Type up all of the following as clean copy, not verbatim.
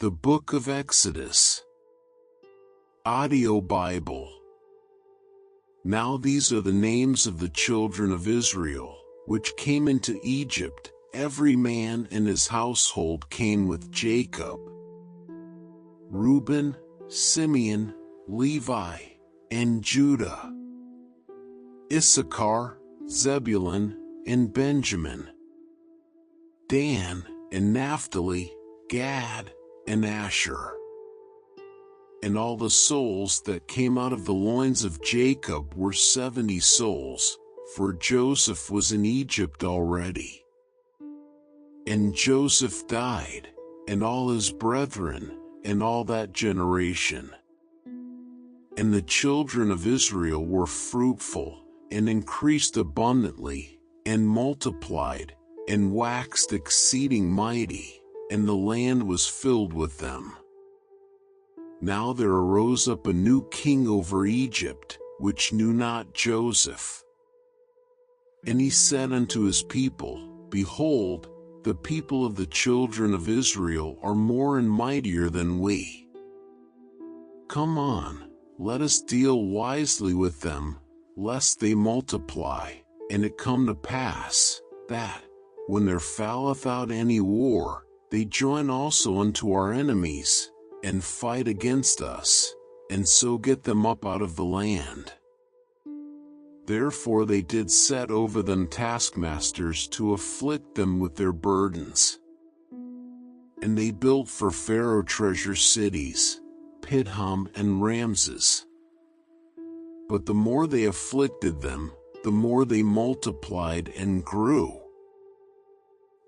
The Book of Exodus. Audio Bible. Now these are the names of the children of Israel, which came into Egypt. Every man in his household came with Jacob. Reuben, Simeon, Levi, and Judah. Issachar, Zebulun, and Benjamin. Dan and Naphtali, Gad, and Asher. And all the souls that came out of the loins of Jacob were 70 souls, for Joseph was in Egypt already. And Joseph died, and all his brethren, and all that generation. And the children of Israel were fruitful, and increased abundantly, and multiplied, and waxed exceeding mighty, and the land was filled with them. Now there arose up a new king over Egypt, which knew not Joseph. And he said unto his people, Behold, the people of the children of Israel are more and mightier than we. Come on, let us deal wisely with them, lest they multiply. And it come to pass, that, when there falleth out any war, they join also unto our enemies, and fight against us, and so get them up out of the land. Therefore they did set over them taskmasters to afflict them with their burdens. And they built for Pharaoh treasure cities, Pithom and Ramses. But the more they afflicted them, the more they multiplied and grew.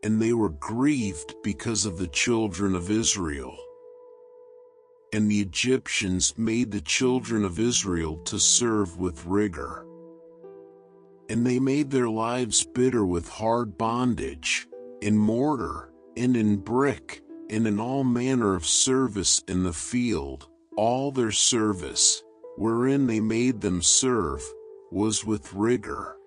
And they were grieved because of the children of Israel. And the Egyptians made the children of Israel to serve with rigor. And they made their lives bitter with hard bondage, in mortar, and in brick, and in all manner of service in the field. All their service, wherein they made them serve, was with rigor.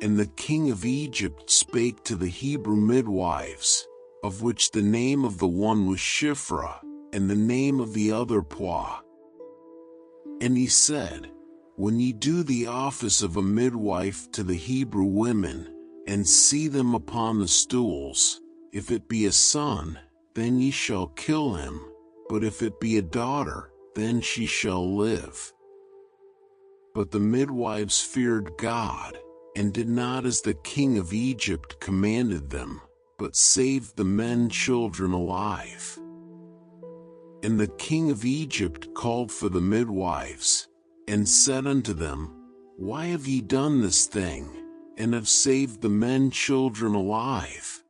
And the king of Egypt spake to the Hebrew midwives, of which the name of the one was Shiphrah, and the name of the other Puah. And he said, When ye do the office of a midwife to the Hebrew women, and see them upon the stools, if it be a son, then ye shall kill him, but if it be a daughter, then she shall live. But the midwives feared God, and did not as the king of Egypt commanded them, but saved the men children alive. And the king of Egypt called for the midwives, and said unto them, Why have ye done this thing, and have saved the men children alive?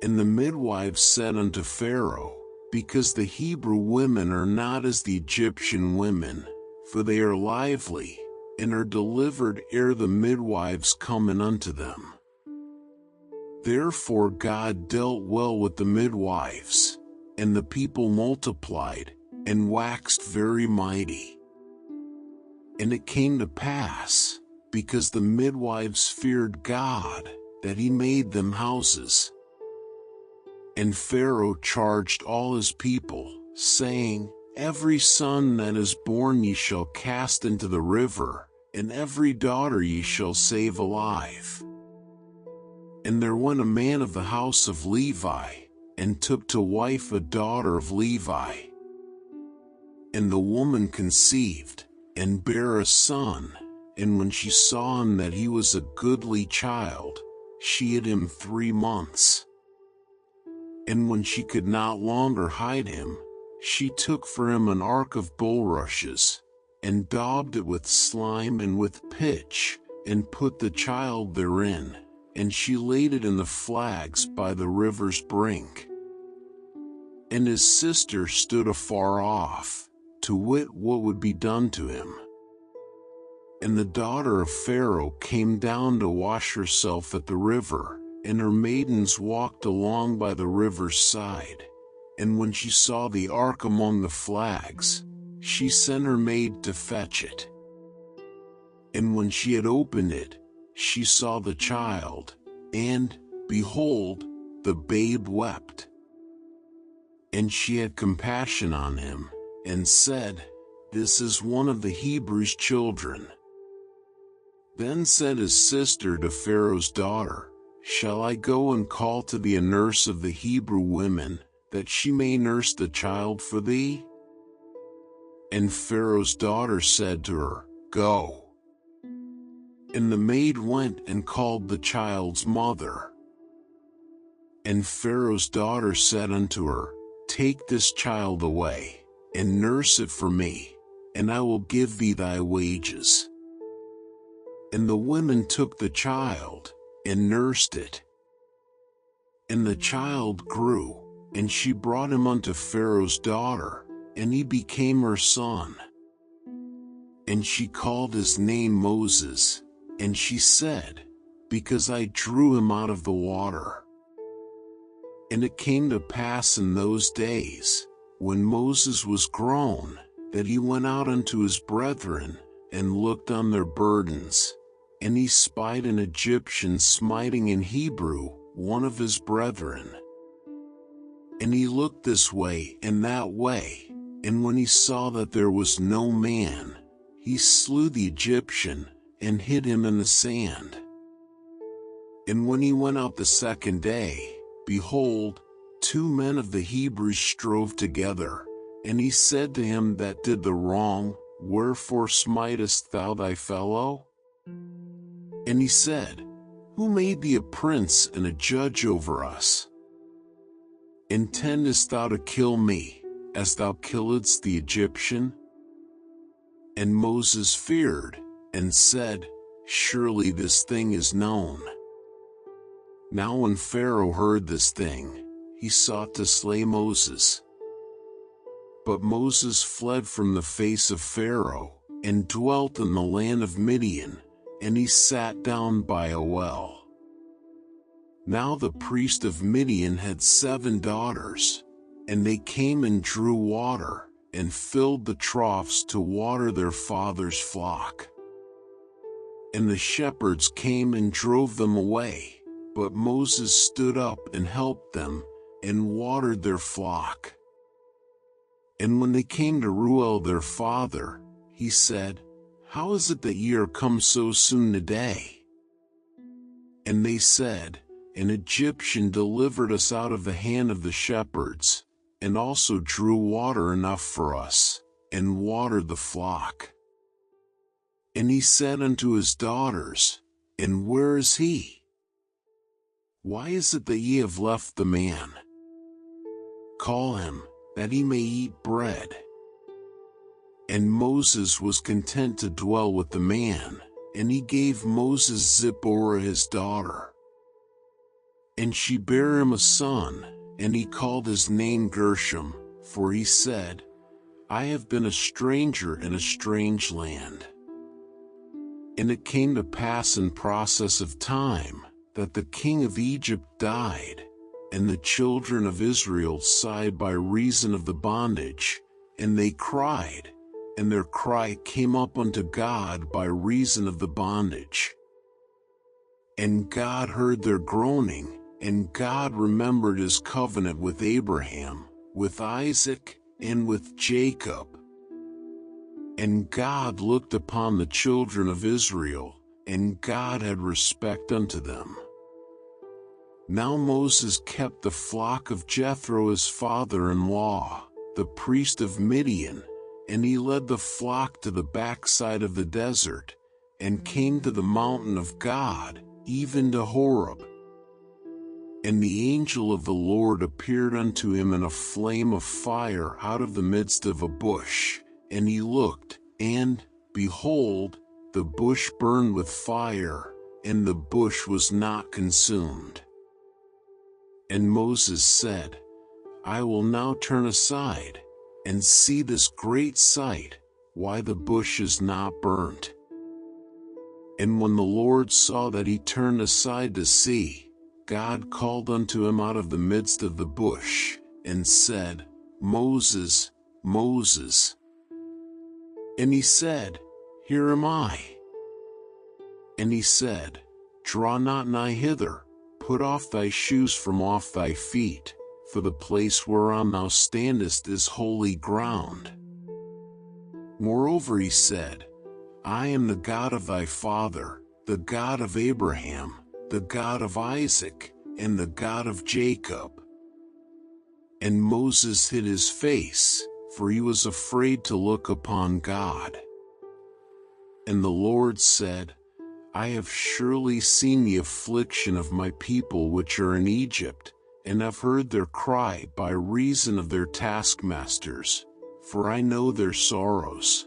And the midwives said unto Pharaoh, Because the Hebrew women are not as the Egyptian women, for they are lively, and are delivered ere the midwives come in unto them. Therefore God dealt well with the midwives, and the people multiplied, and waxed very mighty. And it came to pass, because the midwives feared God, that he made them houses. And Pharaoh charged all his people, saying, Every son that is born ye shall cast into the river, and every daughter ye shall save alive. And there went a man of the house of Levi, and took to wife a daughter of Levi. And the woman conceived, and bare a son, and when she saw him that he was a goodly child, she hid him 3 months. And when she could not longer hide him, she took for him an ark of bulrushes, and daubed it with slime and with pitch, and put the child therein, and she laid it in the flags by the river's brink. And his sister stood afar off, to wit what would be done to him. And the daughter of Pharaoh came down to wash herself at the river, and her maidens walked along by the river's side. And when she saw the ark among the flags, she sent her maid to fetch it. And when she had opened it, she saw the child, and, behold, the babe wept. And she had compassion on him, and said, "This is one of the Hebrews' children." Then said his sister to Pharaoh's daughter, "Shall I go and call to thee a nurse of the Hebrew women, that she may nurse the child for thee?" And Pharaoh's daughter said to her, "Go." And the maid went and called the child's mother. And Pharaoh's daughter said unto her, "Take this child away, and nurse it for me, and I will give thee thy wages." And the women took the child, and nursed it. And the child grew, and she brought him unto Pharaoh's daughter, and he became her son. And she called his name Moses, and she said, "Because I drew him out of the water." And it came to pass in those days, when Moses was grown, that he went out unto his brethren, and looked on their burdens. And he spied an Egyptian smiting an Hebrew, one of his brethren. And he looked this way and that way, and when he saw that there was no man, he slew the Egyptian, and hid him in the sand. And when he went out the second day, behold, 2 men of the Hebrews strove together, and he said to him that did the wrong, "Wherefore smitest thou thy fellow?" And he said, "Who made thee a prince and a judge over us? Intendest thou to kill me, as thou killedst the Egyptian?" And Moses feared, and said, "Surely this thing is known." Now when Pharaoh heard this thing, he sought to slay Moses. But Moses fled from the face of Pharaoh, and dwelt in the land of Midian, and he sat down by a well. Now the priest of Midian had 7 daughters, and they came and drew water, and filled the troughs to water their father's flock. And the shepherds came and drove them away, but Moses stood up and helped them, and watered their flock. And when they came to Reuel their father, he said, "How is it that ye are come so soon today?" And they said, "An Egyptian delivered us out of the hand of the shepherds, and also drew water enough for us, and watered the flock." And he said unto his daughters, "And where is he? Why is it that ye have left the man? Call him, that he may eat bread." And Moses was content to dwell with the man, and he gave Moses Zipporah his daughter. And she bare him a son, and he called his name Gershom, for he said, "I have been a stranger in a strange land." And it came to pass in process of time, that the king of Egypt died, and the children of Israel sighed by reason of the bondage, and they cried, and their cry came up unto God by reason of the bondage. And God heard their groaning, and God remembered his covenant with Abraham, with Isaac, and with Jacob. And God looked upon the children of Israel, and God had respect unto them. Now Moses kept the flock of Jethro his father-in-law, the priest of Midian, and he led the flock to the backside of the desert, and came to the mountain of God, even to Horeb. And the angel of the Lord appeared unto him in a flame of fire out of the midst of a bush, and he looked, and, behold, the bush burned with fire, and the bush was not consumed. And Moses said, "I will now turn aside, and see this great sight, why the bush is not burnt." And when the Lord saw that he turned aside to see, God called unto him out of the midst of the bush, and said, "Moses, Moses." And he said, "Here am I." And he said, "Draw not nigh hither, put off thy shoes from off thy feet, for the place whereon thou standest is holy ground. Moreover he said, I am the God of thy father, the God of Abraham, the God of Isaac, and the God of Jacob. And Moses hid his face, for he was afraid to look upon God. And the Lord said, I have surely seen the affliction of my people which are in Egypt, and have heard their cry by reason of their taskmasters, for I know their sorrows.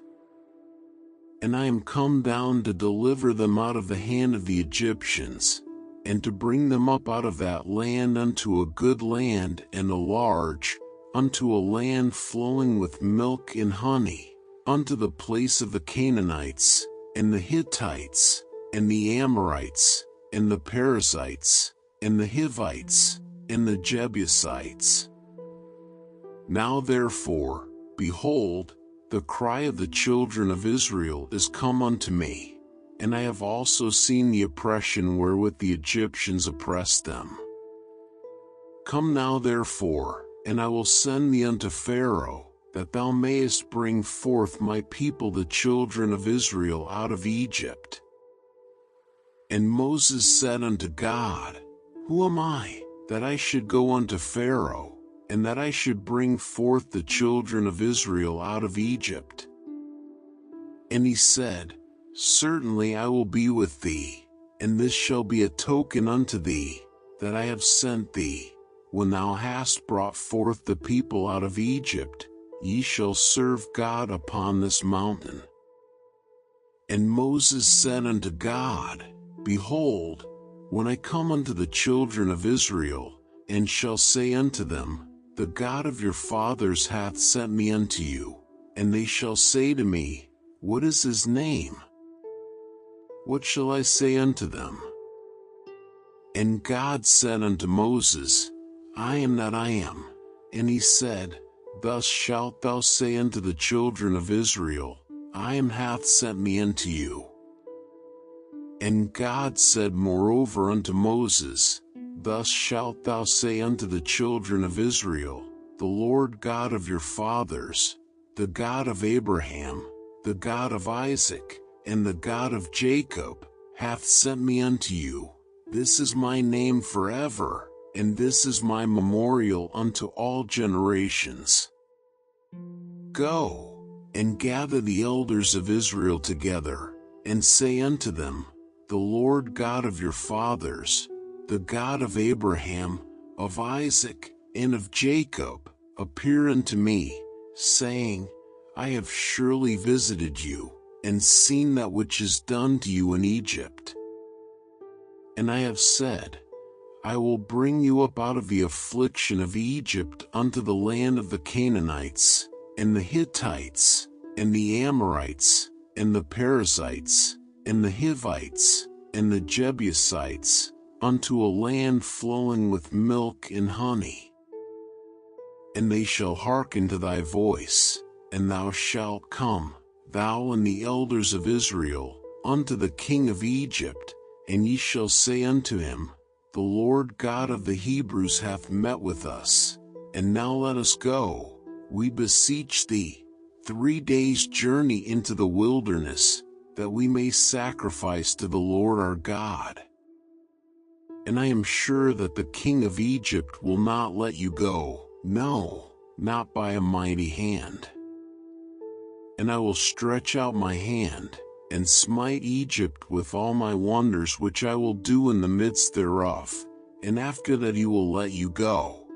And I am come down to deliver them out of the hand of the Egyptians, and to bring them up out of that land unto a good land and a large, unto a land flowing with milk and honey, unto the place of the Canaanites, and the Hittites, and the Amorites, and the Perizzites, and the Hivites, and the Jebusites. Now therefore, behold, the cry of the children of Israel is come unto me, and I have also seen the oppression wherewith the Egyptians oppressed them. Come now therefore, and I will send thee unto Pharaoh, that thou mayest bring forth my people the children of Israel out of Egypt. And Moses said unto God, Who am I, that I should go unto Pharaoh, and that I should bring forth the children of Israel out of Egypt? And he said, Certainly I will be with thee, and this shall be a token unto thee, that I have sent thee. When thou hast brought forth the people out of Egypt, ye shall serve God upon this mountain. And Moses said unto God, Behold, when I come unto the children of Israel, and shall say unto them, The God of your fathers hath sent me unto you, and they shall say to me, What is his name? What shall I say unto them? And God said unto Moses, I am that I am. And he said, Thus shalt thou say unto the children of Israel, I am hath sent me unto you. And God said moreover unto Moses, Thus shalt thou say unto the children of Israel, The Lord God of your fathers, the God of Abraham, the God of Isaac, and the God of Jacob, hath sent me unto you. This is my name forever, and this is my memorial unto all generations. Go, and gather the elders of Israel together, and say unto them, The Lord God of your fathers, the God of Abraham, of Isaac, and of Jacob, appear unto me, saying, I have surely visited you, and seen that which is done to you in Egypt. And I have said, I will bring you up out of the affliction of Egypt unto the land of the Canaanites, and the Hittites, and the Amorites, and the Perizzites, and the Hivites, and the Jebusites, unto a land flowing with milk and honey. And they shall hearken to thy voice, and thou shalt come, thou and the elders of Israel, unto the king of Egypt, and ye shall say unto him, The Lord God of the Hebrews hath met with us, and now let us go, we beseech thee, 3 days' journey into the wilderness, that we may sacrifice to the Lord our God. And I am sure that the king of Egypt will not let you go, no, not by a mighty hand. And I will stretch out my hand, and smite Egypt with all my wonders which I will do in the midst thereof, and after that he will let you go.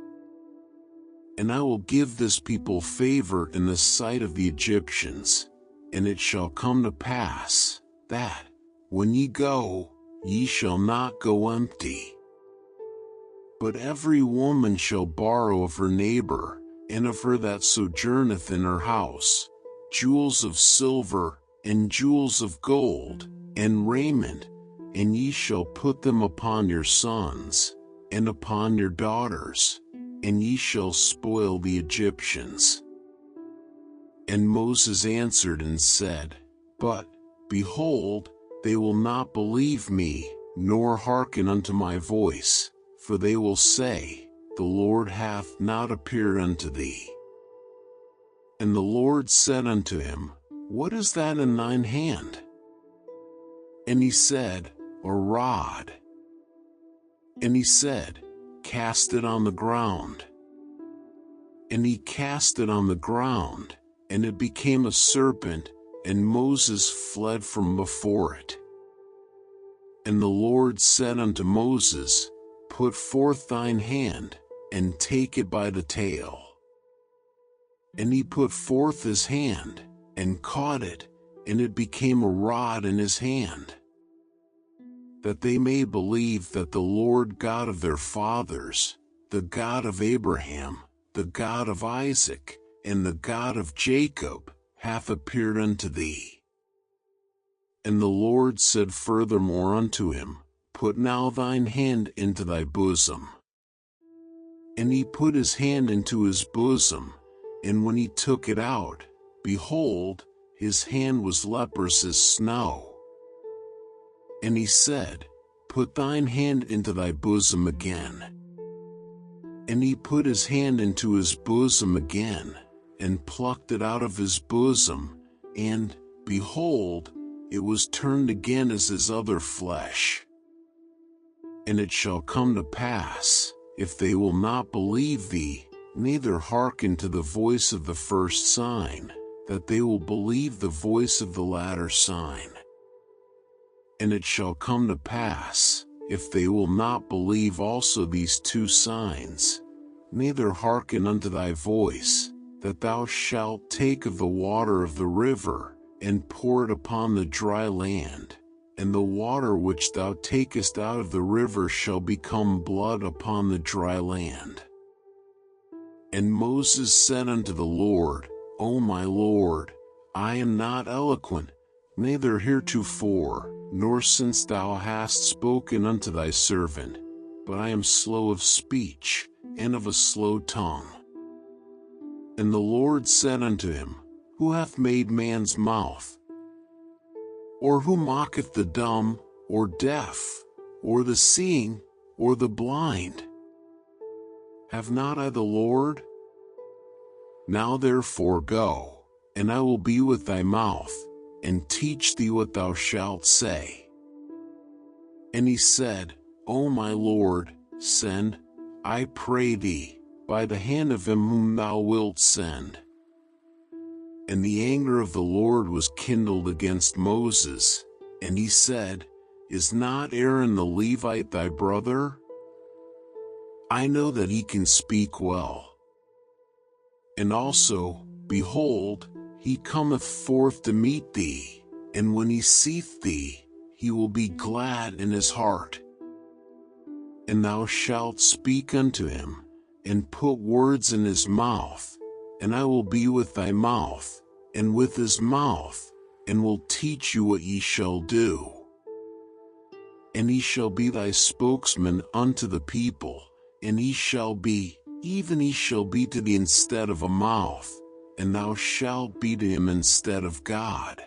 And I will give this people favor in the sight of the Egyptians, and it shall come to pass, that, when ye go, ye shall not go empty. But every woman shall borrow of her neighbor, and of her that sojourneth in her house, jewels of silver, and jewels of gold, and raiment, and ye shall put them upon your sons, and upon your daughters, and ye shall spoil the Egyptians. And Moses answered and said, But, behold, they will not believe me, nor hearken unto my voice, for they will say, the Lord hath not appeared unto thee. And the Lord said unto him, What is that in thine hand? And he said, A rod. And he said, Cast it on the ground. And he cast it on the ground, and it became a serpent, and Moses fled from before it. And the Lord said unto Moses, Put forth thine hand, and take it by the tail. And he put forth his hand, and caught it, and it became a rod in his hand, that they may believe that the Lord God of their fathers, the God of Abraham, the God of Isaac, and the God of Jacob, hath appeared unto thee. And the Lord said furthermore unto him, Put now thine hand into thy bosom. And he put his hand into his bosom, and when he took it out, behold, his hand was leprous as snow. And he said, Put thine hand into thy bosom again. And he put his hand into his bosom again, and plucked it out of his bosom, and, behold, it was turned again as his other flesh. And it shall come to pass, if they will not believe thee, neither hearken to the voice of the first sign, that they will believe the voice of the latter sign. And it shall come to pass, if they will not believe also these two signs, neither hearken unto thy voice, that thou shalt take of the water of the river, and pour it upon the dry land, and the water which thou takest out of the river shall become blood upon the dry land. And Moses said unto the Lord, O my Lord, I am not eloquent, neither heretofore, nor since thou hast spoken unto thy servant, but I am slow of speech, and of a slow tongue. And the Lord said unto him, Who hath made man's mouth? Or who mocketh the dumb, or deaf, or the seeing, or the blind? Have not I the Lord? Now therefore go, and I will be with thy mouth, and teach thee what thou shalt say. And he said, O my Lord, send, I pray thee, by the hand of him whom thou wilt send. And the anger of the Lord was kindled against Moses, and he said, Is not Aaron the Levite thy brother? I know that he can speak well. And also, behold, he cometh forth to meet thee, and when he seeth thee, he will be glad in his heart. And thou shalt speak unto him, and put words in his mouth, and I will be with thy mouth, and with his mouth, and will teach you what ye shall do. And he shall be thy spokesman unto the people, and he shall be, even he shall be to thee instead of a mouth, and thou shalt be to him instead of God.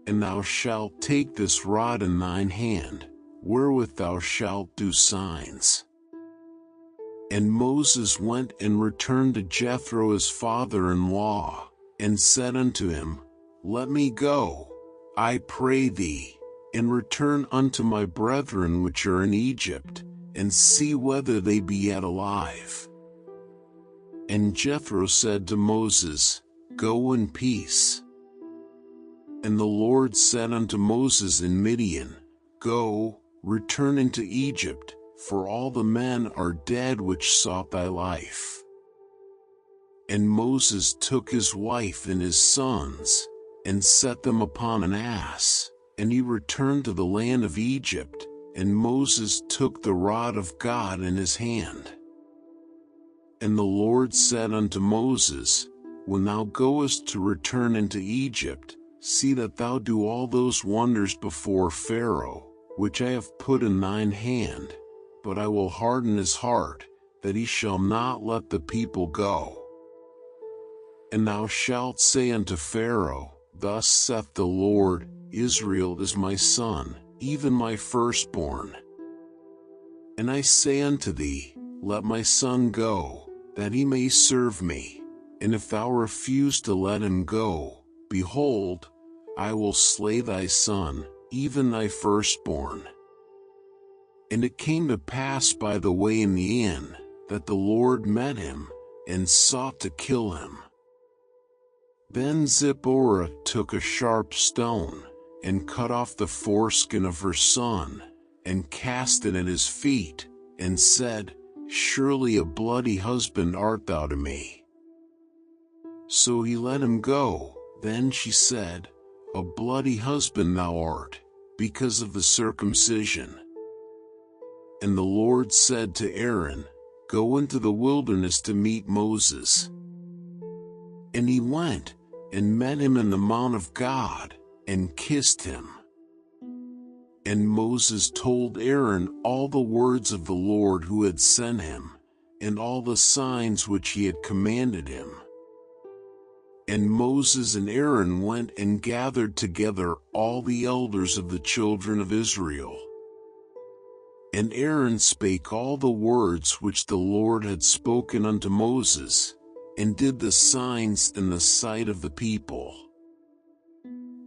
And thou shalt take this rod in thine hand, wherewith thou shalt do signs. And Moses went and returned to Jethro his father-in-law, and said unto him, Let me go, I pray thee, and return unto my brethren which are in Egypt, and see whether they be yet alive. And Jethro said to Moses, Go in peace. And the Lord said unto Moses in Midian, Go, return into Egypt, for all the men are dead which sought thy life. And Moses took his wife and his sons, and set them upon an ass, and he returned to the land of Egypt, and Moses took the rod of God in his hand. And the Lord said unto Moses, When thou goest to return into Egypt, see that thou do all those wonders before Pharaoh, which I have put in thine hand, but I will harden his heart, that he shall not let the people go. And thou shalt say unto Pharaoh, Thus saith the Lord, Israel is my son, even my firstborn. And I say unto thee, Let my son go, that he may serve me. And if thou refuse to let him go, behold, I will slay thy son, even thy firstborn. And it came to pass by the way in the inn, that the Lord met him, and sought to kill him. Then Zipporah took a sharp stone, and cut off the foreskin of her son, and cast it at his feet, and said, Surely a bloody husband art thou to me. So he let him go. Then she said, A bloody husband thou art, because of the circumcision. And the Lord said to Aaron, Go into the wilderness to meet Moses. And he went, and met him in the mount of God, and kissed him. And Moses told Aaron all the words of the Lord who had sent him, and all the signs which he had commanded him. And Moses and Aaron went and gathered together all the elders of the children of Israel. And Aaron spake all the words which the Lord had spoken unto Moses, and did the signs in the sight of the people.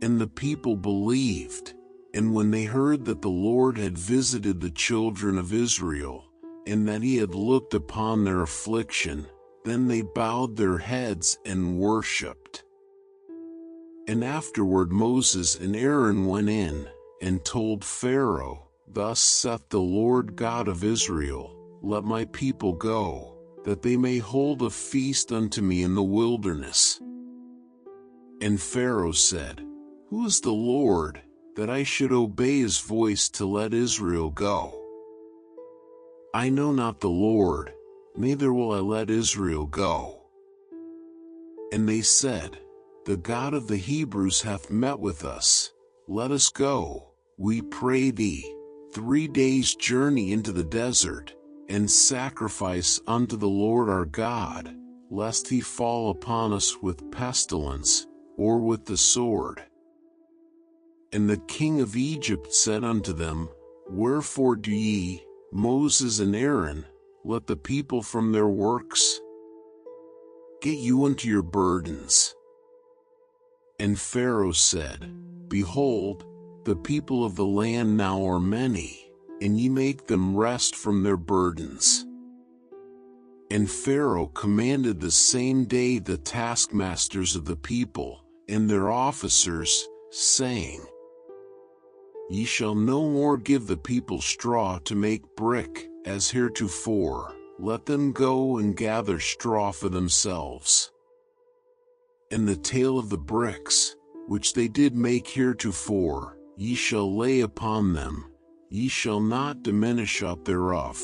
And the people believed. And when they heard that the Lord had visited the children of Israel, and that he had looked upon their affliction, then they bowed their heads and worshipped. And afterward Moses and Aaron went in, and told Pharaoh, Thus saith the Lord God of Israel, Let my people go, that they may hold a feast unto me in the wilderness. And Pharaoh said, Who is the Lord, that I should obey his voice to let Israel go? I know not the Lord, neither will I let Israel go. And they said, The God of the Hebrews hath met with us. Let us go, we pray thee, 3 days' journey into the desert, and sacrifice unto the Lord our God, lest he fall upon us with pestilence, or with the sword. And the king of Egypt said unto them, Wherefore do ye, Moses and Aaron, let the people from their works? Get you unto your burdens. And Pharaoh said, Behold, the people of the land now are many, and ye make them rest from their burdens. And Pharaoh commanded the same day the taskmasters of the people, and their officers, saying, Ye shall no more give the people straw to make brick, as heretofore. Let them go and gather straw for themselves. And the tale of the bricks, which they did make heretofore, ye shall lay upon them. Ye shall not diminish aught thereof,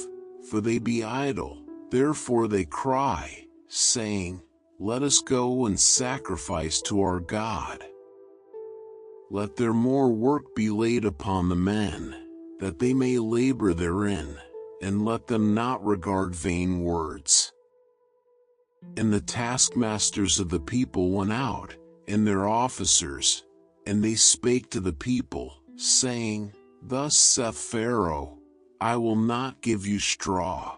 for they be idle. Therefore they cry, saying, Let us go and sacrifice to our God. Let their more work be laid upon the men, that they may labor therein, and let them not regard vain words. And the taskmasters of the people went out, and their officers, and they spake to the people, saying, Thus saith Pharaoh, I will not give you straw.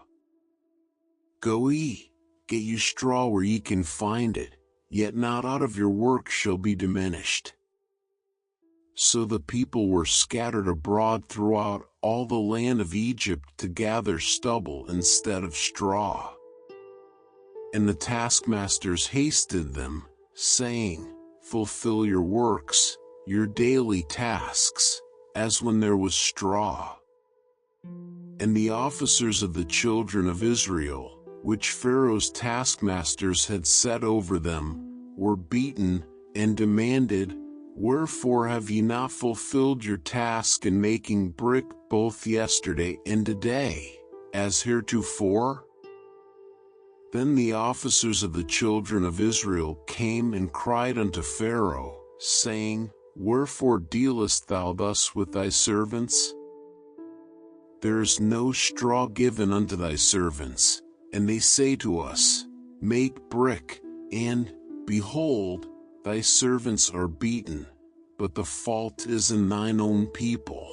Go ye, get you straw where ye can find it, yet not out of your work shall be diminished. So the people were scattered abroad throughout all the land of Egypt to gather stubble instead of straw. And the taskmasters hasted them, saying, Fulfill your works, your daily tasks, as when there was straw. And the officers of the children of Israel, which Pharaoh's taskmasters had set over them, were beaten, and demanded, Wherefore have ye not fulfilled your task in making brick both yesterday and today, as heretofore? Then the officers of the children of Israel came and cried unto Pharaoh, saying, Wherefore dealest thou thus with thy servants? There is no straw given unto thy servants. And they say to us, Make brick, and, behold, thy servants are beaten, but the fault is in thine own people.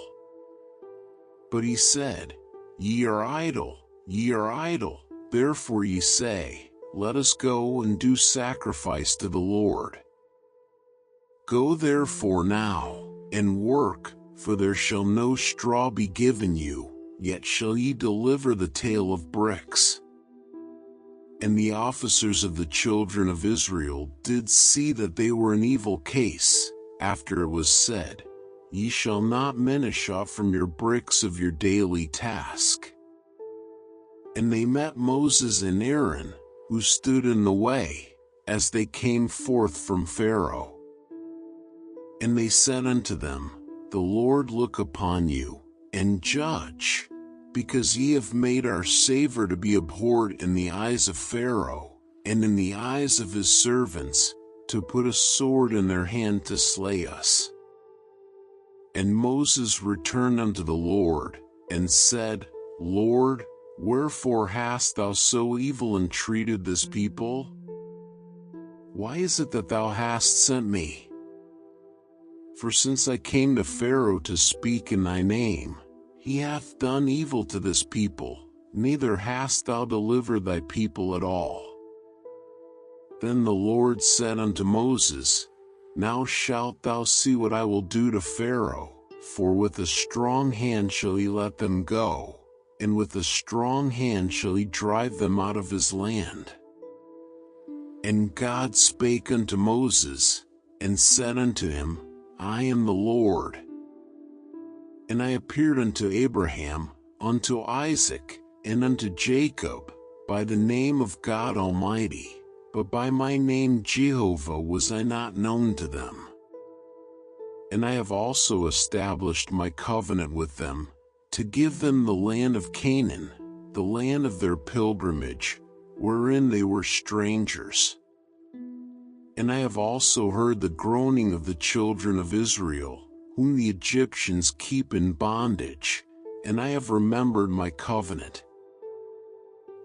But he said, Ye are idle, Ye are idle, therefore ye say, Let us go and do sacrifice to the Lord. Go therefore now, and work, for there shall no straw be given you, yet shall ye deliver the tale of bricks. And the officers of the children of Israel did see that they were in evil case, after it was said, Ye shall not minish off from your bricks of your daily task. And they met Moses and Aaron, who stood in the way, as they came forth from Pharaoh. And they said unto them, The Lord look upon you, and judge, because ye have made our savor to be abhorred in the eyes of Pharaoh, and in the eyes of his servants, to put a sword in their hand to slay us. And Moses returned unto the Lord, and said, Lord, wherefore hast thou so evil entreated this people? Why is it that thou hast sent me? For since I came to Pharaoh to speak in thy name, he hath done evil to this people, neither hast thou delivered thy people at all. Then the Lord said unto Moses, Now shalt thou see what I will do to Pharaoh, for with a strong hand shall he let them go, and with a strong hand shall he drive them out of his land. And God spake unto Moses, and said unto him, I am the Lord. And I appeared unto Abraham, unto Isaac, and unto Jacob, by the name of God Almighty, but by my name Jehovah was I not known to them. And I have also established my covenant with them, to give them the land of Canaan, the land of their pilgrimage, wherein they were strangers. And I have also heard the groaning of the children of Israel, whom the Egyptians keep in bondage, and I have remembered my covenant.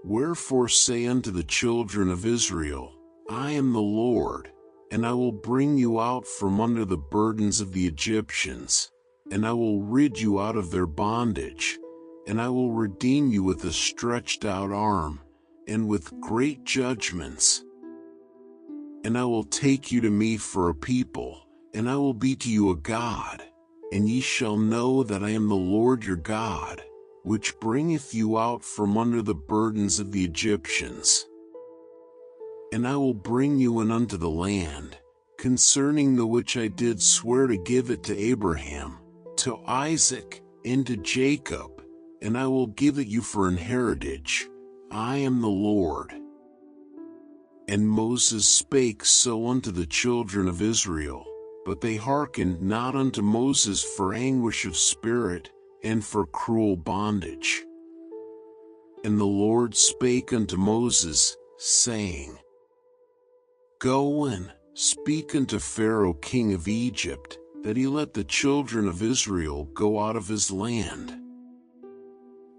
Wherefore say unto the children of Israel, I am the Lord, and I will bring you out from under the burdens of the Egyptians, and I will rid you out of their bondage, and I will redeem you with a stretched out arm, and with great judgments. And I will take you to me for a people, and I will be to you a God, and ye shall know that I am the Lord your God, which bringeth you out from under the burdens of the Egyptians. And I will bring you in unto the land, concerning the which I did swear to give it to Abraham, to Isaac, and to Jacob, and I will give it you for an heritage. I am the Lord. And Moses spake so unto the children of Israel, but they hearkened not unto Moses for anguish of spirit, and for cruel bondage. And the Lord spake unto Moses, saying, Go and speak unto Pharaoh king of Egypt, that he let the children of Israel go out of his land.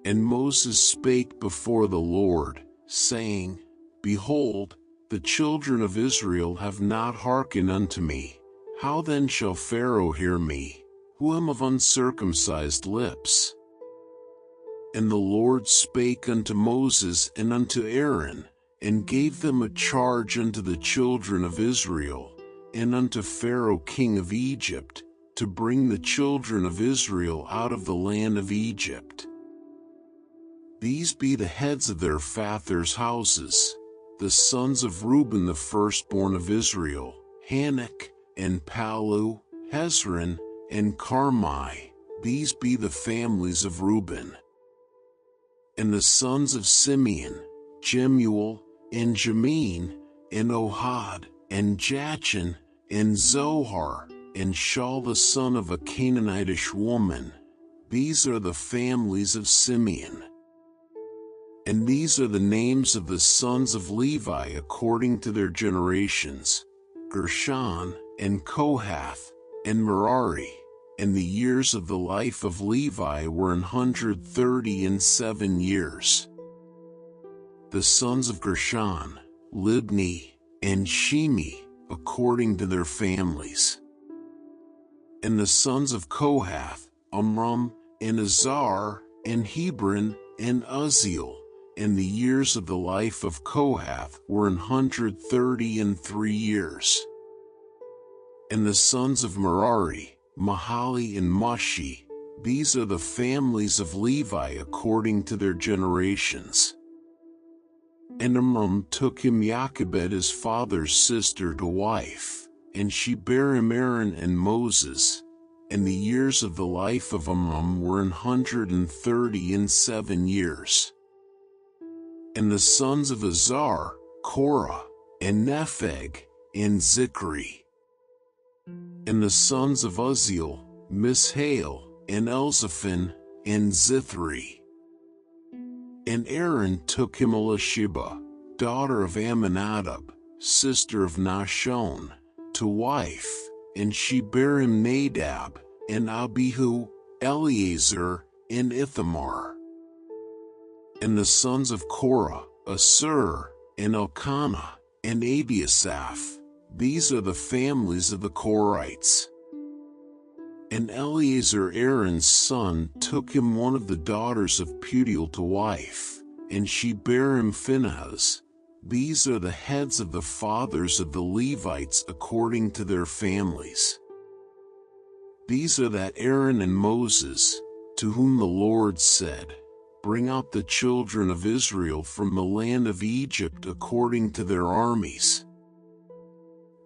And Moses spake before the Lord, saying, Behold, the children of Israel have not hearkened unto me. How then shall Pharaoh hear me, who am of uncircumcised lips? And the Lord spake unto Moses and unto Aaron, and gave them a charge unto the children of Israel, and unto Pharaoh king of Egypt, to bring the children of Israel out of the land of Egypt. These be the heads of their fathers' houses, the sons of Reuben the firstborn of Israel, Hanok, and Palu, Hezron, and Carmi. These be the families of Reuben. And the sons of Simeon, Jemuel, and Jamin, and Ohad, and Jachin, and Zohar, and Shaul the son of a Canaanitish woman. These are the families of Simeon. And these are the names of the sons of Levi according to their generations, Gershon, and Kohath, and Merari. And the years of the life of Levi were 137 years. The sons of Gershon, Libni, and Shimi, according to their families. And the sons of Kohath, Amram, and Azar, and Hebron, and Uzziel. and the years of the life of Kohath were 133 years. And the sons of Merari, Mahali and Mushi, these are the families of Levi according to their generations. And Amram took him Jochebed his father's sister to wife, and she bare him Aaron and Moses. And the years of the life of Amram were 137 years. And the sons of Azar, Korah, and Nepheg, and Zikri. And the sons of Uzziel, Mishael, and Elzaphan, and Zithri. And Aaron took him Elisheba, daughter of Amminadab, sister of Nahshon, to wife, and she bare him Nadab, and Abihu, Eleazar, and Ithamar. And the sons of Korah, Asur, and Elkanah, and Abiasaph, these are the families of the Korahites. And Eleazar Aaron's son took him one of the daughters of Putiel to wife, and she bare him Phinehas. These are the heads of the fathers of the Levites according to their families. These are that Aaron and Moses, to whom the Lord said, Bring out the children of Israel from the land of Egypt according to their armies.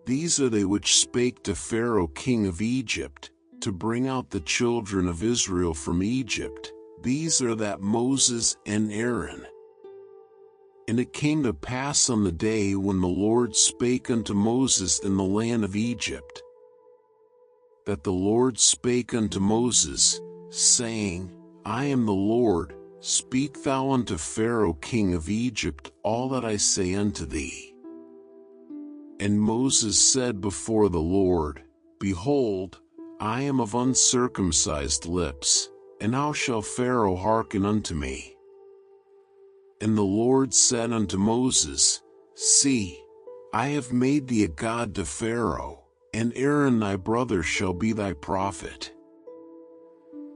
These are they which spake to Pharaoh king of Egypt, to bring out the children of Israel from Egypt. These are that Moses and Aaron. And it came to pass on the day when the Lord spake unto Moses in the land of Egypt, that the Lord spake unto Moses, saying, I am the Lord, speak thou unto Pharaoh king of Egypt all that I say unto thee. And Moses said before the Lord, Behold, I am of uncircumcised lips, and how shall Pharaoh hearken unto me? And the Lord said unto Moses, See, I have made thee a god to Pharaoh, and Aaron thy brother shall be thy prophet.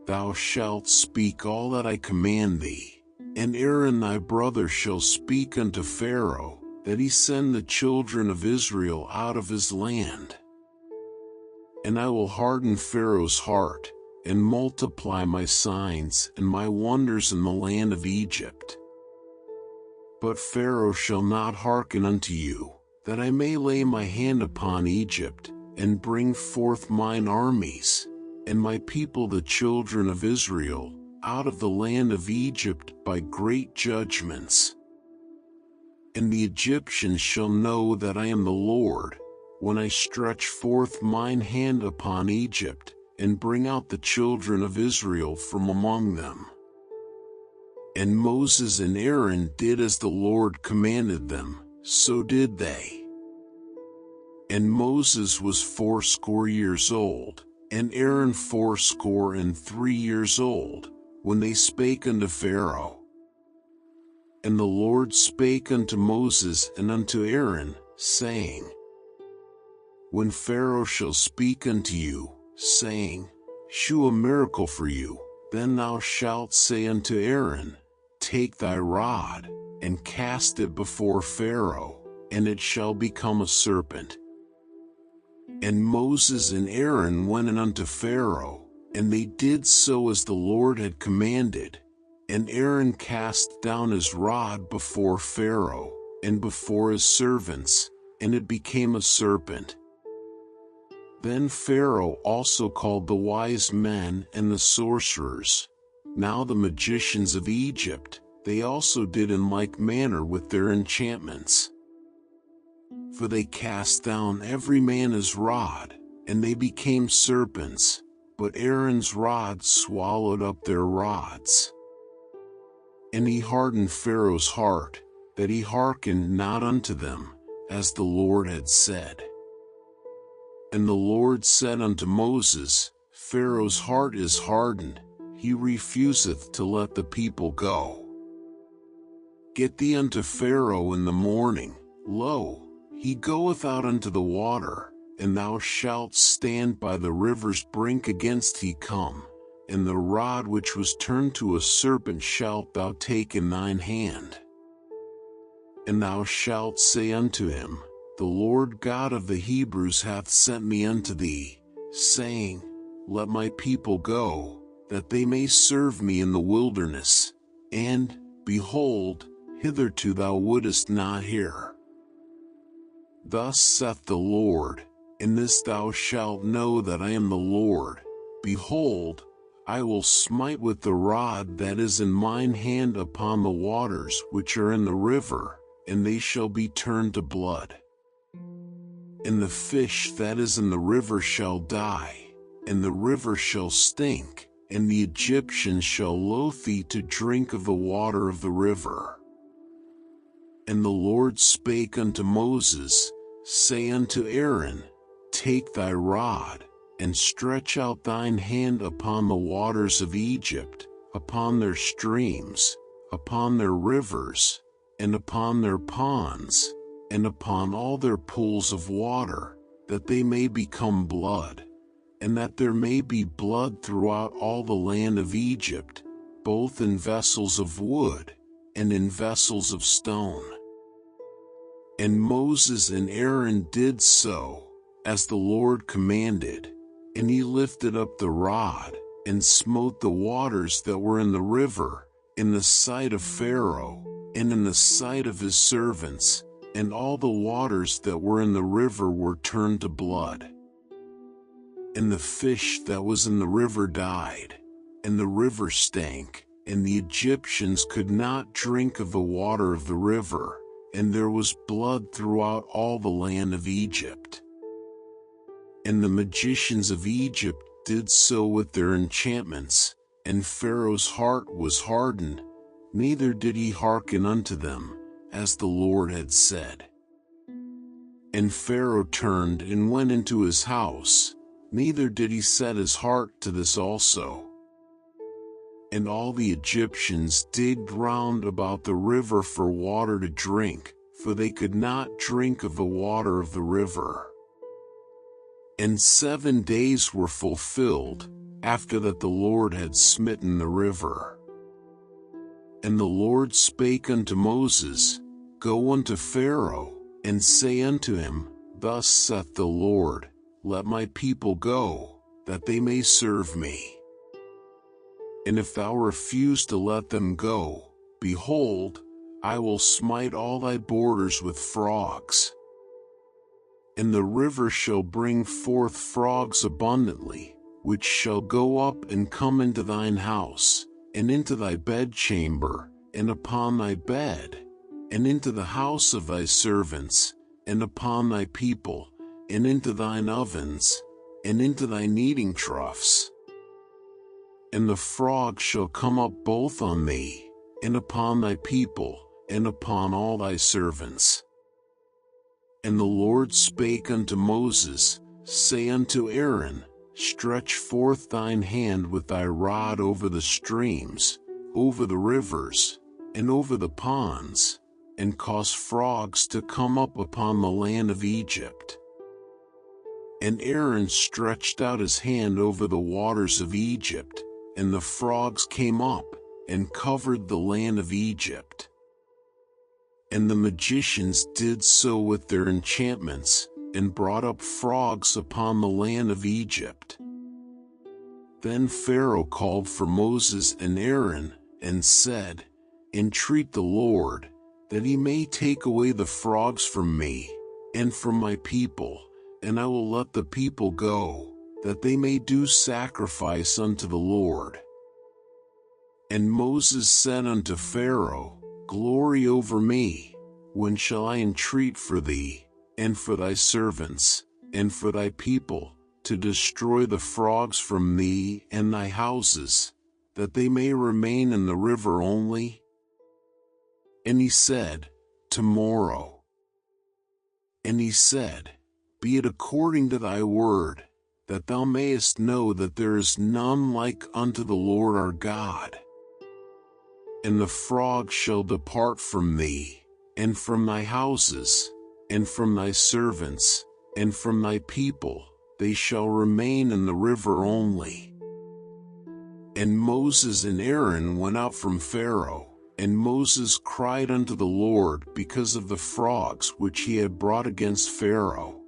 Thou shalt speak all that I command thee, and Aaron thy brother shall speak unto Pharaoh, that he send the children of Israel out of his land. And I will harden Pharaoh's heart, and multiply my signs and my wonders in the land of Egypt. But Pharaoh shall not hearken unto you, that I may lay my hand upon Egypt, and bring forth mine armies, and my people the children of Israel, out of the land of Egypt by great judgments. And the Egyptians shall know that I am the Lord, when I stretch forth mine hand upon Egypt, and bring out the children of Israel from among them. And Moses and Aaron did as the Lord commanded them, so did they. And Moses was 80 years old, and Aaron 83 years old, when they spake unto Pharaoh. And the Lord spake unto Moses and unto Aaron, saying, When Pharaoh shall speak unto you, saying, Shew a miracle for you, then thou shalt say unto Aaron, Take thy rod, and cast it before Pharaoh, and it shall become a serpent. And Moses and Aaron went in unto Pharaoh, and they did so as the Lord had commanded. And Aaron cast down his rod before Pharaoh, and before his servants, and it became a serpent. Then Pharaoh also called the wise men and the sorcerers, now the magicians of Egypt, they also did in like manner with their enchantments. For they cast down every man his rod, and they became serpents, but Aaron's rod swallowed up their rods. And he hardened Pharaoh's heart, that he hearkened not unto them, as the Lord had said. And the Lord said unto Moses, Pharaoh's heart is hardened, he refuseth to let the people go. Get thee unto Pharaoh in the morning, lo, he goeth out unto the water, and thou shalt stand by the river's brink against he come, and the rod which was turned to a serpent shalt thou take in thine hand. And thou shalt say unto him, The Lord God of the Hebrews hath sent me unto thee, saying, Let my people go, that they may serve me in the wilderness. And, behold, hitherto thou wouldest not hear. Thus saith the Lord, In this thou shalt know that I am the Lord. Behold, I will smite with the rod that is in mine hand upon the waters which are in the river, and they shall be turned to blood. And the fish that is in the river shall die, and the river shall stink, and the Egyptians shall loathe to drink of the water of the river. And the Lord spake unto Moses, Say unto Aaron, Take thy rod, and stretch out thine hand upon the waters of Egypt, upon their streams, upon their rivers, and upon their ponds, and upon all their pools of water, that they may become blood, and that there may be blood throughout all the land of Egypt, both in vessels of wood, and in vessels of stone. And Moses and Aaron did so, as the Lord commanded, and he lifted up the rod, and smote the waters that were in the river, in the sight of Pharaoh, and in the sight of his servants, and all the waters that were in the river were turned to blood. And the fish that was in the river died, and the river stank, and the Egyptians could not drink of the water of the river, and there was blood throughout all the land of Egypt. And the magicians of Egypt did so with their enchantments, and Pharaoh's heart was hardened, neither did he hearken unto them, as the Lord had said. And Pharaoh turned and went into his house, neither did he set his heart to this also. And all the Egyptians digged round about the river for water to drink, for they could not drink of the water of the river. And 7 days were fulfilled, after that the Lord had smitten the river. And the Lord spake unto Moses, Go unto Pharaoh, and say unto him, Thus saith the Lord, Let my people go, that they may serve me. And if thou refuse to let them go, behold, I will smite all thy borders with frogs. And the river shall bring forth frogs abundantly, which shall go up and come into thine house, and into thy bedchamber, and upon thy bed, and into the house of thy servants, and upon thy people, and into thine ovens, and into thy kneading troughs. And the frog shall come up both on thee, and upon thy people, and upon all thy servants. And the Lord spake unto Moses, Say unto Aaron, Stretch forth thine hand with thy rod over the streams, over the rivers, and over the ponds, and cause frogs to come up upon the land of Egypt. And Aaron stretched out his hand over the waters of Egypt, and the frogs came up, and covered the land of Egypt. And the magicians did so with their enchantments, and brought up frogs upon the land of Egypt. Then Pharaoh called for Moses and Aaron, and said, Entreat the Lord, that he may take away the frogs from me, and from my people, and I will let the people go, that they may do sacrifice unto the Lord. And Moses said unto Pharaoh, Glory over me, when shall I entreat for thee, and for thy servants, and for thy people, to destroy the frogs from thee and thy houses, that they may remain in the river only? And he said, Tomorrow. And he said, Be it according to thy word, that thou mayest know that there is none like unto the Lord our God. And the frog shall depart from thee, and from thy houses, and from thy servants, and from thy people, they shall remain in the river only. And Moses and Aaron went out from Pharaoh, And Moses cried unto the Lord because of the frogs which he had brought against Pharaoh.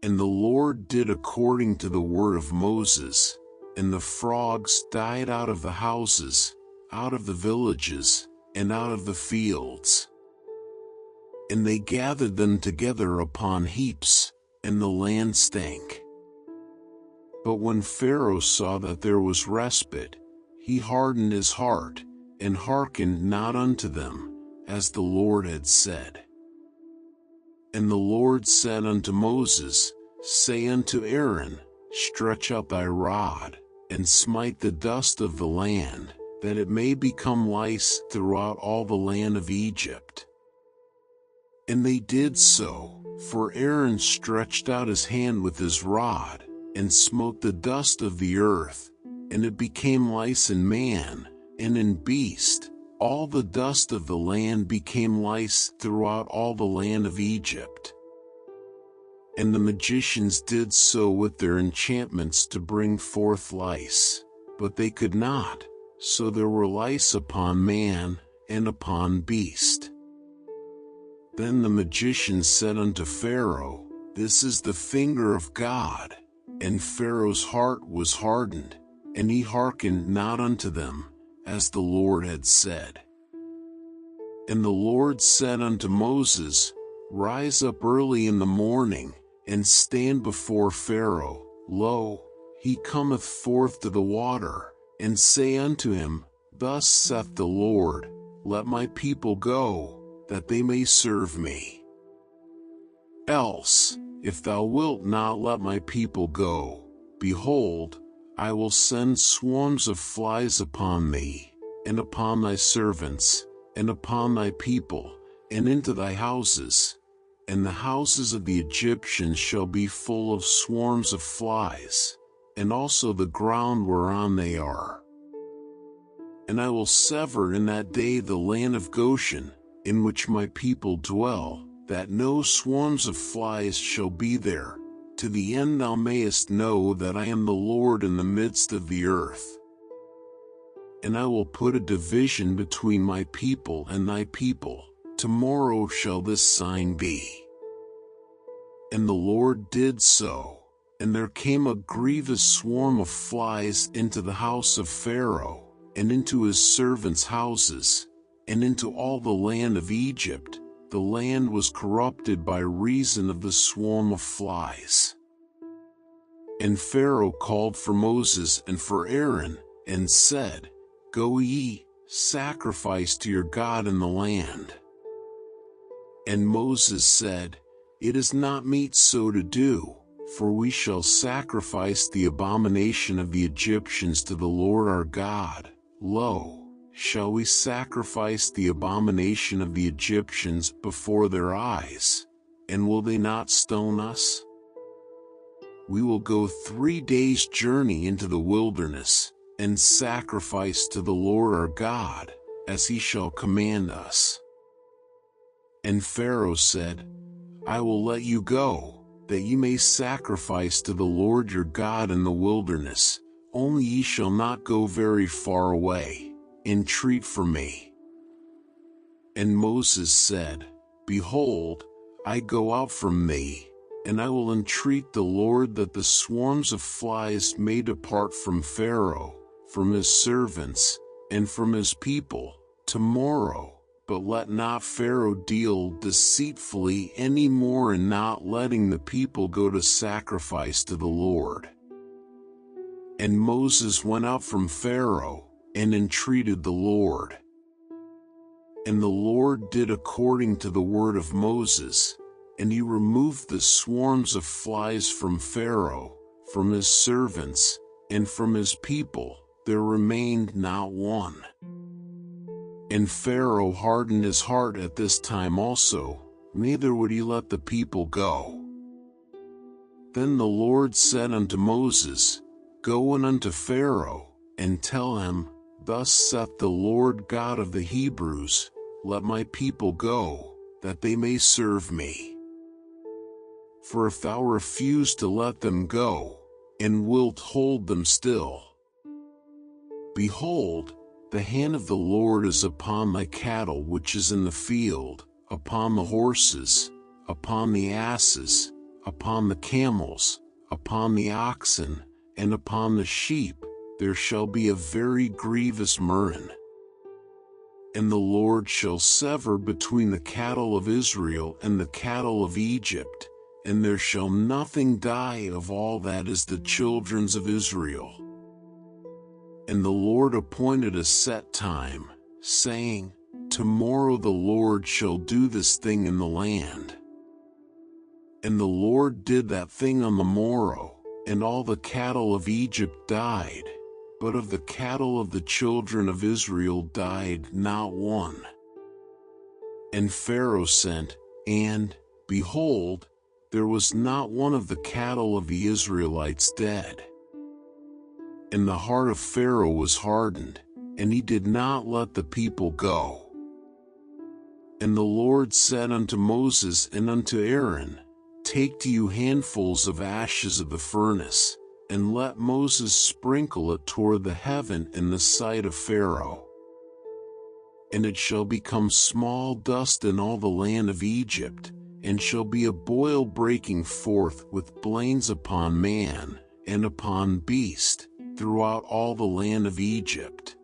And the Lord did according to the word of Moses, and the frogs died out of the houses, out of the villages, and out of the fields. And they gathered them together upon heaps, and the land stank. But when Pharaoh saw that there was respite, he hardened his heart, and hearkened not unto them, as the Lord had said. And the Lord said unto Moses, Say unto Aaron, Stretch out thy rod, and smite the dust of the land, that it may become lice throughout all the land of Egypt. And they did so, for Aaron stretched out his hand with his rod, and smote the dust of the earth, and it became lice in man, and in beast. All the dust of the land became lice throughout all the land of Egypt. And the magicians did so with their enchantments to bring forth lice, but they could not, so there were lice upon man, and upon beast. Then the magicians said unto Pharaoh, This is the finger of God. And Pharaoh's heart was hardened, and he hearkened not unto them, as the Lord had said. And the Lord said unto Moses, Rise up early in the morning, and stand before Pharaoh. Lo, he cometh forth to the water, and say unto him, Thus saith the Lord, Let my people go, that they may serve me. Else, if thou wilt not let my people go, behold, I will send swarms of flies upon thee, and upon thy servants, and upon thy people, and into thy houses. And the houses of the Egyptians shall be full of swarms of flies, and also the ground whereon they are. And I will sever in that day the land of Goshen, in which my people dwell, that no swarms of flies shall be there, to the end thou mayest know that I am the Lord in the midst of the earth. And I will put a division between my people and thy people. Tomorrow shall this sign be. And the Lord did so, and there came a grievous swarm of flies into the house of Pharaoh, and into his servants' houses, and into all the land of Egypt. The land was corrupted by reason of the swarm of flies. And Pharaoh called for Moses and for Aaron, and said, Go ye, sacrifice to your God in the land. And Moses said, It is not meet so to do, for we shall sacrifice the abomination of the Egyptians to the Lord our God. Lo, shall we sacrifice the abomination of the Egyptians before their eyes? And will they not stone us? We will go 3 days' journey into the wilderness, and sacrifice to the Lord our God, as he shall command us. And Pharaoh said, I will let you go, that ye may sacrifice to the Lord your God in the wilderness, only ye shall not go very far away. Entreat for me. And Moses said, Behold, I go out from thee, and I will entreat the Lord that the swarms of flies may depart from Pharaoh, from his servants, and from his people, tomorrow. But let not Pharaoh deal deceitfully any more in not letting the people go to sacrifice to the Lord. And Moses went out from Pharaoh, and entreated the Lord. And the Lord did according to the word of Moses, and he removed the swarms of flies from Pharaoh, from his servants, and from his people. There remained not one. And Pharaoh hardened his heart at this time also, neither would he let the people go. Then the Lord said unto Moses, Go in unto Pharaoh, and tell him, Thus saith the Lord God of the Hebrews, Let my people go, that they may serve me. For if thou refuse to let them go, and wilt hold them still, behold, the hand of the Lord is upon thy cattle which is in the field, upon the horses, upon the asses, upon the camels, upon the oxen, and upon the sheep, there shall be a very grievous murrain. And the Lord shall sever between the cattle of Israel and the cattle of Egypt, and there shall nothing die of all that is the children's of Israel. And the Lord appointed a set time, saying, Tomorrow the Lord shall do this thing in the land. And the Lord did that thing on the morrow, and all the cattle of Egypt died, but of the cattle of the children of Israel died not one. And Pharaoh sent, and, behold, there was not one of the cattle of the Israelites dead. And the heart of Pharaoh was hardened, and he did not let the people go. And the Lord said unto Moses and unto Aaron, Take to you handfuls of ashes of the furnace, and let Moses sprinkle it toward the heaven in the sight of Pharaoh. And it shall become small dust in all the land of Egypt, and shall be a boil breaking forth with blains upon man, and upon beast, throughout all the land of Egypt.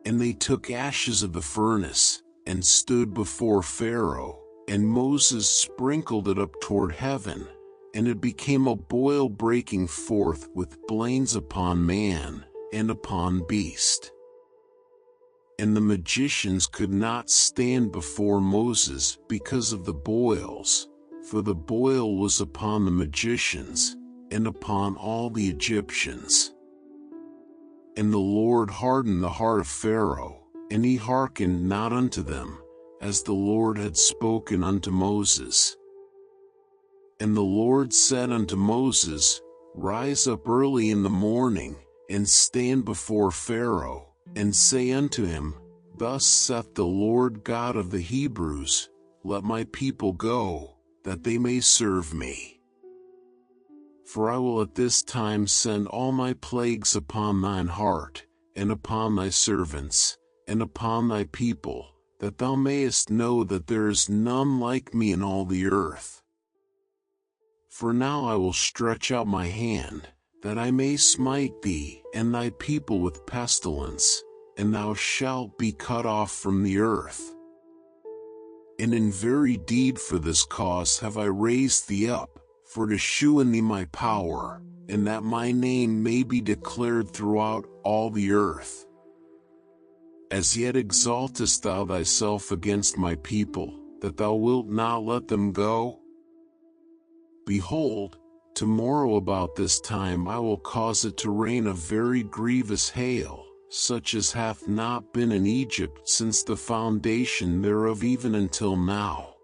And they took ashes of the furnace, and stood before Pharaoh, and Moses sprinkled it up toward heaven, and it became a boil breaking forth with blains upon man, and upon beast. And the magicians could not stand before Moses because of the boils, for the boil was upon the magicians, and upon all the Egyptians. And the Lord hardened the heart of Pharaoh, and he hearkened not unto them, as the Lord had spoken unto Moses. And the Lord said unto Moses, Rise up early in the morning, and stand before Pharaoh, and say unto him, Thus saith the Lord God of the Hebrews, Let my people go, that they may serve me. For I will at this time send all my plagues upon thine heart, and upon thy servants, and upon thy people, that thou mayest know that there is none like me in all the earth. For now I will stretch out my hand, that I may smite thee and thy people with pestilence, and thou shalt be cut off from the earth. And in very deed for this cause have I raised thee up, for to shew in thee my power, and that my name may be declared throughout all the earth. As yet exaltest thou thyself against my people, that thou wilt not let them go? Behold, tomorrow about this time I will cause it to rain a very grievous hail, such as hath not been in Egypt since the foundation thereof even until now.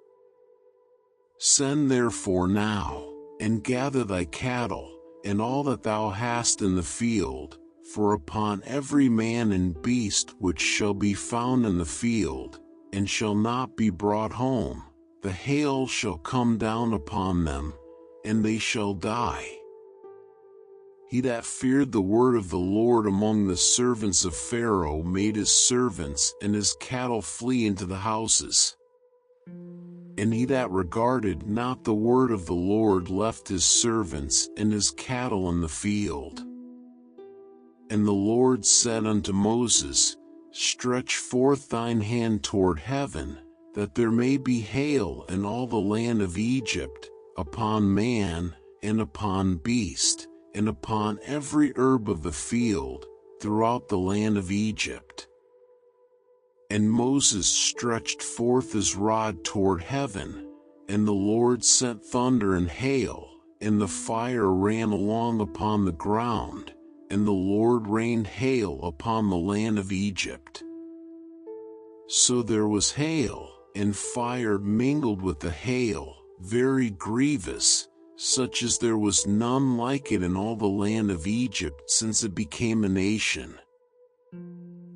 Send therefore now, and gather thy cattle, and all that thou hast in the field, for upon every man and beast which shall be found in the field, and shall not be brought home, the hail shall come down upon them, and they shall die. He that feared the word of the Lord among the servants of Pharaoh made his servants and his cattle flee into the houses. And he that regarded not the word of the Lord left his servants and his cattle in the field. And the Lord said unto Moses, Stretch forth thine hand toward heaven, that there may be hail in all the land of Egypt, upon man, and upon beast, and upon every herb of the field, throughout the land of Egypt. And Moses stretched forth his rod toward heaven, and the Lord sent thunder and hail, and the fire ran along upon the ground, and the Lord rained hail upon the land of Egypt. So there was hail, and fire mingled with the hail, very grievous, such as there was none like it in all the land of Egypt since it became a nation.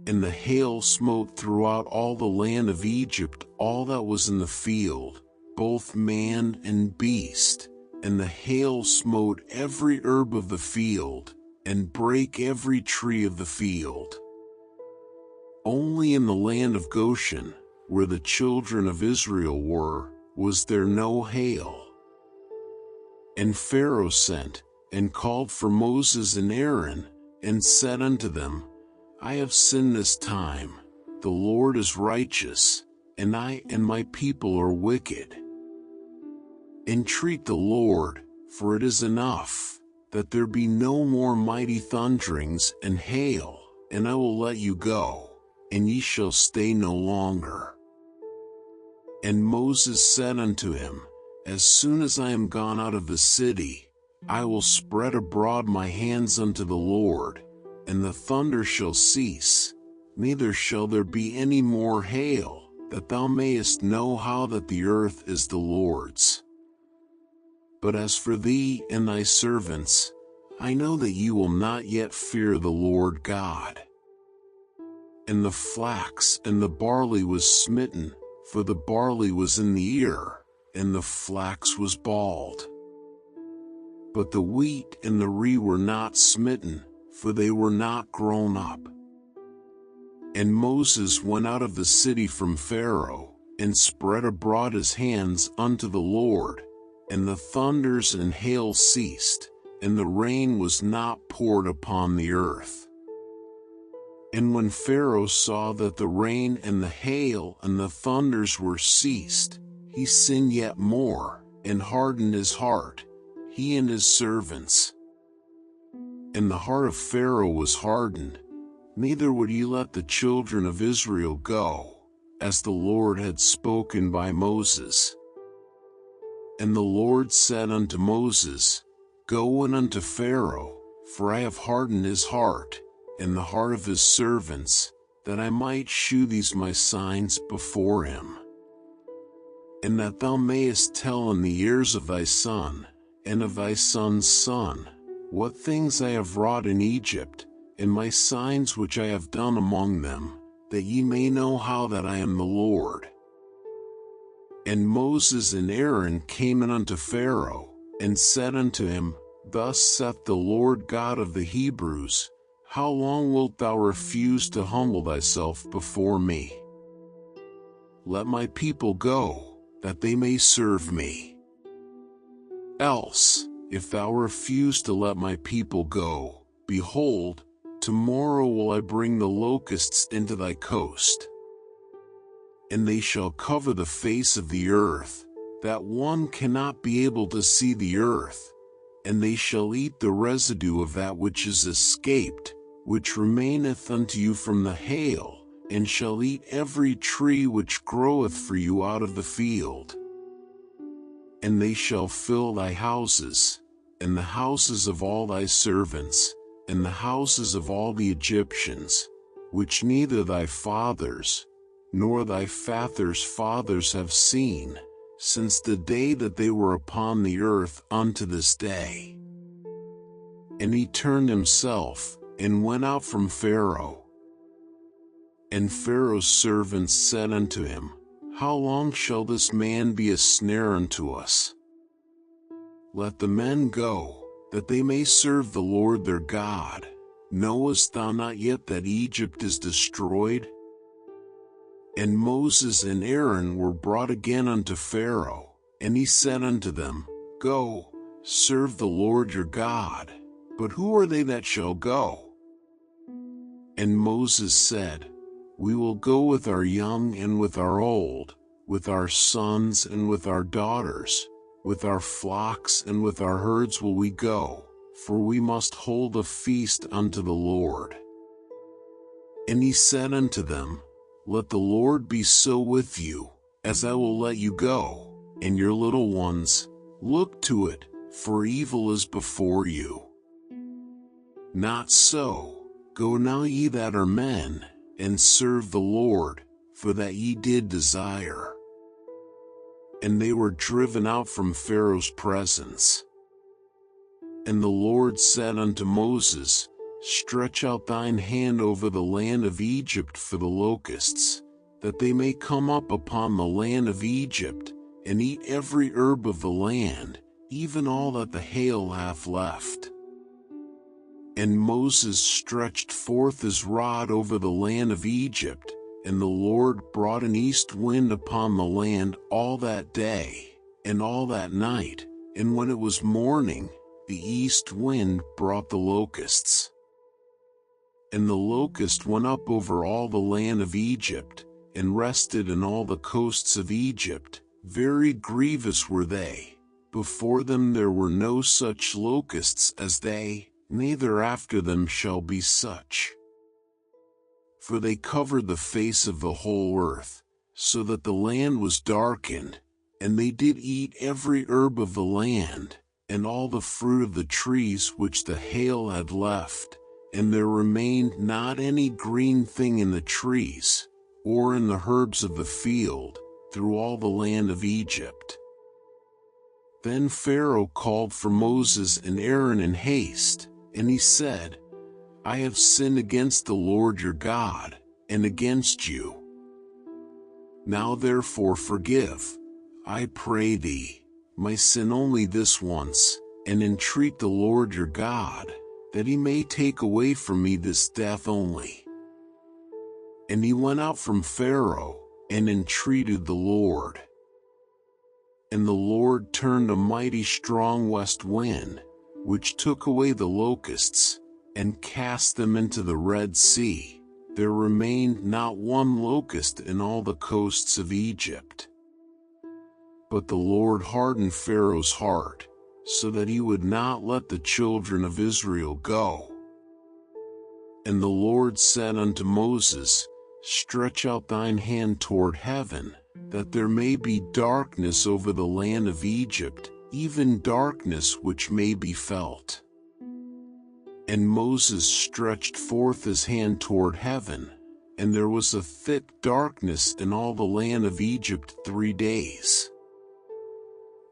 And the hail smote throughout all the land of Egypt all that was in the field, both man and beast, and the hail smote every herb of the field, and brake every tree of the field. Only in the land of Goshen, where the children of Israel were, was there no hail. And Pharaoh sent, and called for Moses and Aaron, and said unto them, I have sinned this time, the Lord is righteous, and I and my people are wicked. Entreat the Lord, for it is enough, that there be no more mighty thunderings and hail, and I will let you go, and ye shall stay no longer. And Moses said unto him, As soon as I am gone out of the city, I will spread abroad my hands unto the Lord, and the thunder shall cease, neither shall there be any more hail, that thou mayest know how that the earth is the Lord's. But as for thee and thy servants, I know that ye will not yet fear the Lord God. And the flax and the barley was smitten, for the barley was in the ear, and the flax was bald. But the wheat and the rye were not smitten, for they were not grown up. And Moses went out of the city from Pharaoh, and spread abroad his hands unto the Lord, and the thunders and hail ceased, and the rain was not poured upon the earth. And when Pharaoh saw that the rain and the hail and the thunders were ceased, he sinned yet more, and hardened his heart, he and his servants. And the heart of Pharaoh was hardened, neither would he let the children of Israel go, as the Lord had spoken by Moses. And the Lord said unto Moses, Go in unto Pharaoh, for I have hardened his heart, and the heart of his servants, that I might shew these my signs before him. And that thou mayest tell in the ears of thy son, and of thy son's son, what things I have wrought in Egypt, and my signs which I have done among them, that ye may know how that I am the Lord. And Moses and Aaron came in unto Pharaoh, and said unto him, Thus saith the Lord God of the Hebrews, How long wilt thou refuse to humble thyself before me? Let my people go, that they may serve me. Else, if thou refuse to let my people go, behold, tomorrow will I bring the locusts into thy coast. And they shall cover the face of the earth, that one cannot be able to see the earth, and they shall eat the residue of that which is escaped, which remaineth unto you from the hail, and shall eat every tree which groweth for you out of the field. And they shall fill thy houses, and the houses of all thy servants, and the houses of all the Egyptians, which neither thy fathers, nor thy fathers' fathers have seen, since the day that they were upon the earth unto this day. And he turned himself, and went out from Pharaoh. And Pharaoh's servants said unto him, How long shall this man be a snare unto us? Let the men go, that they may serve the Lord their God. Knowest thou not yet that Egypt is destroyed? And Moses and Aaron were brought again unto Pharaoh, and he said unto them, Go, serve the Lord your God. But who are they that shall go? And Moses said, We will go with our young and with our old, with our sons and with our daughters, with our flocks and with our herds will we go, for we must hold a feast unto the Lord. And he said unto them, Let the Lord be so with you, as I will let you go, and your little ones, look to it, for evil is before you. Not so, go now ye that are men, and serve the Lord, for that ye did desire. And they were driven out from Pharaoh's presence. And the Lord said unto Moses, Stretch out thine hand over the land of Egypt for the locusts, that they may come up upon the land of Egypt, and eat every herb of the land, even all that the hail hath left. And Moses stretched forth his rod over the land of Egypt, and the Lord brought an east wind upon the land all that day, and all that night, and when it was morning, the east wind brought the locusts. And the locust went up over all the land of Egypt, and rested in all the coasts of Egypt. Very grievous were they. Before them there were no such locusts as they, neither after them shall be such. For they covered the face of the whole earth, so that the land was darkened, and they did eat every herb of the land, and all the fruit of the trees which the hail had left, and there remained not any green thing in the trees, or in the herbs of the field, through all the land of Egypt. Then Pharaoh called for Moses and Aaron in haste, and he said, I have sinned against the Lord your God, and against you. Now therefore forgive, I pray thee, my sin only this once, and entreat the Lord your God, that he may take away from me this death only. And he went out from Pharaoh, and entreated the Lord. And the Lord turned a mighty strong west wind, which took away the locusts, and cast them into the Red Sea. There remained not one locust in all the coasts of Egypt. But the Lord hardened Pharaoh's heart, so that he would not let the children of Israel go. And the Lord said unto Moses, Stretch out thine hand toward heaven, that there may be darkness over the land of Egypt, even darkness which may be felt. And Moses stretched forth his hand toward heaven, and there was a thick darkness in all the land of Egypt 3 days.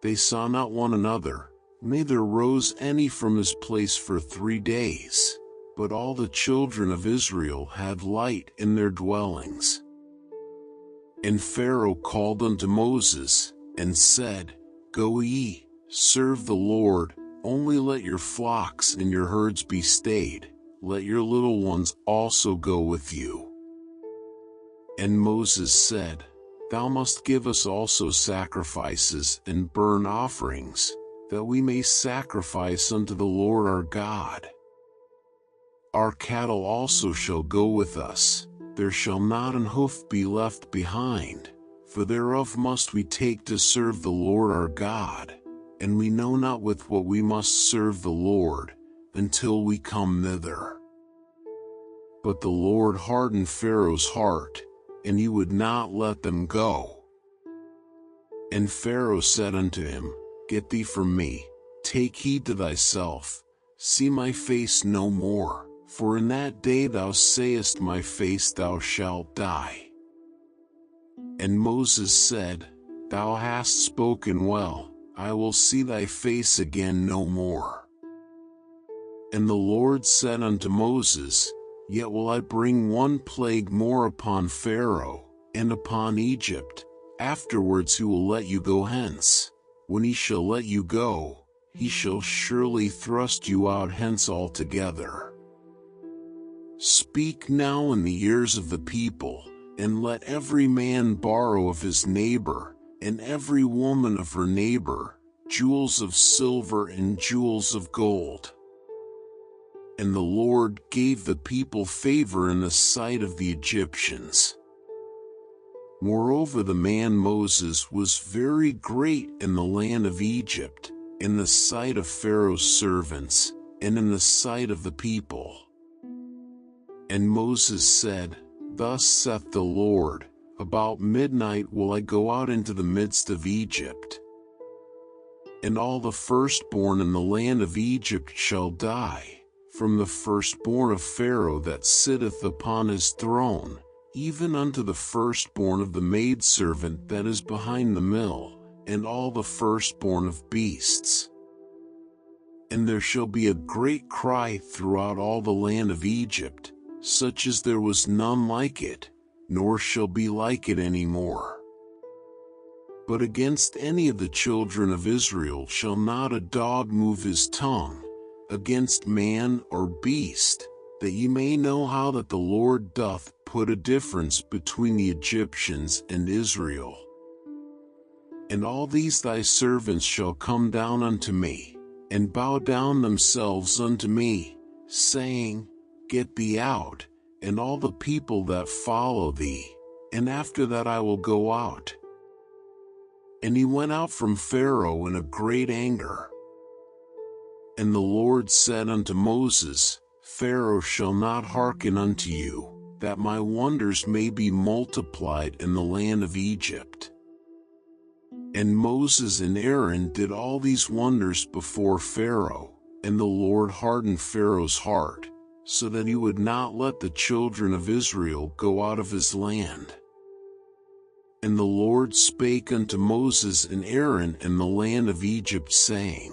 They saw not one another, neither rose any from his place for 3 days, but all the children of Israel had light in their dwellings. And Pharaoh called unto Moses, and said, Go ye, serve the Lord, only let your flocks and your herds be stayed, let your little ones also go with you. And Moses said, Thou must give us also sacrifices and burnt offerings, that we may sacrifice unto the Lord our God. Our cattle also shall go with us, there shall not an hoof be left behind, for thereof must we take to serve the Lord our God, and we know not with what we must serve the Lord, until we come thither. But the Lord hardened Pharaoh's heart, and he would not let them go. And Pharaoh said unto him, Get thee from me, take heed to thyself, see my face no more, for in that day thou sayest my face thou shalt die. And Moses said, Thou hast spoken well, I will see thy face again no more. And the Lord said unto Moses, Yet will I bring one plague more upon Pharaoh, and upon Egypt, afterwards he will let you go hence. When he shall let you go, he shall surely thrust you out hence altogether. Speak now in the ears of the people, and let every man borrow of his neighbor, and every woman of her neighbor, jewels of silver and jewels of gold. And the Lord gave the people favor in the sight of the Egyptians. Moreover, the man Moses was very great in the land of Egypt, in the sight of Pharaoh's servants, and in the sight of the people. And Moses said, Thus saith the Lord, About midnight will I go out into the midst of Egypt. And all the firstborn in the land of Egypt shall die, from the firstborn of Pharaoh that sitteth upon his throne, even unto the firstborn of the maidservant that is behind the mill, and all the firstborn of beasts. And there shall be a great cry throughout all the land of Egypt, such as there was none like it, nor shall be like it any more. But against any of the children of Israel shall not a dog move his tongue, against man or beast, that ye may know how that the Lord doth put a difference between the Egyptians and Israel. And all these thy servants shall come down unto me, and bow down themselves unto me, saying, Get thee out, and all the people that follow thee, and after that I will go out. And he went out from Pharaoh in a great anger. And the Lord said unto Moses, Pharaoh shall not hearken unto you, that my wonders may be multiplied in the land of Egypt. And Moses and Aaron did all these wonders before Pharaoh, and the Lord hardened Pharaoh's heart, so that he would not let the children of Israel go out of his land. And the Lord spake unto Moses and Aaron in the land of Egypt, saying,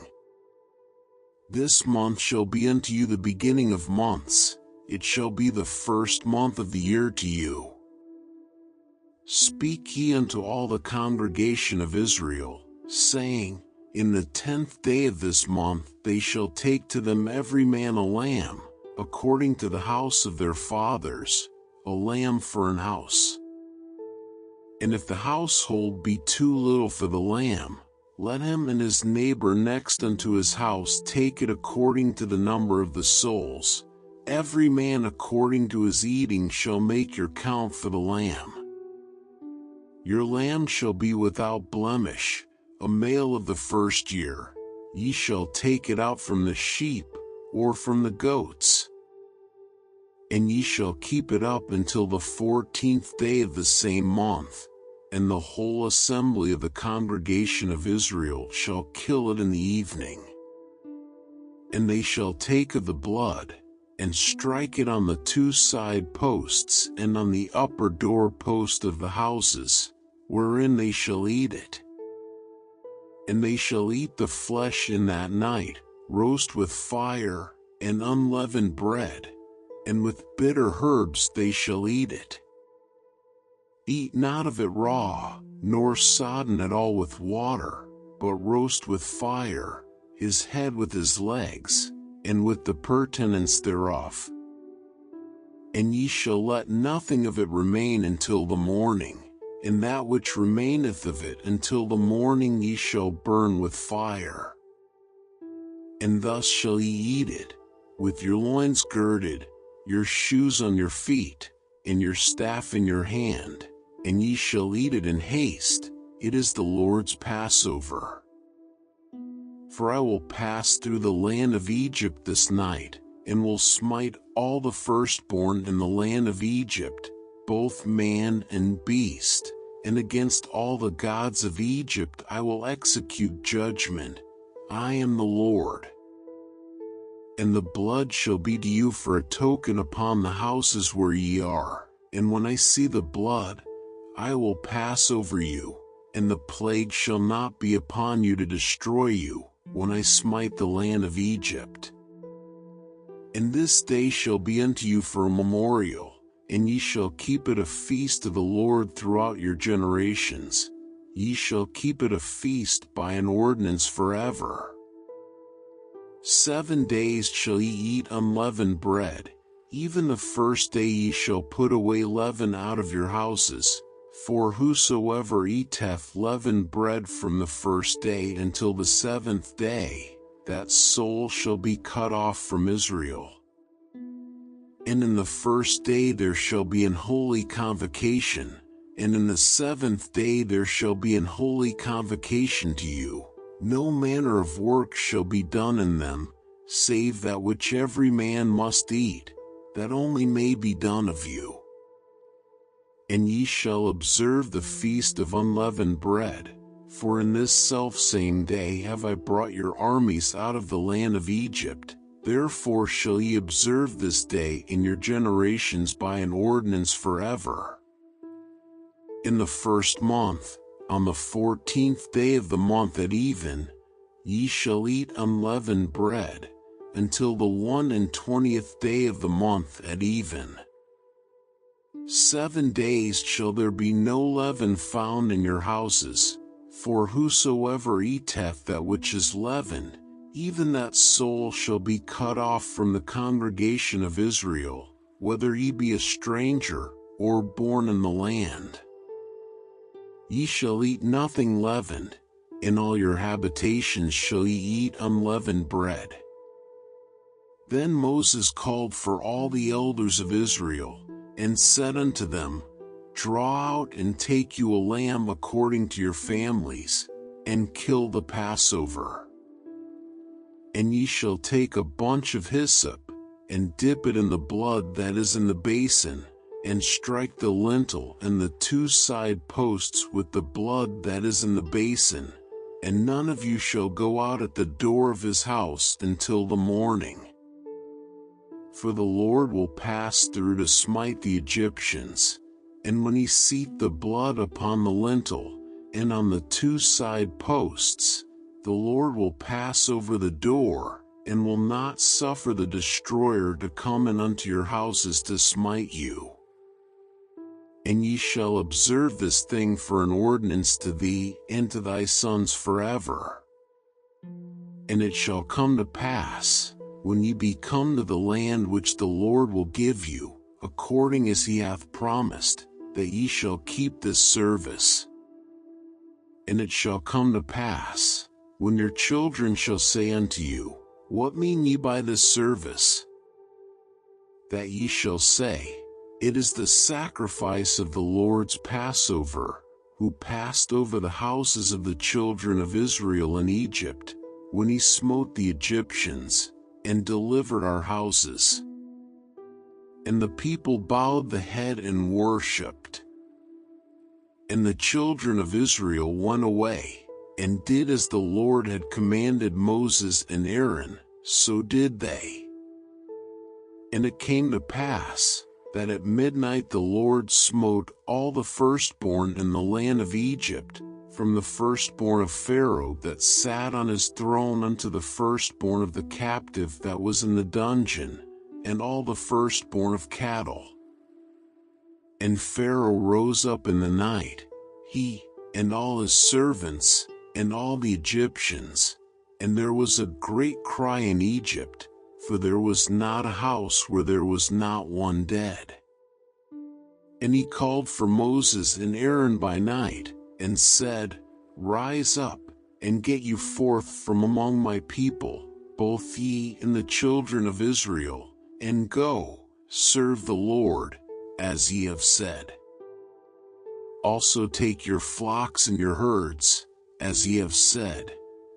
This month shall be unto you the beginning of months, it shall be the first month of the year to you. Speak ye unto all the congregation of Israel, saying, In the 10th day of this month they shall take to them every man a lamb, according to the house of their fathers, a lamb for an house. And if the household be too little for the lamb, let him and his neighbor next unto his house take it according to the number of the souls. Every man according to his eating shall make your count for the lamb. Your lamb shall be without blemish, a male of the first year. Ye shall take it out from the sheep, or from the goats. And ye shall keep it up until the 14th day of the same month, and the whole assembly of the congregation of Israel shall kill it in the evening. And they shall take of the blood, and strike it on the 2 side posts and on the upper door post of the houses, wherein they shall eat it. And they shall eat the flesh in that night, roast with fire, and unleavened bread, and with bitter herbs they shall eat it. Eat not of it raw, nor sodden at all with water, but roast with fire, his head with his legs, and with the purtenance thereof. And ye shall let nothing of it remain until the morning, and that which remaineth of it until the morning ye shall burn with fire. And thus shall ye eat it, with your loins girded, your shoes on your feet, and your staff in your hand, and ye shall eat it in haste. It is the Lord's Passover. For I will pass through the land of Egypt this night, and will smite all the firstborn in the land of Egypt, both man and beast, and against all the gods of Egypt I will execute judgment. I am the Lord. And the blood shall be to you for a token upon the houses where ye are, and when I see the blood, I will pass over you, and the plague shall not be upon you to destroy you, when I smite the land of Egypt. And this day shall be unto you for a memorial, and ye shall keep it a feast to the Lord throughout your generations. Ye shall keep it a feast by an ordinance forever. 7 days shall ye eat unleavened bread, even the first day ye shall put away leaven out of your houses. For whosoever eateth leavened bread from the first day until the 7th day, that soul shall be cut off from Israel. And in the first day there shall be an holy convocation, and in the 7th day there shall be an holy convocation to you. No manner of work shall be done in them, save that which every man must eat, that only may be done of you. And ye shall observe the feast of unleavened bread, for in this selfsame day have I brought your armies out of the land of Egypt. Therefore shall ye observe this day in your generations by an ordinance forever. In the 1st month, on the 14th day of the month at even, ye shall eat unleavened bread, until the 21st day of the month at even. 7 days shall there be no leaven found in your houses, for whosoever eateth that which is leavened, even that soul shall be cut off from the congregation of Israel, whether ye be a stranger, or born in the land. Ye shall eat nothing leavened, in all your habitations shall ye eat unleavened bread. Then Moses called for all the elders of Israel, and said unto them, Draw out and take you a lamb according to your families, and kill the Passover. And ye shall take a bunch of hyssop, and dip it in the blood that is in the basin, and strike the lintel and the 2 side posts with the blood that is in the basin, and none of you shall go out at the door of his house until the morning. For the Lord will pass through to smite the Egyptians, and when he seeth the blood upon the lintel, and on the 2 side posts, the Lord will pass over the door, and will not suffer the destroyer to come in unto your houses to smite you. And ye shall observe this thing for an ordinance to thee and to thy sons forever. And it shall come to pass, when ye be come to the land which the Lord will give you, according as he hath promised, that ye shall keep this service. And it shall come to pass, when your children shall say unto you, What mean ye by this service? That ye shall say, It is the sacrifice of the Lord's Passover, who passed over the houses of the children of Israel in Egypt, when he smote the Egyptians, and delivered our houses. And the people bowed the head and worshipped. And the children of Israel went away, and did as the Lord had commanded Moses and Aaron, so did they. And it came to pass, that at midnight the Lord smote all the firstborn in the land of Egypt, from the firstborn of Pharaoh that sat on his throne unto the firstborn of the captive that was in the dungeon, and all the firstborn of cattle. And Pharaoh rose up in the night, he, and all his servants, and all the Egyptians, and there was a great cry in Egypt, for there was not a house where there was not one dead. And he called for Moses and Aaron by night, and said, Rise up, and get you forth from among my people, both ye and the children of Israel, and go, serve the Lord, as ye have said. Also take your flocks and your herds, as ye have said,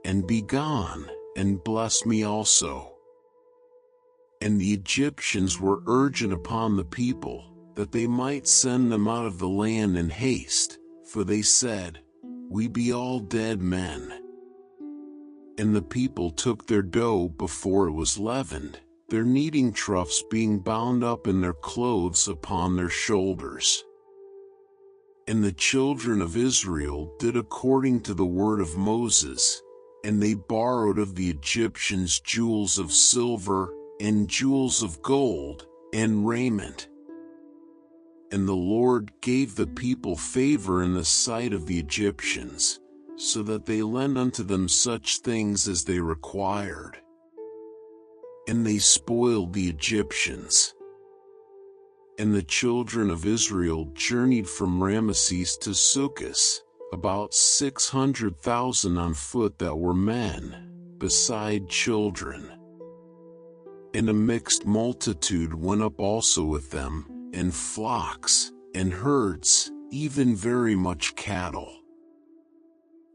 and be gone, and bless me also. And the Egyptians were urgent upon the people, that they might send them out of the land in haste, for they said, We be all dead men. And the people took their dough before it was leavened, their kneading troughs being bound up in their clothes upon their shoulders. And the children of Israel did according to the word of Moses, and they borrowed of the Egyptians jewels of silver, and jewels of gold, and raiment. And the Lord gave the people favor in the sight of the Egyptians, so that they lent unto them such things as they required. And they spoiled the Egyptians. And the children of Israel journeyed from Ramesses to Succoth, about 600,000 on foot that were men, beside children. And a mixed multitude went up also with them, and flocks, and herds, even very much cattle.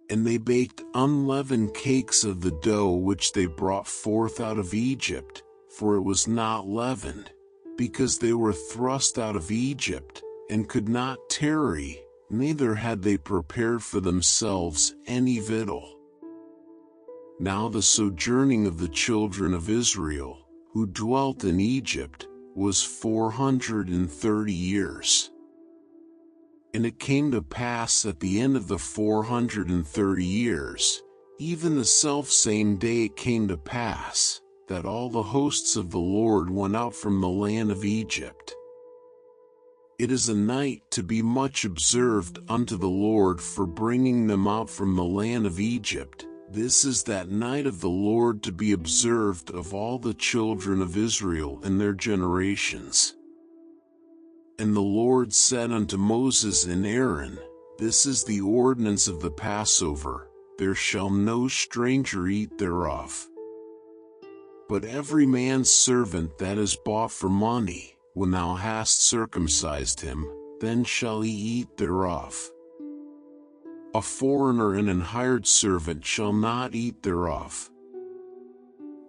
And they baked unleavened cakes of the dough which they brought forth out of Egypt, for it was not leavened, because they were thrust out of Egypt, and could not tarry, neither had they prepared for themselves any victual. Now the sojourning of the children of Israel, who dwelt in Egypt, was 430 years. And it came to pass at the end of the 430 years, even the selfsame day it came to pass, that all the hosts of the Lord went out from the land of Egypt. It is a night to be much observed unto the Lord for bringing them out from the land of Egypt, This is that night of the Lord to be observed of all the children of Israel in their generations. And the Lord said unto Moses and Aaron, This is the ordinance of the Passover, there shall no stranger eat thereof. But every man's servant that is bought for money, when thou hast circumcised him, then shall he eat thereof. A foreigner and an hired servant shall not eat thereof.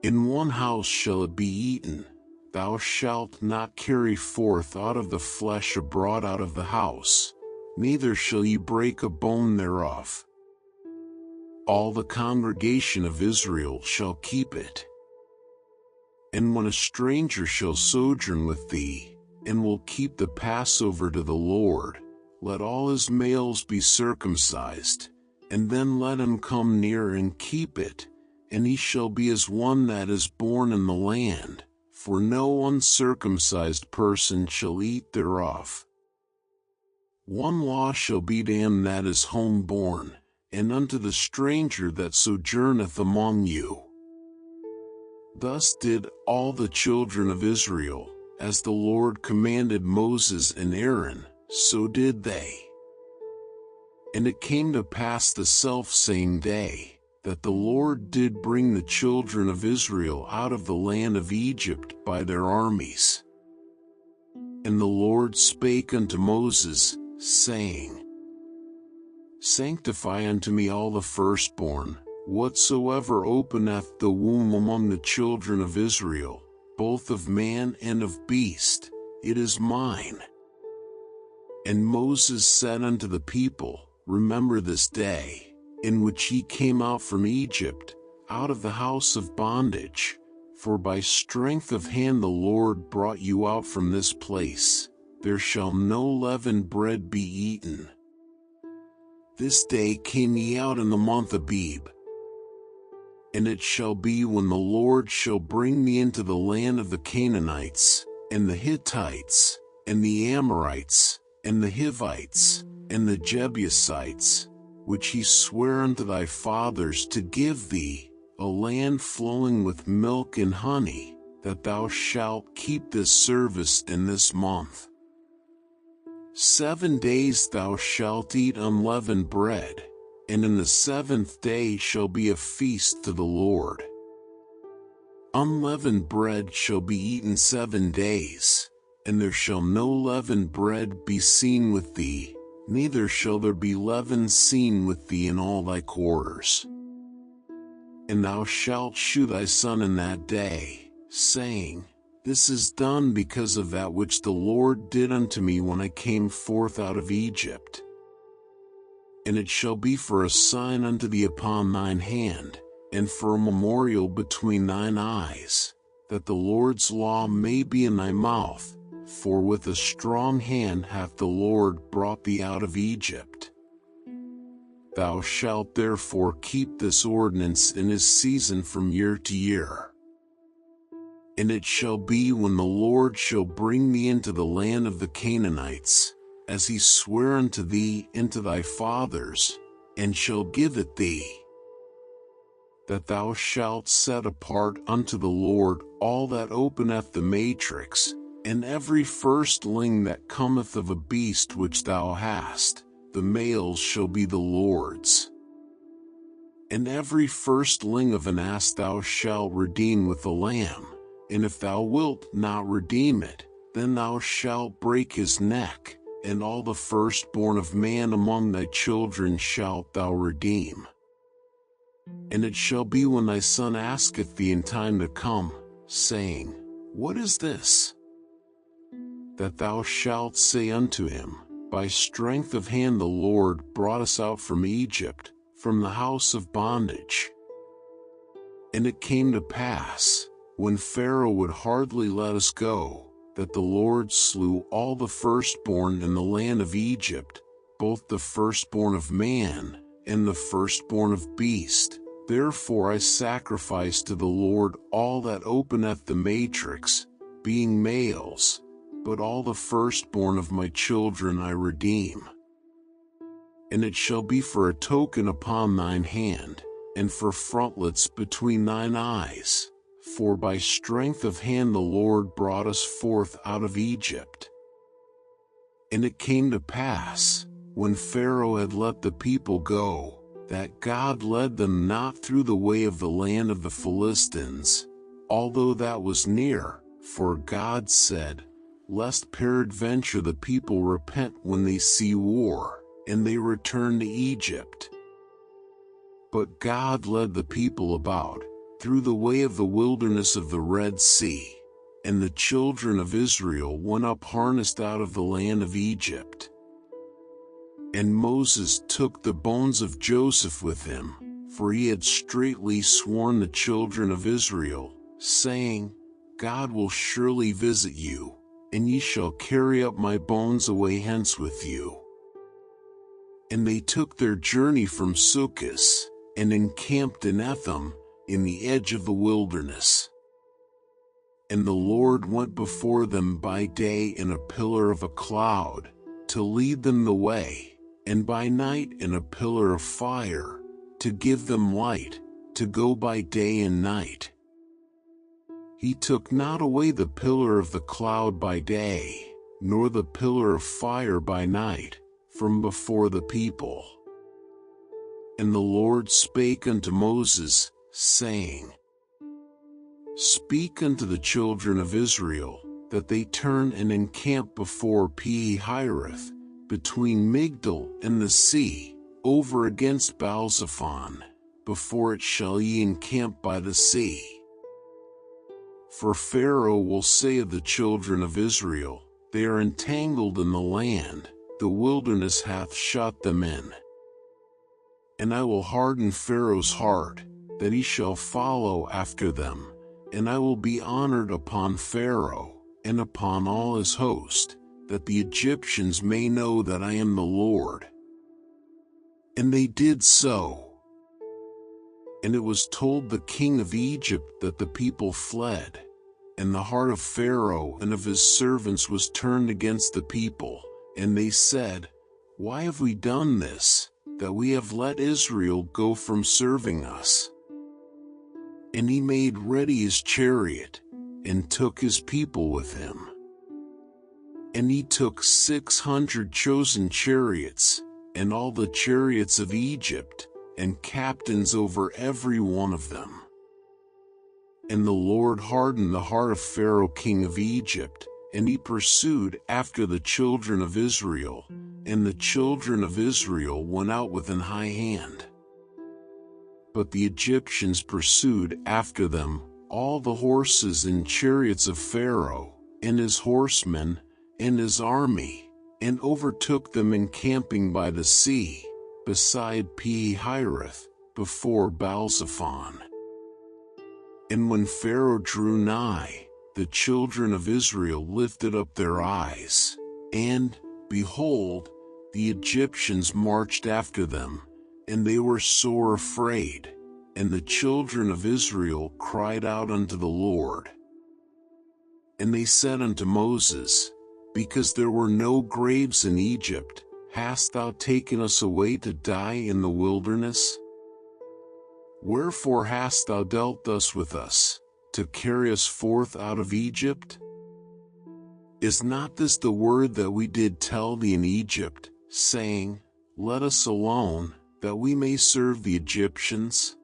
In one house shall it be eaten. Thou shalt not carry forth out of the flesh abroad out of the house, neither shall ye break a bone thereof. All the congregation of Israel shall keep it. And when a stranger shall sojourn with thee, and will keep the Passover to the Lord, let all his males be circumcised, and then let him come near and keep it, and he shall be as one that is born in the land, for no uncircumcised person shall eat thereof. One law shall be to him that is homeborn, and unto the stranger that sojourneth among you. Thus did all the children of Israel, as the Lord commanded Moses and Aaron, so did they. And it came to pass the selfsame day, that the Lord did bring the children of Israel out of the land of Egypt by their armies. And the Lord spake unto Moses, saying, Sanctify unto me all the firstborn, whatsoever openeth the womb among the children of Israel, both of man and of beast, it is mine. And Moses said unto the people, Remember this day, in which ye came out from Egypt, out of the house of bondage, for by strength of hand the Lord brought you out from this place. There shall no leavened bread be eaten. This day came ye out in the month Abib. And it shall be when the Lord shall bring thee into the land of the Canaanites, and the Hittites, and the Amorites, and the Hivites, and the Jebusites, which he sware unto thy fathers to give thee, a land flowing with milk and honey, that thou shalt keep this service in this month. 7 days thou shalt eat unleavened bread, and in the 7th day shall be a feast to the Lord. Unleavened bread shall be eaten 7 days, and there shall no leavened bread be seen with thee, neither shall there be leaven seen with thee in all thy quarters. And thou shalt shew thy son in that day, saying, This is done because of that which the Lord did unto me when I came forth out of Egypt. And it shall be for a sign unto thee upon thine hand, and for a memorial between thine eyes, that the Lord's law may be in thy mouth, for with a strong hand hath the Lord brought thee out of Egypt. Thou shalt therefore keep this ordinance in his season from year to year. And it shall be when the Lord shall bring thee into the land of the Canaanites, as he sware unto thee and to thy fathers, and shall give it thee, that thou shalt set apart unto the Lord all that openeth the matrix, and every firstling that cometh of a beast which thou hast, the males shall be the Lord's. And every firstling of an ass thou shalt redeem with a lamb, and if thou wilt not redeem it, then thou shalt break his neck, and all the firstborn of man among thy children shalt thou redeem. And it shall be when thy son asketh thee in time to come, saying, What is this? That thou shalt say unto him, By strength of hand the Lord brought us out from Egypt, from the house of bondage. And it came to pass, when Pharaoh would hardly let us go, that the Lord slew all the firstborn in the land of Egypt, both the firstborn of man, and the firstborn of beast. Therefore I sacrifice to the Lord all that openeth the matrix, being males, but all the firstborn of my children I redeem. And it shall be for a token upon thine hand, and for frontlets between thine eyes. For by strength of hand the Lord brought us forth out of Egypt. And it came to pass, when Pharaoh had let the people go, that God led them not through the way of the land of the Philistines, although that was near, for God said, lest peradventure the people repent when they see war, and they return to Egypt. But God led the people about, through the way of the wilderness of the Red Sea, and the children of Israel went up harnessed out of the land of Egypt. And Moses took the bones of Joseph with him, for he had straitly sworn the children of Israel, saying, God will surely visit you, and ye shall carry up my bones away hence with you. And they took their journey from Succoth, and encamped in Etham, in the edge of the wilderness. And the Lord went before them by day in a pillar of a cloud, to lead them the way, and by night in a pillar of fire, to give them light, to go by day and night. He took not away the pillar of the cloud by day, nor the pillar of fire by night, from before the people. And the Lord spake unto Moses, saying, Speak unto the children of Israel, that they turn and encamp before Pi-hahiroth, between Migdol and the sea, over against Baal-zephon, before it shall ye encamp by the sea. For Pharaoh will say of the children of Israel, They are entangled in the land, the wilderness hath shut them in. And I will harden Pharaoh's heart, that he shall follow after them, and I will be honored upon Pharaoh, and upon all his host, that the Egyptians may know that I am the Lord. And they did so. And it was told the king of Egypt that the people fled, and the heart of Pharaoh and of his servants was turned against the people, and they said, Why have we done this, that we have let Israel go from serving us? And he made ready his chariot, and took his people with him. And he took 600 chosen chariots, and all the chariots of Egypt, and captains over every one of them. And the Lord hardened the heart of Pharaoh king of Egypt, and he pursued after the children of Israel, and the children of Israel went out with an high hand. But the Egyptians pursued after them all the horses and chariots of Pharaoh, and his horsemen, and his army, and overtook them encamping by the sea, beside Pi-hahiroth, before Baal-zephon. And when Pharaoh drew nigh, the children of Israel lifted up their eyes, and, behold, the Egyptians marched after them, and they were sore afraid, and the children of Israel cried out unto the Lord. And they said unto Moses, Because there were no graves in Egypt, hast thou taken us away to die in the wilderness? Wherefore hast thou dealt thus with us, to carry us forth out of Egypt? Is not this the word that we did tell thee in Egypt, saying, Let us alone, that we may serve the Egyptians?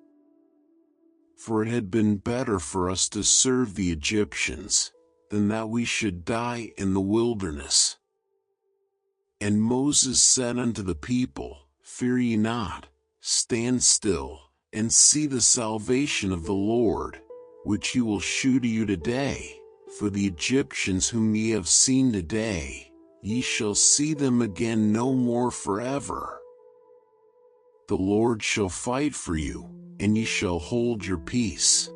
For it had been better for us to serve the Egyptians, than that we should die in the wilderness. And Moses said unto the people, Fear ye not, stand still, and see the salvation of the Lord, which he will shew to you today. For the Egyptians whom ye have seen today, ye shall see them again no more forever. The Lord shall fight for you, and ye shall hold your peace.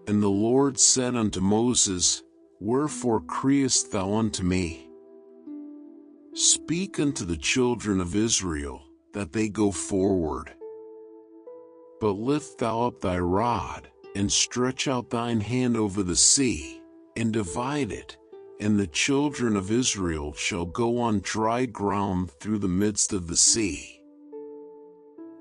And the Lord said unto Moses, Wherefore criest thou unto me? Speak unto the children of Israel, that they go forward. But lift thou up thy rod, and stretch out thine hand over the sea, and divide it, and the children of Israel shall go on dry ground through the midst of the sea.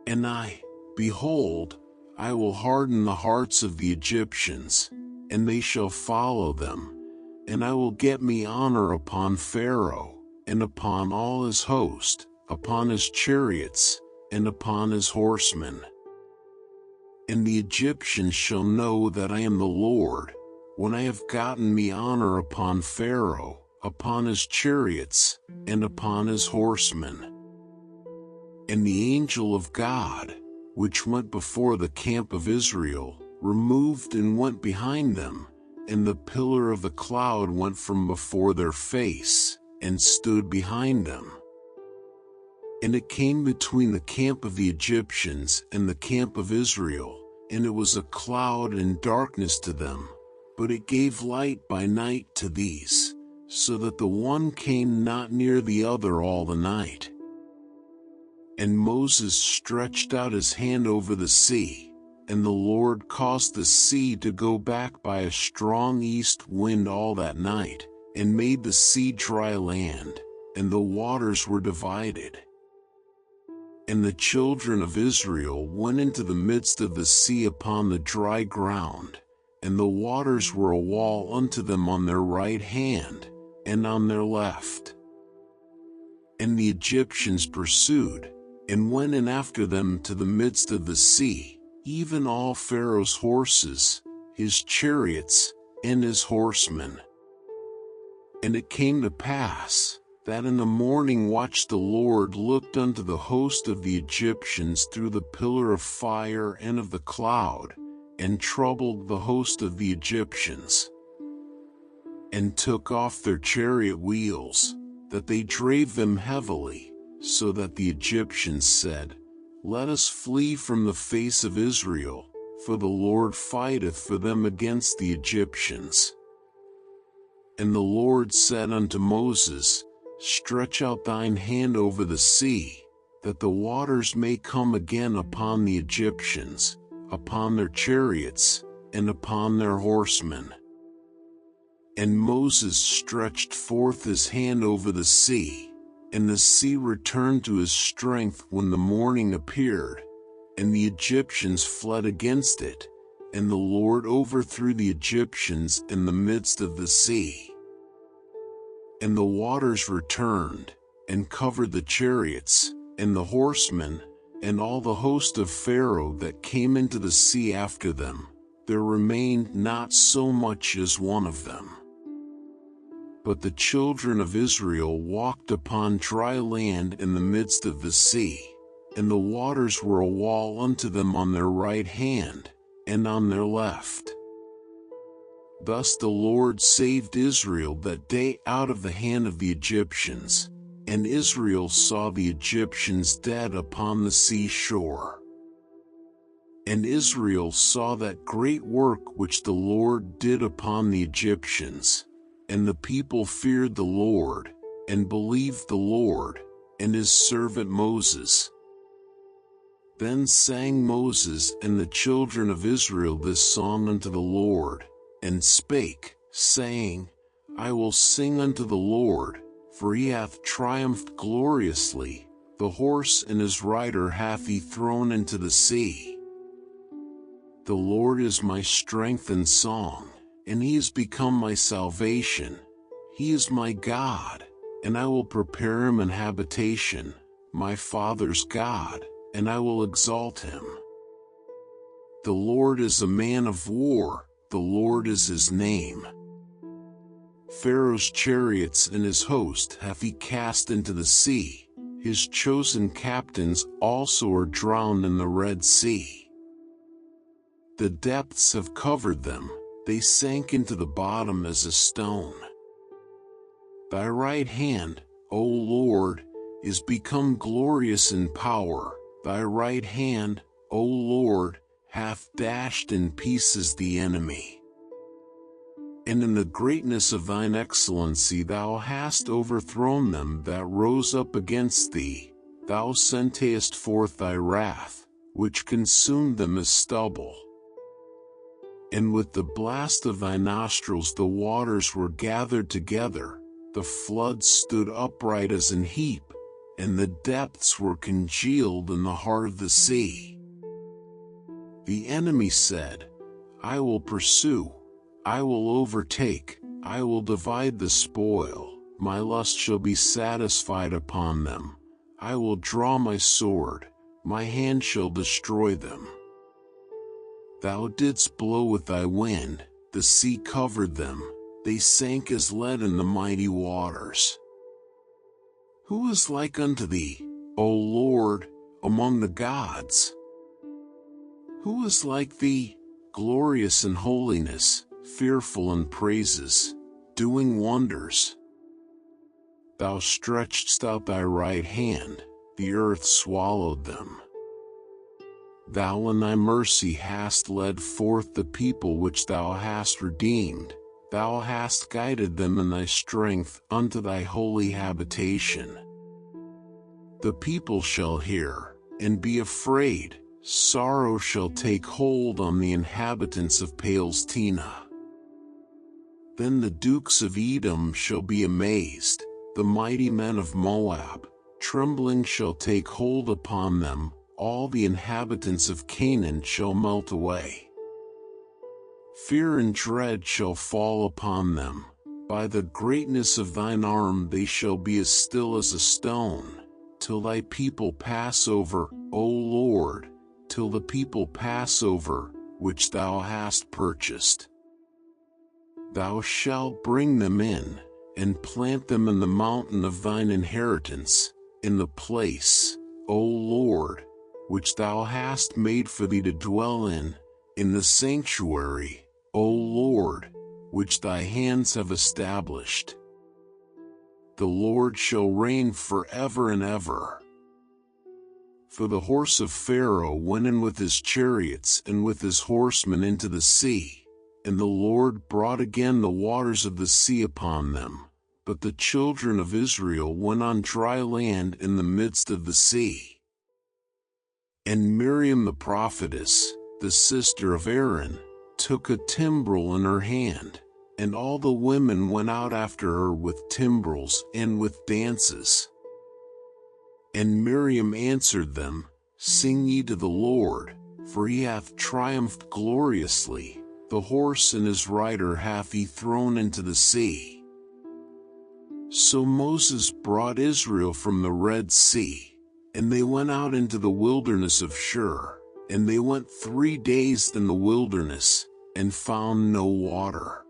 And I, Behold, I will harden the hearts of the Egyptians, and they shall follow them, and I will get me honor upon Pharaoh, and upon all his host, upon his chariots, and upon his horsemen. And the Egyptians shall know that I am the Lord, when I have gotten me honor upon Pharaoh, upon his chariots, and upon his horsemen. And the angel of God, which went before the camp of Israel, removed and went behind them, and the pillar of the cloud went from before their face, and stood behind them. And it came between the camp of the Egyptians and the camp of Israel, and it was a cloud and darkness to them, but it gave light by night to these, so that the one came not near the other all the night. And Moses stretched out his hand over the sea, and the Lord caused the sea to go back by a strong east wind all that night, and made the sea dry land, and the waters were divided. And the children of Israel went into the midst of the sea upon the dry ground, and the waters were a wall unto them on their right hand, and on their left. And the Egyptians pursued, and went in after them to the midst of the sea, even all Pharaoh's horses, his chariots, and his horsemen. And it came to pass, that in the morning watch the Lord looked unto the host of the Egyptians through the pillar of fire and of the cloud, and troubled the host of the Egyptians, and took off their chariot wheels, that they drave them heavily, so that the Egyptians said, Let us flee from the face of Israel, for the Lord fighteth for them against the Egyptians. And the Lord said unto Moses, Stretch out thine hand over the sea, that the waters may come again upon the Egyptians, upon their chariots, and upon their horsemen. And Moses stretched forth his hand over the sea, and the sea returned to his strength when the morning appeared, and the Egyptians fled against it, and the Lord overthrew the Egyptians in the midst of the sea. And the waters returned, and covered the chariots, and the horsemen, and all the host of Pharaoh that came into the sea after them. There remained not so much as one of them. But the children of Israel walked upon dry land in the midst of the sea, and the waters were a wall unto them on their right hand, and on their left. Thus the Lord saved Israel that day out of the hand of the Egyptians, and Israel saw the Egyptians dead upon the sea shore. And Israel saw that great work which the Lord did upon the Egyptians, and the people feared the Lord, and believed the Lord, and his servant Moses. Then sang Moses and the children of Israel this song unto the Lord, and spake, saying, I will sing unto the Lord, for he hath triumphed gloriously, the horse and his rider hath he thrown into the sea. The Lord is my strength and song, and he is become my salvation. He is my God, and I will prepare him an habitation, my father's God, and I will exalt him. The Lord is a man of war, the Lord is his name. Pharaoh's chariots and his host hath he cast into the sea, his chosen captains also are drowned in the Red Sea. The depths have covered them, they sank into the bottom as a stone. Thy right hand, O Lord, is become glorious in power, thy right hand, O Lord, hath dashed in pieces the enemy. And in the greatness of thine excellency thou hast overthrown them that rose up against thee, thou sentest forth thy wrath, which consumed them as stubble. And with the blast of thy nostrils the waters were gathered together, the floods stood upright as an heap, and the depths were congealed in the heart of the sea. The enemy said, I will pursue, I will overtake, I will divide the spoil, my lust shall be satisfied upon them. I will draw my sword, my hand shall destroy them. Thou didst blow with thy wind, the sea covered them, they sank as lead in the mighty waters. Who is like unto thee, O Lord, among the gods? Who is like thee, glorious in holiness, fearful in praises, doing wonders? Thou stretchedst out thy right hand, the earth swallowed them. Thou in thy mercy hast led forth the people which thou hast redeemed, thou hast guided them in thy strength unto thy holy habitation. The people shall hear, and be afraid, sorrow shall take hold on the inhabitants of Palestina. Then the dukes of Edom shall be amazed, the mighty men of Moab, trembling shall take hold upon them, all the inhabitants of Canaan shall melt away. Fear and dread shall fall upon them, by the greatness of thine arm they shall be as still as a stone, till thy people pass over, O Lord, till the people pass over, which thou hast purchased. Thou shalt bring them in, and plant them in the mountain of thine inheritance, in the place, O Lord, which thou hast made for thee to dwell in the sanctuary, O Lord, which thy hands have established. The Lord shall reign forever and ever. For the horse of Pharaoh went in with his chariots and with his horsemen into the sea, and the Lord brought again the waters of the sea upon them, but the children of Israel went on dry land in the midst of the sea. And Miriam the prophetess, the sister of Aaron, took a timbrel in her hand, and all the women went out after her with timbrels and with dances. And Miriam answered them, Sing ye to the Lord, for he hath triumphed gloriously, the horse and his rider hath he thrown into the sea. So Moses brought Israel from the Red Sea, and they went out into the wilderness of Shur, and they went 3 days in the wilderness, and found no water.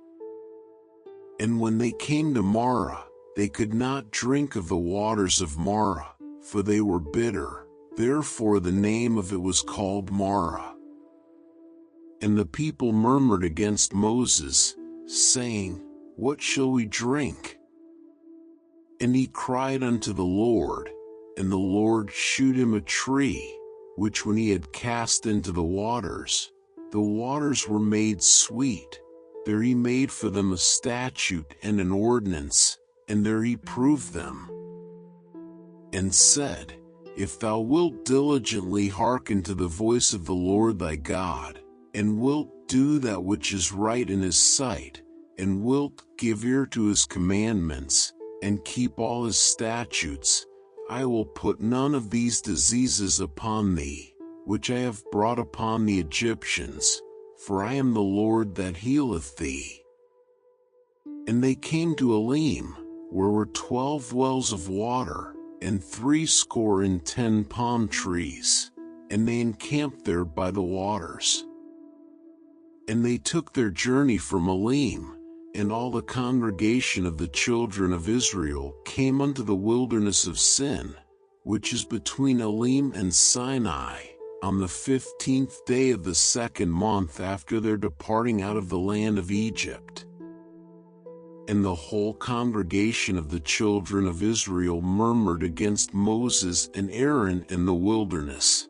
And when they came to Marah, they could not drink of the waters of Marah, for they were bitter, therefore the name of it was called Marah. And the people murmured against Moses, saying, What shall we drink? And he cried unto the Lord, and the Lord shewed him a tree, which when he had cast into the waters were made sweet. There he made for them a statute and an ordinance, and there he proved them. And said, If thou wilt diligently hearken to the voice of the Lord thy God, and wilt do that which is right in his sight, and wilt give ear to his commandments, and keep all his statutes, I will put none of these diseases upon thee, which I have brought upon the Egyptians, for I am the Lord that healeth thee. And they came to Elim, where were 12 wells of water, and 70 palm trees, and they encamped there by the waters. And they took their journey from Elim, and all the congregation of the children of Israel came unto the wilderness of Sin, which is between Elim and Sinai, on the 15th day of the 2nd month after their departing out of the land of Egypt. And the whole congregation of the children of Israel murmured against Moses and Aaron in the wilderness.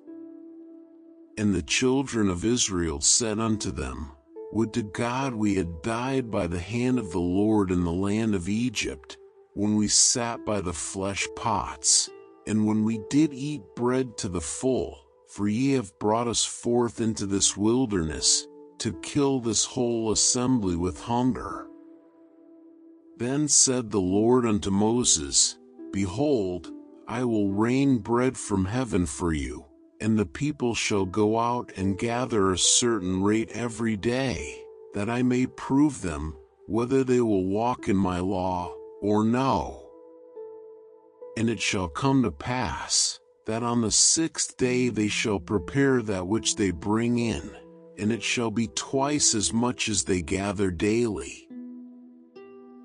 And the children of Israel said unto them, Would to God we had died by the hand of the Lord in the land of Egypt, when we sat by the flesh pots, and when we did eat bread to the full, for ye have brought us forth into this wilderness, to kill this whole assembly with hunger. Then said the Lord unto Moses, Behold, I will rain bread from heaven for you, And the people shall go out and gather a certain rate every day, that I may prove them, whether they will walk in my law, or no. And it shall come to pass, that on the 6th day they shall prepare that which they bring in, and it shall be twice as much as they gather daily.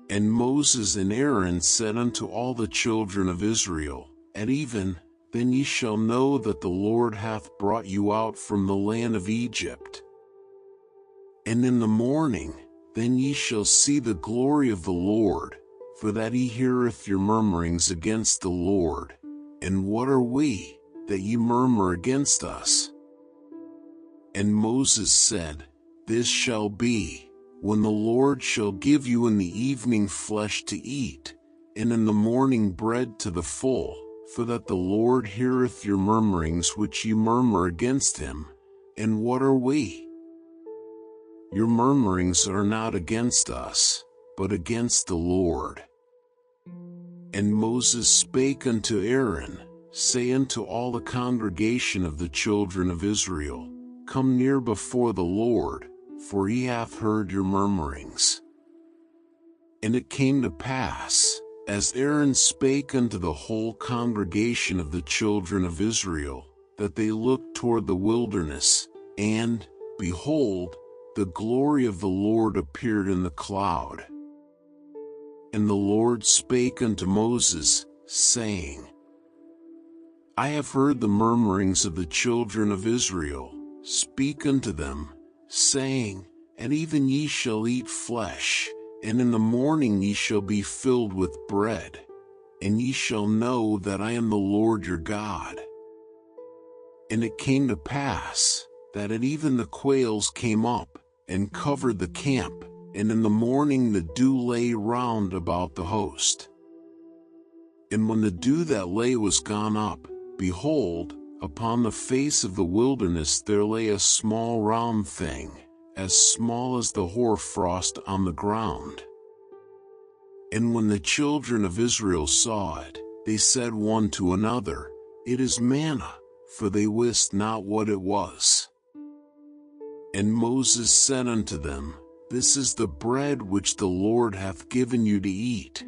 And Moses and Aaron said unto all the children of Israel, At even, then ye shall know that the Lord hath brought you out from the land of Egypt. And in the morning, then ye shall see the glory of the Lord, for that he heareth your murmurings against the Lord. And what are we, that ye murmur against us? And Moses said, This shall be, when the Lord shall give you in the evening flesh to eat, and in the morning bread to the full, for that the Lord heareth your murmurings which ye murmur against him. And what are we? Your murmurings are not against us, but against the Lord. And Moses spake unto Aaron, saying unto all the congregation of the children of Israel, Come near before the Lord, for he hath heard your murmurings. And it came to pass, as Aaron spake unto the whole congregation of the children of Israel, that they looked toward the wilderness, and, behold, the glory of the Lord appeared in the cloud. And the Lord spake unto Moses, saying, I have heard the murmurings of the children of Israel. Speak unto them, saying, And even ye shall eat flesh, and in the morning ye shall be filled with bread, and ye shall know that I am the Lord your God. And it came to pass, that at even the quails came up, and covered the camp, and in the morning the dew lay round about the host. And when the dew that lay was gone up, behold, upon the face of the wilderness there lay a small round thing, as small as the hoarfrost on the ground. And when the children of Israel saw it, they said one to another, It is manna, for they wist not what it was. And Moses said unto them, This is the bread which the Lord hath given you to eat.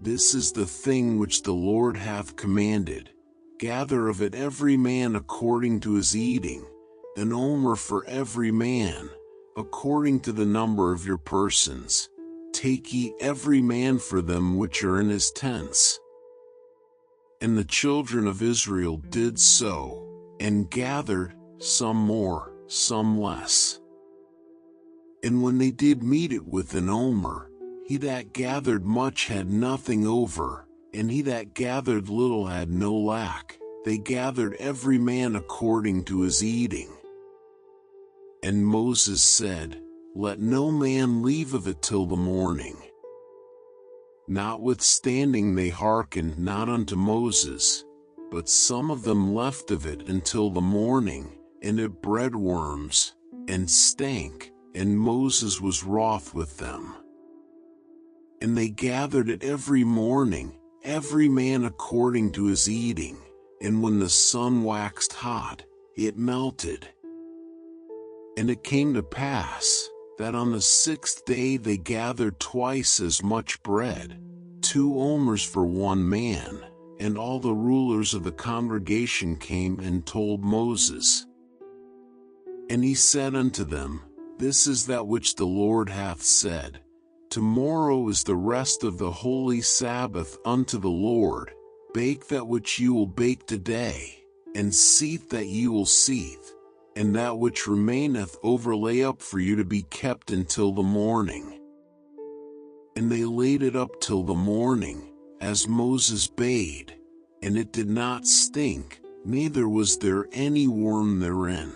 This is the thing which the Lord hath commanded. Gather of it every man according to his eating, an omer for every man, according to the number of your persons. Take ye every man for them which are in his tents. And the children of Israel did so, and gathered, some more, some less. And when they did meet it with an omer, he that gathered much had nothing over, and he that gathered little had no lack. They gathered every man according to his eating. And Moses said, Let no man leave of it till the morning. Notwithstanding they hearkened not unto Moses, but some of them left of it until the morning, and it bred worms, and stank, and Moses was wroth with them. And they gathered it every morning, every man according to his eating, and when the sun waxed hot, it melted. And it came to pass, that on the 6th day they gathered twice as much bread, 2 omers for one man, and all the rulers of the congregation came and told Moses. And he said unto them, This is that which the Lord hath said, Tomorrow is the rest of the holy Sabbath unto the Lord. Bake that which ye will bake today, and seethe that ye will seethe, and that which remaineth overlay up for you to be kept until the morning. And they laid it up till the morning, as Moses bade, and it did not stink, neither was there any worm therein.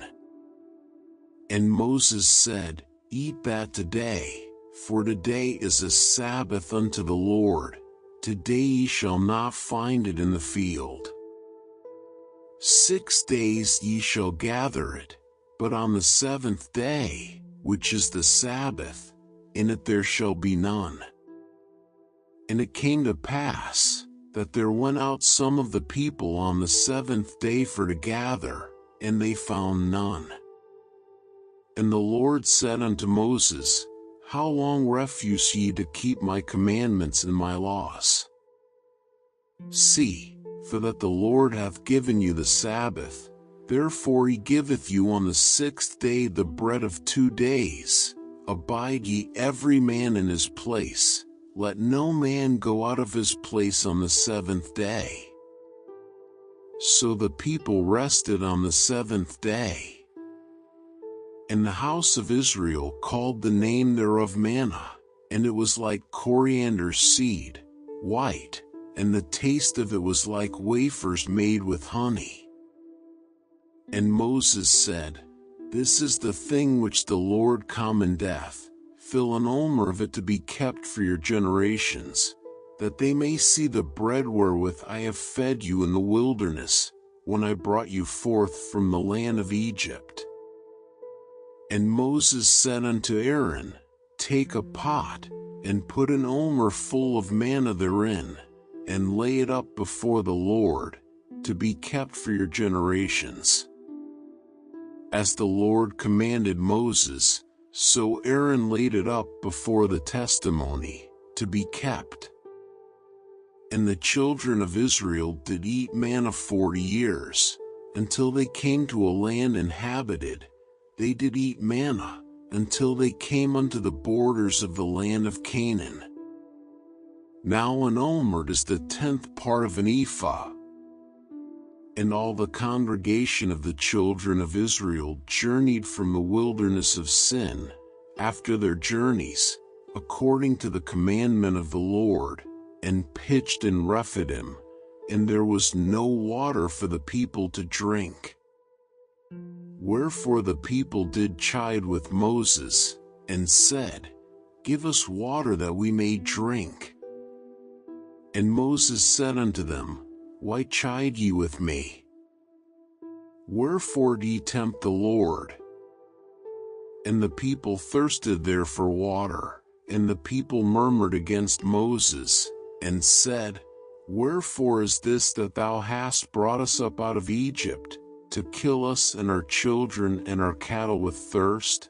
And Moses said, Eat that today, for today is a Sabbath unto the Lord. Today ye shall not find it in the field. 6 days ye shall gather it, but on the 7th day, which is the Sabbath, in it there shall be none. And it came to pass, that there went out some of the people on the seventh day for to gather, and they found none. And the Lord said unto Moses, How long refuse ye to keep my commandments and my laws? See, for that the Lord hath given you the Sabbath, therefore he giveth you on the sixth day the bread of 2 days. Abide ye every man in his place, let no man go out of his place on the seventh day. So the people rested on the seventh day. And the house of Israel called the name thereof manna, and it was like coriander seed, white, and the taste of it was like wafers made with honey. And Moses said, This is the thing which the Lord commendeth, fill an omer of it to be kept for your generations, that they may see the bread wherewith I have fed you in the wilderness, when I brought you forth from the land of Egypt. And Moses said unto Aaron, Take a pot, and put an omer full of manna therein, and lay it up before the Lord, to be kept for your generations. As the Lord commanded Moses, so Aaron laid it up before the testimony, to be kept. And the children of Israel did eat manna 40 years, until they came to a land inhabited. They did eat manna, until they came unto the borders of the land of Canaan. Now an omer is the 10th part of an ephah. And all the congregation of the children of Israel journeyed from the wilderness of Sin, after their journeys, according to the commandment of the Lord, and pitched in Rephidim, and there was no water for the people to drink. Wherefore the people did chide with Moses, and said, Give us water that we may drink. And Moses said unto them, Why chide ye with me? Wherefore do ye tempt the Lord? And the people thirsted there for water, and the people murmured against Moses, and said, Wherefore is this that thou hast brought us up out of Egypt, to kill us and our children and our cattle with thirst?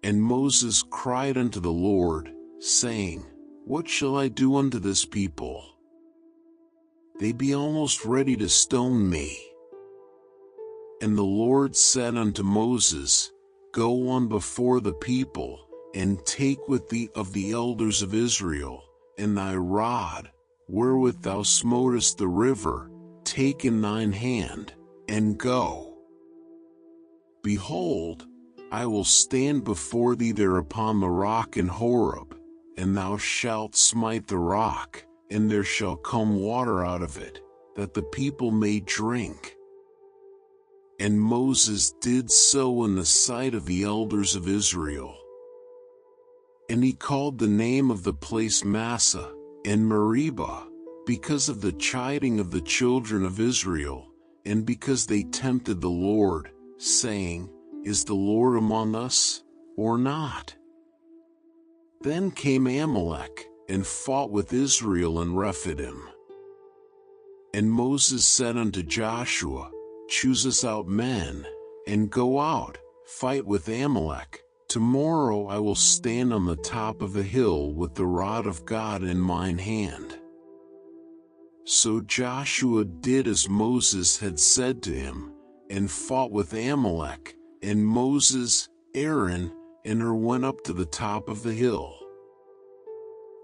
And Moses cried unto the Lord, saying, What shall I do unto this people? They be almost ready to stone me. And the Lord said unto Moses, Go on before the people, and take with thee of the elders of Israel, and thy rod, wherewith thou smotest the river, take in thine hand, and go. Behold, I will stand before thee there upon the rock in Horeb, and thou shalt smite the rock, and there shall come water out of it, that the people may drink. And Moses did so in the sight of the elders of Israel. And he called the name of the place Massah, and Meribah, because of the chiding of the children of Israel, and because they tempted the Lord, saying, Is the Lord among us, or not? Then came Amalek, and fought with Israel in Rephidim. And Moses said unto Joshua, Choose us out men, and go out, fight with Amalek. Tomorrow I will stand on the top of a hill with the rod of God in mine hand. So Joshua did as Moses had said to him, and fought with Amalek, and Moses, Aaron, and Hur went up to the top of the hill.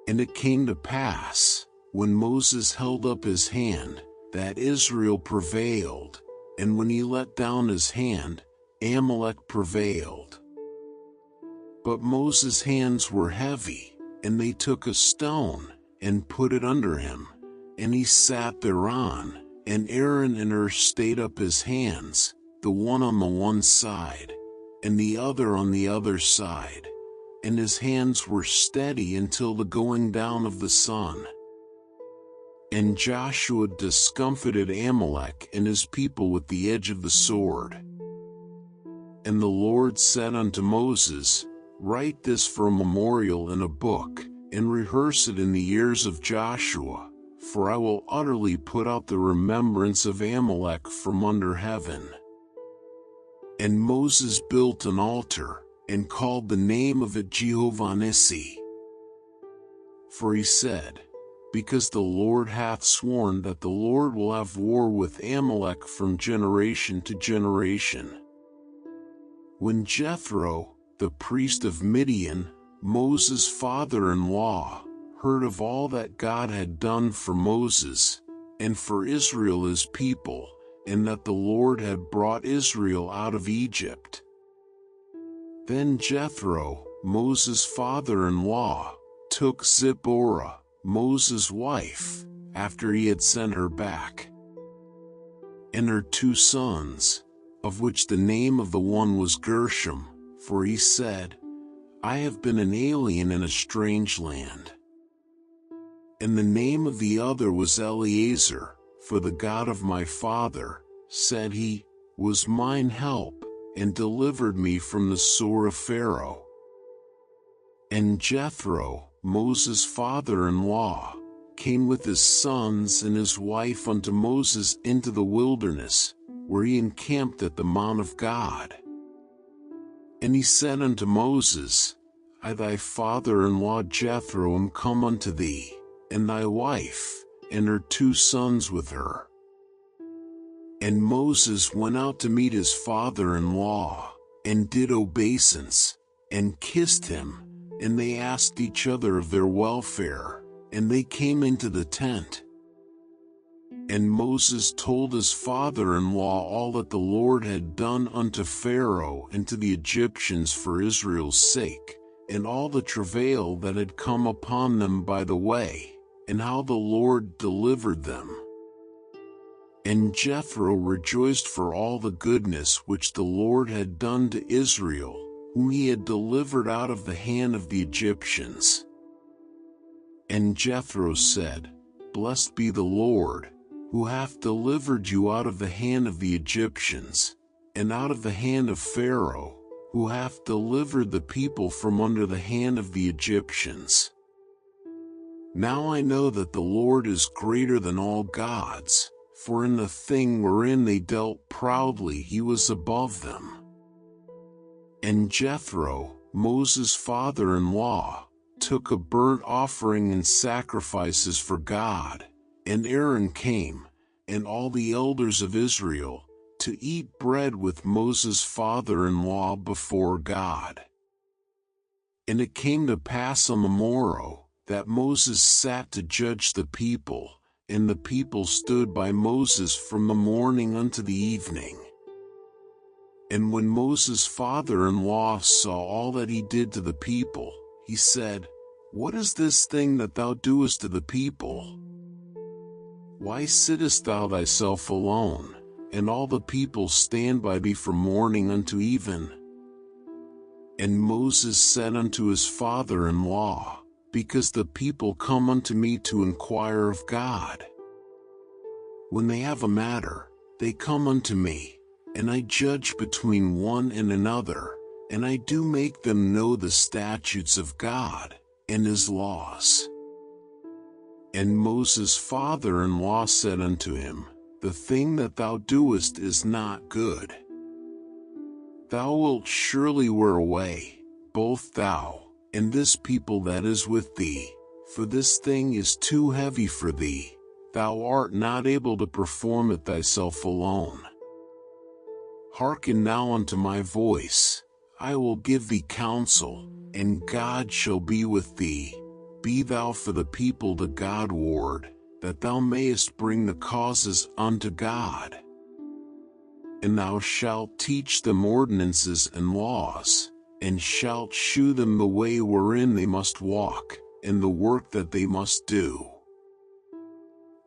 And it came to pass, when Moses held up his hand, that Israel prevailed, and when he let down his hand, Amalek prevailed. But Moses' hands were heavy, and they took a stone, and put it under him, and he sat thereon, and Aaron and Hur stayed up his hands, the one on the one side, and the other on the other side, and his hands were steady until the going down of the sun. And Joshua discomfited Amalek and his people with the edge of the sword. And the Lord said unto Moses, Write this for a memorial in a book, and rehearse it in the ears of Joshua, for I will utterly put out the remembrance of Amalek from under heaven. And Moses built an altar, and called the name of it Jehovah Nissi. For he said, Because the Lord hath sworn that the Lord will have war with Amalek from generation to generation. When Jethro, the priest of Midian, Moses' father-in-law, heard of all that God had done for Moses, and for Israel his people, and that the Lord had brought Israel out of Egypt. Then Jethro, Moses' father-in-law, took Zipporah, Moses' wife, after he had sent her back, and her 2 sons, of which the name of the one was Gershom, for he said, I have been an alien in a strange land. And the name of the other was Eleazar, for the God of my father, said he, was mine help, and delivered me from the sword of Pharaoh. And Jethro, Moses' father-in-law, came with his sons and his wife unto Moses into the wilderness, where he encamped at the mount of God. And he said unto Moses, I thy father-in-law Jethro am come unto thee, and thy wife, and her 2 sons with her. And Moses went out to meet his father-in-law, and did obeisance, and kissed him, and they asked each other of their welfare, and they came into the tent. And Moses told his father-in-law all that the Lord had done unto Pharaoh and to the Egyptians for Israel's sake, and all the travail that had come upon them by the way, and how the Lord delivered them. And Jethro rejoiced for all the goodness which the Lord had done to Israel, whom he had delivered out of the hand of the Egyptians. And Jethro said, Blessed be the Lord, who hath delivered you out of the hand of the Egyptians, and out of the hand of Pharaoh, who hath delivered the people from under the hand of the Egyptians. Now I know that the Lord is greater than all gods, for in the thing wherein they dealt proudly he was above them. And Jethro, Moses' father-in-law, took a burnt offering and sacrifices for God, and Aaron came, and all the elders of Israel, to eat bread with Moses' father-in-law before God. And it came to pass on the morrow, that Moses sat to judge the people, and the people stood by Moses from the morning unto the evening. And when Moses' father-in-law saw all that he did to the people, he said, What is this thing that thou doest to the people? Why sittest thou thyself alone, and all the people stand by thee from morning unto even? And Moses said unto his father-in-law, Because the people come unto me to inquire of God. When they have a matter, they come unto me, and I judge between one and another, and I do make them know the statutes of God, and his laws. And Moses' father-in-law said unto him, The thing that thou doest is not good. Thou wilt surely wear away, both thou, and this people that is with thee, for this thing is too heavy for thee, thou art not able to perform it thyself alone. Hearken now unto my voice, I will give thee counsel, and God shall be with thee. Be thou for the people the God-ward, that thou mayest bring the causes unto God. And thou shalt teach them ordinances and laws, and shalt shew them the way wherein they must walk, and the work that they must do.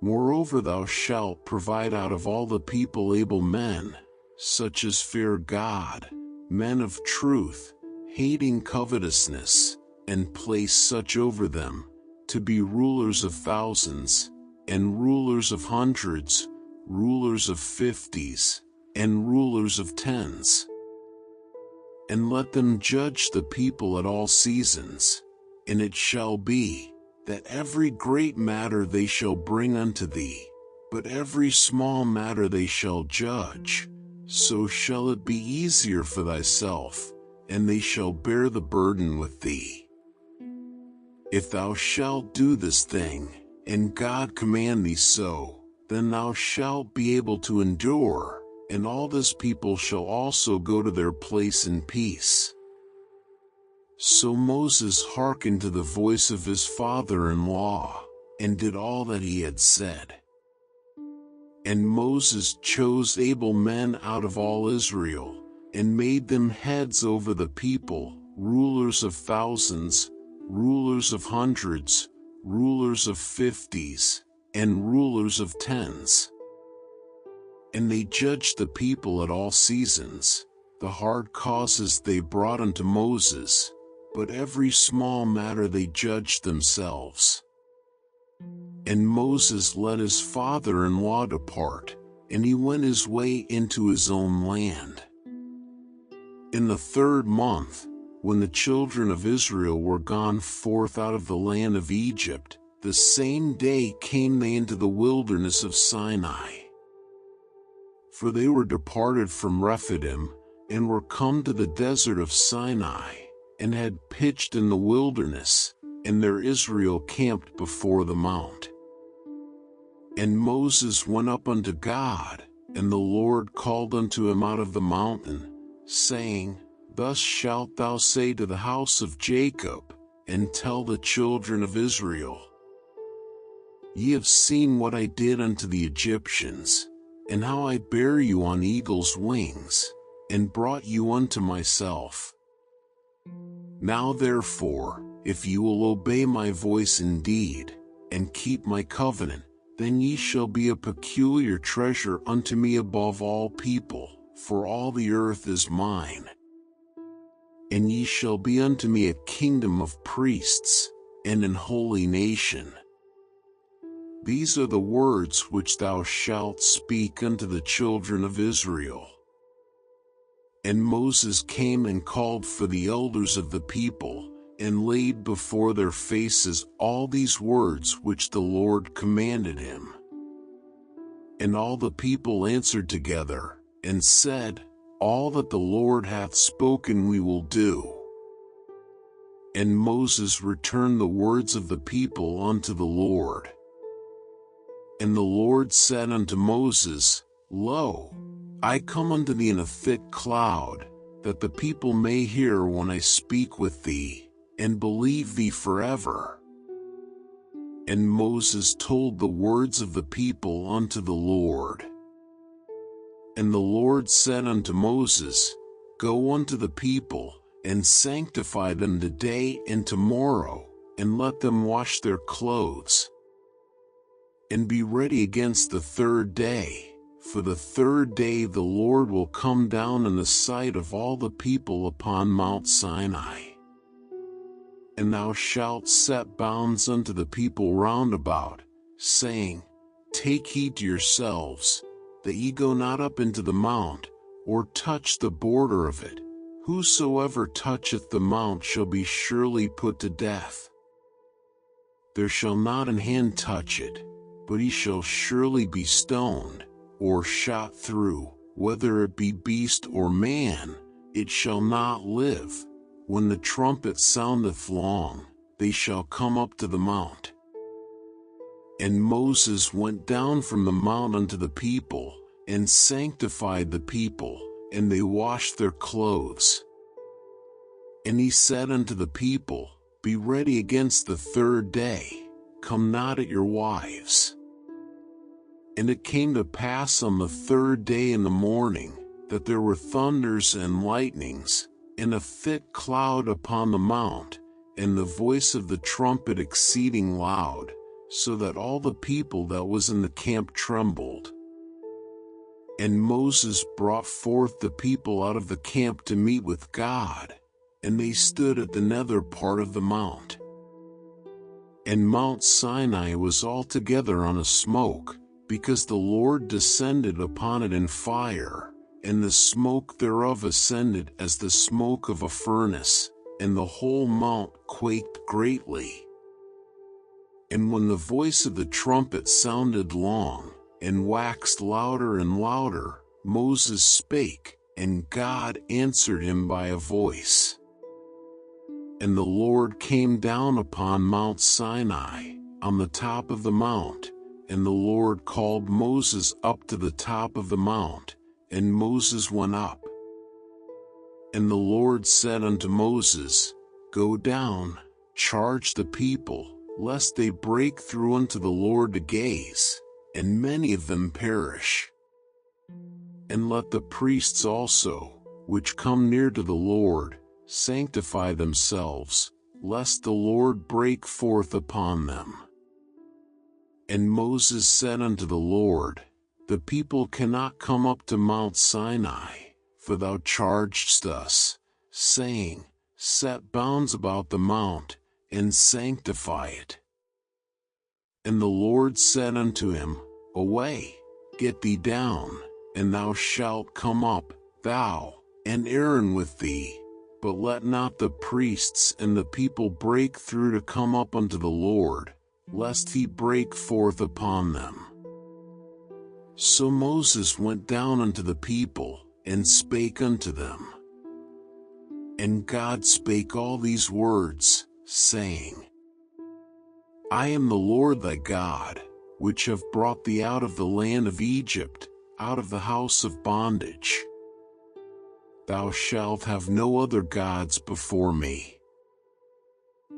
Moreover thou shalt provide out of all the people able men, such as fear God, men of truth, hating covetousness, and place such over them, to be rulers of thousands, and rulers of hundreds, rulers of 50s, and rulers of 10s. And let them judge the people at all seasons, and it shall be, that every great matter they shall bring unto thee, but every small matter they shall judge, so shall it be easier for thyself, and they shall bear the burden with thee. If thou shalt do this thing, and God command thee so, then thou shalt be able to endure, and all this people shall also go to their place in peace. So Moses hearkened to the voice of his father-in-law, and did all that he had said. And Moses chose able men out of all Israel, and made them heads over the people, rulers of thousands, rulers of hundreds, rulers of 50s, and rulers of 10s. And they judged the people at all seasons. The hard causes they brought unto Moses, but every small matter they judged themselves. And Moses let his father-in-law depart, and he went his way into his own land. In the 3rd month, when the children of Israel were gone forth out of the land of Egypt, the same day came they into the wilderness of Sinai. For they were departed from Rephidim, and were come to the desert of Sinai, and had pitched in the wilderness, and there Israel camped before the mount. And Moses went up unto God, and the Lord called unto him out of the mountain, saying, Thus shalt thou say to the house of Jacob, and tell the children of Israel, Ye have seen what I did unto the Egyptians, and how I bare you on eagle's wings, and brought you unto myself. Now therefore, if you will obey my voice indeed, and keep my covenant, then ye shall be a peculiar treasure unto me above all people, for all the earth is mine. And ye shall be unto me a kingdom of priests, and an holy nation. These are the words which thou shalt speak unto the children of Israel. And Moses came and called for the elders of the people, and laid before their faces all these words which the Lord commanded him. And all the people answered together, and said, All that the Lord hath spoken we will do. And Moses returned the words of the people unto the Lord. And the Lord said unto Moses, Lo, I come unto thee in a thick cloud, that the people may hear when I speak with thee, and believe thee forever. And Moses told the words of the people unto the Lord. And the Lord said unto Moses, Go unto the people, and sanctify them today and tomorrow, and let them wash their clothes. And be ready against the 3rd day, for the 3rd day the Lord will come down in the sight of all the people upon Mount Sinai. And thou shalt set bounds unto the people round about, saying, Take heed to yourselves, that ye go not up into the mount, or touch the border of it. Whosoever toucheth the mount shall be surely put to death. There shall not an hand touch it, but he shall surely be stoned, or shot through, whether it be beast or man, it shall not live. When the trumpet soundeth long, they shall come up to the mount. And Moses went down from the mount unto the people, and sanctified the people, and they washed their clothes. And he said unto the people, Be ready against the 3rd day, come not at your wives. And it came to pass on the 3rd day in the morning, that there were thunders and lightnings, and a thick cloud upon the mount, and the voice of the trumpet exceeding loud, so that all the people that was in the camp trembled. And Moses brought forth the people out of the camp to meet with God, and they stood at the nether part of the mount. And Mount Sinai was altogether on a smoke, because the Lord descended upon it in fire, and the smoke thereof ascended as the smoke of a furnace, and the whole mount quaked greatly. And when the voice of the trumpet sounded long, and waxed louder and louder, Moses spake, and God answered him by a voice. And the Lord came down upon Mount Sinai, on the top of the mount, and the Lord called Moses up to the top of the mount, and Moses went up. And the Lord said unto Moses, Go down, charge the people, lest they break through unto the Lord to gaze, and many of them perish. And let the priests also, which come near to the Lord, sanctify themselves, lest the Lord break forth upon them. And Moses said unto the Lord, The people cannot come up to Mount Sinai, for thou chargedst us, saying, Set bounds about the mount, and sanctify it. And the Lord said unto him, Away, get thee down, and thou shalt come up, thou, and Aaron with thee, but let not the priests and the people break through to come up unto the Lord, lest he break forth upon them. So Moses went down unto the people, and spake unto them. And God spake all these words, saying, I am the Lord thy God, which have brought thee out of the land of Egypt, out of the house of bondage. Thou shalt have no other gods before me.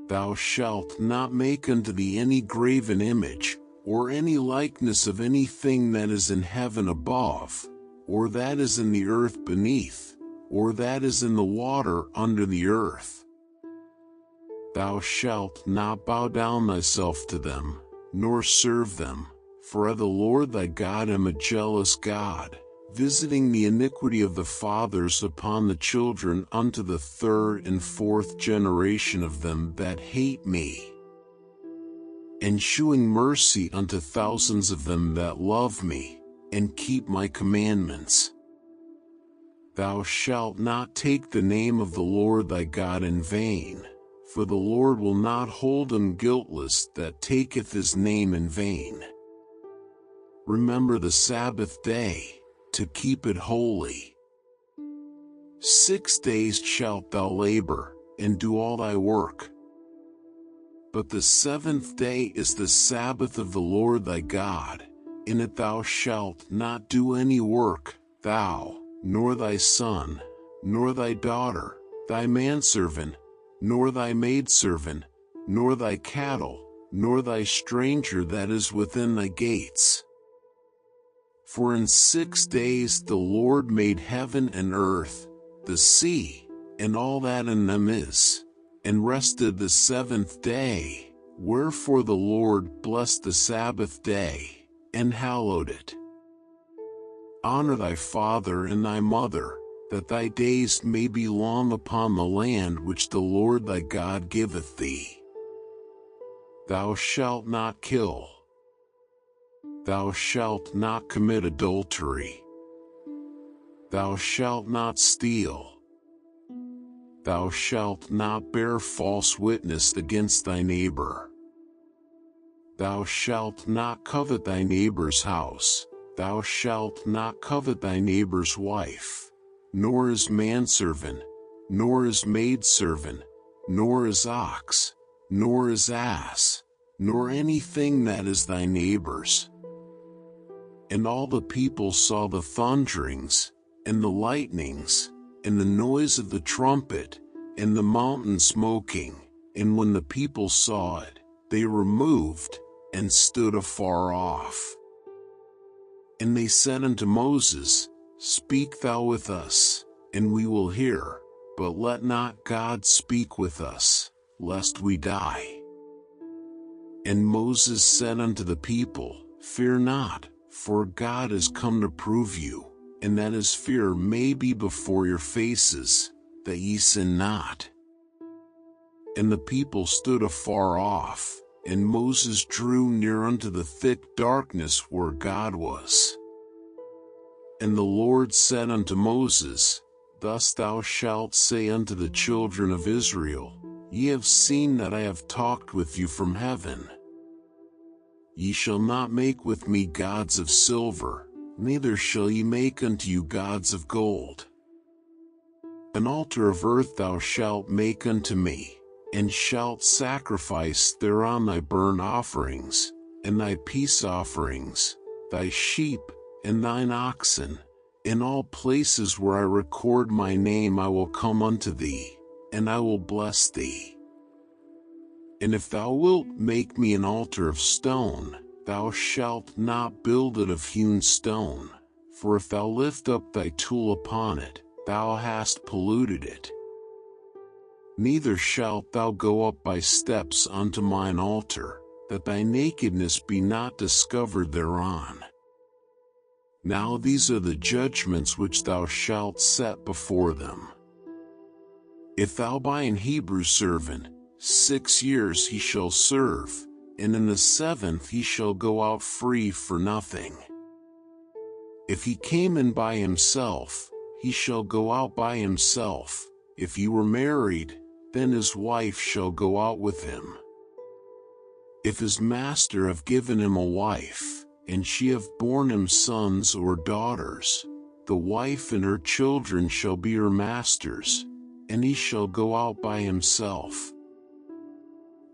Thou shalt not make unto thee any graven image, or any likeness of anything that is in heaven above, or that is in the earth beneath, or that is in the water under the earth. Thou shalt not bow down thyself to them, nor serve them, for I the Lord thy God am a jealous God, visiting the iniquity of the fathers upon the children unto the third and fourth generation of them that hate me, and shewing mercy unto thousands of them that love me, and keep my commandments. Thou shalt not take the name of the Lord thy God in vain, for the Lord will not hold him guiltless that taketh his name in vain. Remember the Sabbath day, to keep it holy. 6 days shalt thou labor, and do all thy work. But the seventh day is the Sabbath of the Lord thy God. In it thou shalt not do any work, thou, nor thy son, nor thy daughter, thy manservant, nor thy maidservant, nor thy cattle, nor thy stranger that is within thy gates. For in 6 days the Lord made heaven and earth, the sea, and all that in them is, and rested the seventh day. Wherefore the Lord blessed the Sabbath day, and hallowed it. Honor thy father and thy mother, that thy days may be long upon the land which the Lord thy God giveth thee. Thou shalt not kill. Thou shalt not commit adultery. Thou shalt not steal. Thou shalt not bear false witness against thy neighbor. Thou shalt not covet thy neighbor's house. Thou shalt not covet thy neighbor's wife, nor his manservant, nor his maidservant, nor his ox, nor his ass, nor anything that is thy neighbor's. And all the people saw the thunderings, and the lightnings, and the noise of the trumpet, and the mountain smoking, and when the people saw it, they removed, and stood afar off. And they said unto Moses, Speak thou with us, and we will hear, but let not God speak with us, lest we die. And Moses said unto the people, Fear not, for God is come to prove you, and that his fear may be before your faces, that ye sin not. And the people stood afar off, and Moses drew near unto the thick darkness where God was. And the Lord said unto Moses, Thus thou shalt say unto the children of Israel, Ye have seen that I have talked with you from heaven. Ye shall not make with me gods of silver, neither shall ye make unto you gods of gold. An altar of earth thou shalt make unto me, and shalt sacrifice thereon thy burnt offerings, and thy peace offerings, thy sheep, and thine oxen. In all places where I record my name I will come unto thee, and I will bless thee. And if thou wilt make me an altar of stone, thou shalt not build it of hewn stone, for if thou lift up thy tool upon it, thou hast polluted it. Neither shalt thou go up by steps unto mine altar, that thy nakedness be not discovered thereon. Now these are the judgments which thou shalt set before them. If thou buy an Hebrew servant, 6 years he shall serve, and in the 7th he shall go out free for nothing. If he came in by himself, he shall go out by himself. If he were married, then his wife shall go out with him. If his master have given him a wife, and she have borne him sons or daughters, the wife and her children shall be her master's, and he shall go out by himself.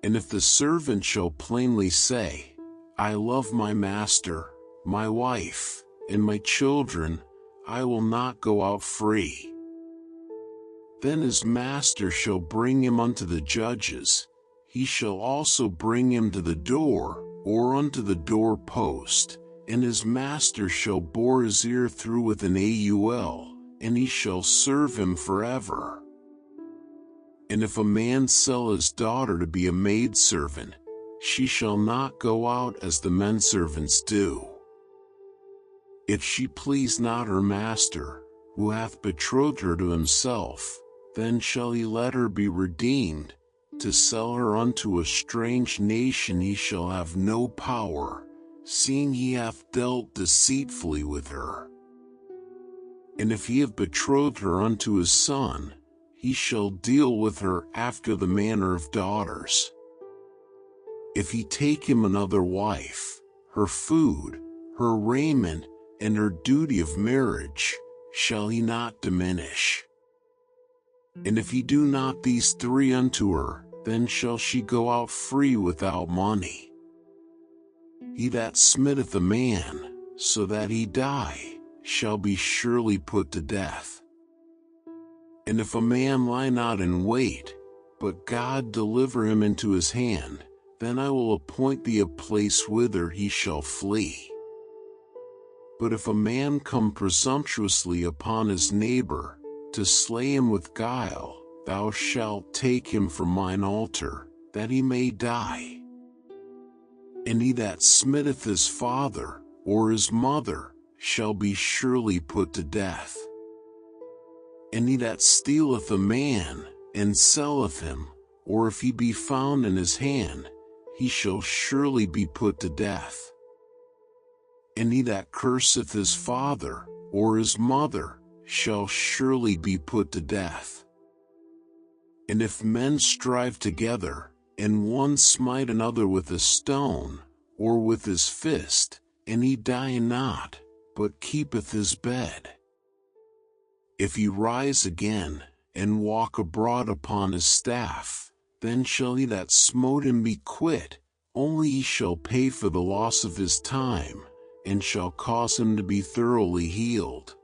And if the servant shall plainly say, I love my master, my wife, and my children, I will not go out free. Then his master shall bring him unto the judges. He shall also bring him to the door, or unto the door post, and his master shall bore his ear through with an awl, and he shall serve him forever. And if a man sell his daughter to be a maidservant, she shall not go out as the menservants do. If she please not her master, who hath betrothed her to himself, then shall he let her be redeemed. To sell her unto a strange nation he shall have no power, seeing he hath dealt deceitfully with her. And if he have betrothed her unto his son, he shall deal with her after the manner of daughters. If he take him another wife, her food, her raiment, and her duty of marriage, shall he not diminish. And if he do not these 3 unto her, then shall she go out free without money. He that smitteth a man, so that he die, shall be surely put to death. And if a man lie not in wait, but God deliver him into his hand, then I will appoint thee a place whither he shall flee. But if a man come presumptuously upon his neighbor, to slay him with guile, thou shalt take him from mine altar, that he may die. And he that smitteth his father, or his mother, shall be surely put to death. And he that stealeth a man, and selleth him, or if he be found in his hand, he shall surely be put to death. And he that curseth his father, or his mother, shall surely be put to death. And if men strive together, and one smite another with a stone, or with his fist, and he die not, but keepeth his bed, if he rise again, and walk abroad upon his staff, then shall he that smote him be quit, only he shall pay for the loss of his time, and shall cause him to be thoroughly healed.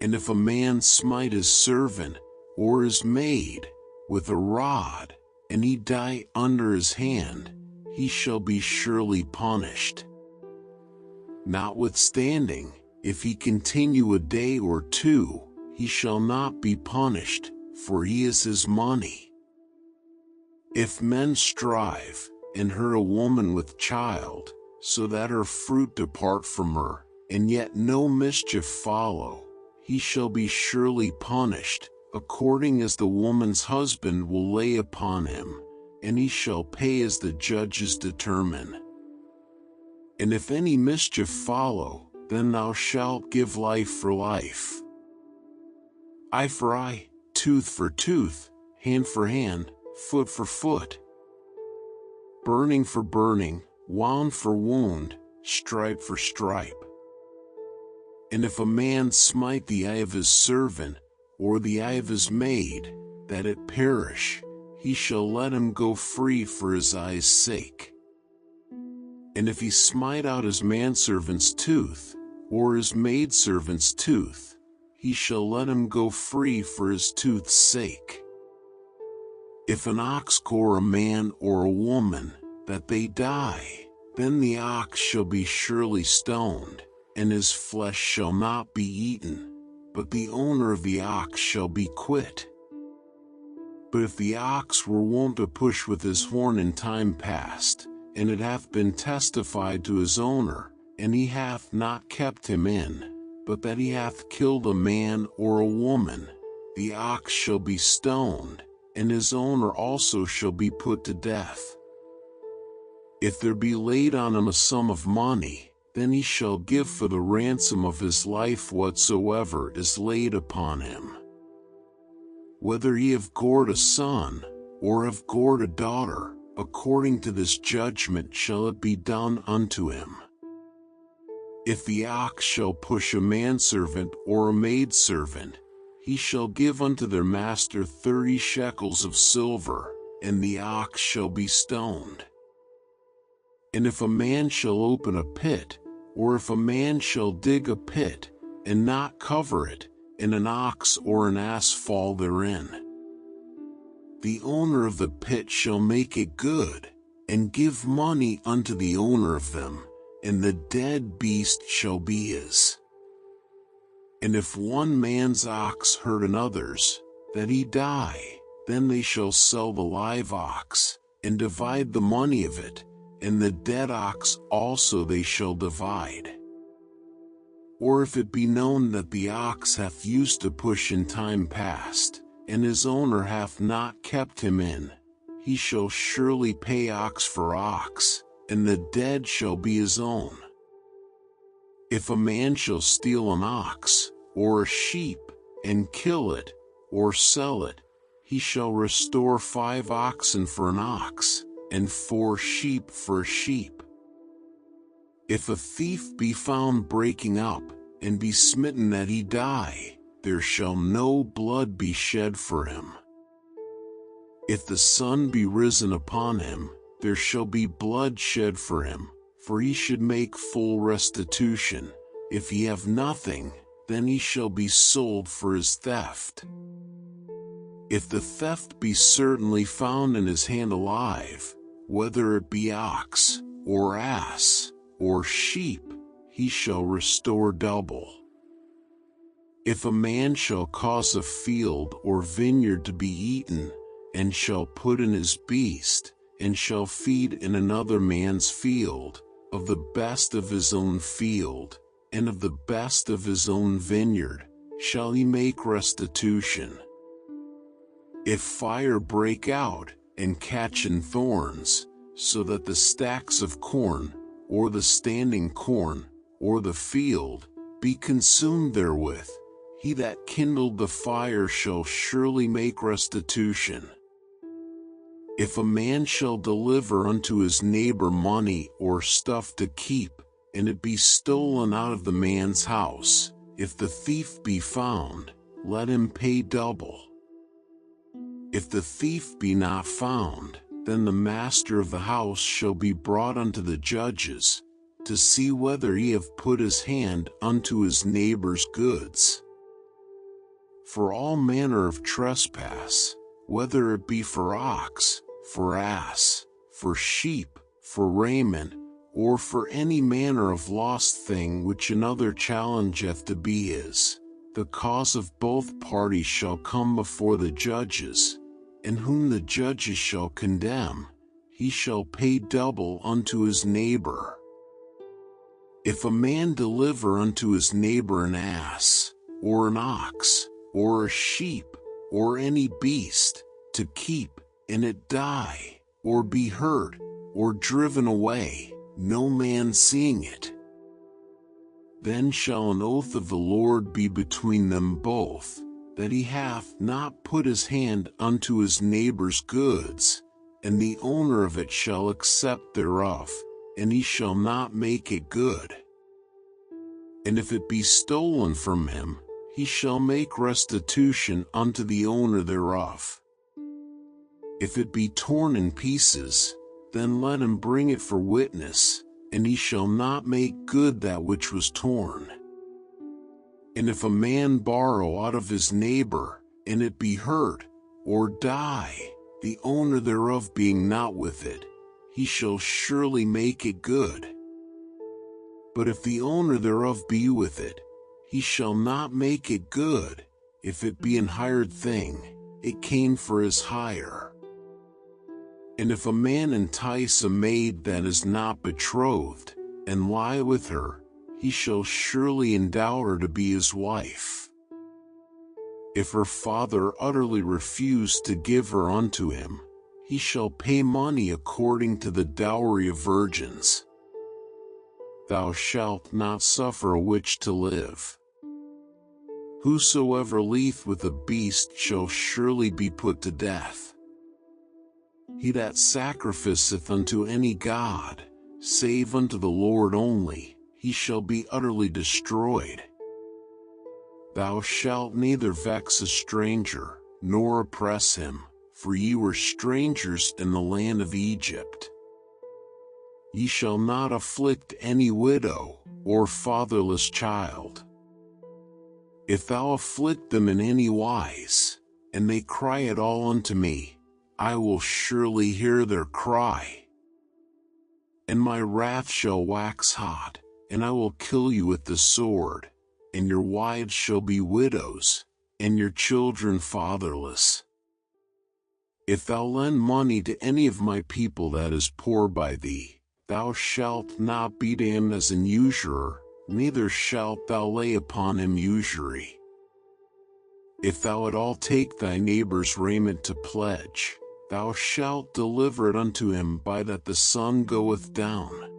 And if a man smite his servant, or his maid, with a rod, and he die under his hand, he shall be surely punished. Notwithstanding, if he continue a day or 2, he shall not be punished, for he is his money. If men strive, and hurt a woman with child, so that her fruit depart from her, and yet no mischief follow, he shall be surely punished, according as the woman's husband will lay upon him, and he shall pay as the judges determine. And if any mischief follow, then thou shalt give life for life, eye for eye, tooth for tooth, hand for hand, foot for foot, burning for burning, wound for wound, stripe for stripe. And if a man smite the eye of his servant, or the eye of his maid, that it perish, he shall let him go free for his eye's sake. And if he smite out his manservant's tooth, or his maidservant's tooth, he shall let him go free for his tooth's sake. If an ox gore a man or a woman, that they die, then the ox shall be surely stoned, and his flesh shall not be eaten, but the owner of the ox shall be quit. But if the ox were wont to push with his horn in time past, and it hath been testified to his owner, and he hath not kept him in, but that he hath killed a man or a woman, the ox shall be stoned, and his owner also shall be put to death. If there be laid on him a sum of money, then he shall give for the ransom of his life whatsoever is laid upon him. Whether he have gored a son, or have gored a daughter, according to this judgment shall it be done unto him. If the ox shall push a manservant or a maidservant, he shall give unto their master 30 shekels of silver, and the ox shall be stoned. And if a man shall open a pit, or if a man shall dig a pit, and not cover it, and an ox or an ass fall therein, the owner of the pit shall make it good, and give money unto the owner of them, and the dead beast shall be his. And if one man's ox hurt another's, that he die, then they shall sell the live ox, and divide the money of it, and the dead ox also they shall divide. Or if it be known that the ox hath used to push in time past, and his owner hath not kept him in, he shall surely pay ox for ox, and the dead shall be his own. If a man shall steal an ox, or a sheep, and kill it, or sell it, he shall restore 5 oxen for an ox, and 4 sheep for a sheep. If a thief be found breaking up, and be smitten that he die, there shall no blood be shed for him. If the sun be risen upon him, there shall be blood shed for him, for he should make full restitution. If he have nothing, then he shall be sold for his theft. If the theft be certainly found in his hand alive, whether it be ox, or ass, or sheep, he shall restore double. If a man shall cause a field or vineyard to be eaten, and shall put in his beast, and shall feed in another man's field, of the best of his own field, and of the best of his own vineyard, shall he make restitution. If fire break out, and catch in thorns, so that the stacks of corn, or the standing corn, or the field, be consumed therewith, he that kindled the fire shall surely make restitution. If a man shall deliver unto his neighbor money or stuff to keep, and it be stolen out of the man's house, if the thief be found, let him pay double. If the thief be not found, then the master of the house shall be brought unto the judges, to see whether he have put his hand unto his neighbor's goods. For all manner of trespass, whether it be for ox, for ass, for sheep, for raiment, or for any manner of lost thing which another challengeth to be his, the cause of both parties shall come before the judges, and whom the judges shall condemn, he shall pay double unto his neighbor. If a man deliver unto his neighbor an ass, or an ox, or a sheep, or any beast, to keep, and it die, or be hurt, or driven away, no man seeing it, then shall an oath of the Lord be between them both, that he hath not put his hand unto his neighbor's goods, and the owner of it shall accept thereof, and he shall not make it good. And if it be stolen from him, he shall make restitution unto the owner thereof. If it be torn in pieces, then let him bring it for witness, and he shall not make good that which was torn. And if a man borrow out of his neighbor, and it be hurt, or die, the owner thereof being not with it, he shall surely make it good. But if the owner thereof be with it, he shall not make it good. If it be an hired thing, it came for his hire. And if a man entice a maid that is not betrothed, and lie with her, he shall surely endow her to be his wife. If her father utterly refuse to give her unto him, he shall pay money according to the dowry of virgins. Thou shalt not suffer a witch to live. Whosoever lieth with a beast shall surely be put to death. He that sacrificeth unto any god, save unto the Lord only, he shall be utterly destroyed. Thou shalt neither vex a stranger, nor oppress him, for ye were strangers in the land of Egypt. Ye shall not afflict any widow, or fatherless child. If thou afflict them in any wise, and they cry at all unto me, I will surely hear their cry. And my wrath shall wax hot, and I will kill you with the sword, and your wives shall be widows, and your children fatherless. If thou lend money to any of my people that is poor by thee, thou shalt not be to him as an usurer, neither shalt thou lay upon him usury. If thou at all take thy neighbor's raiment to pledge, thou shalt deliver it unto him by that the sun goeth down.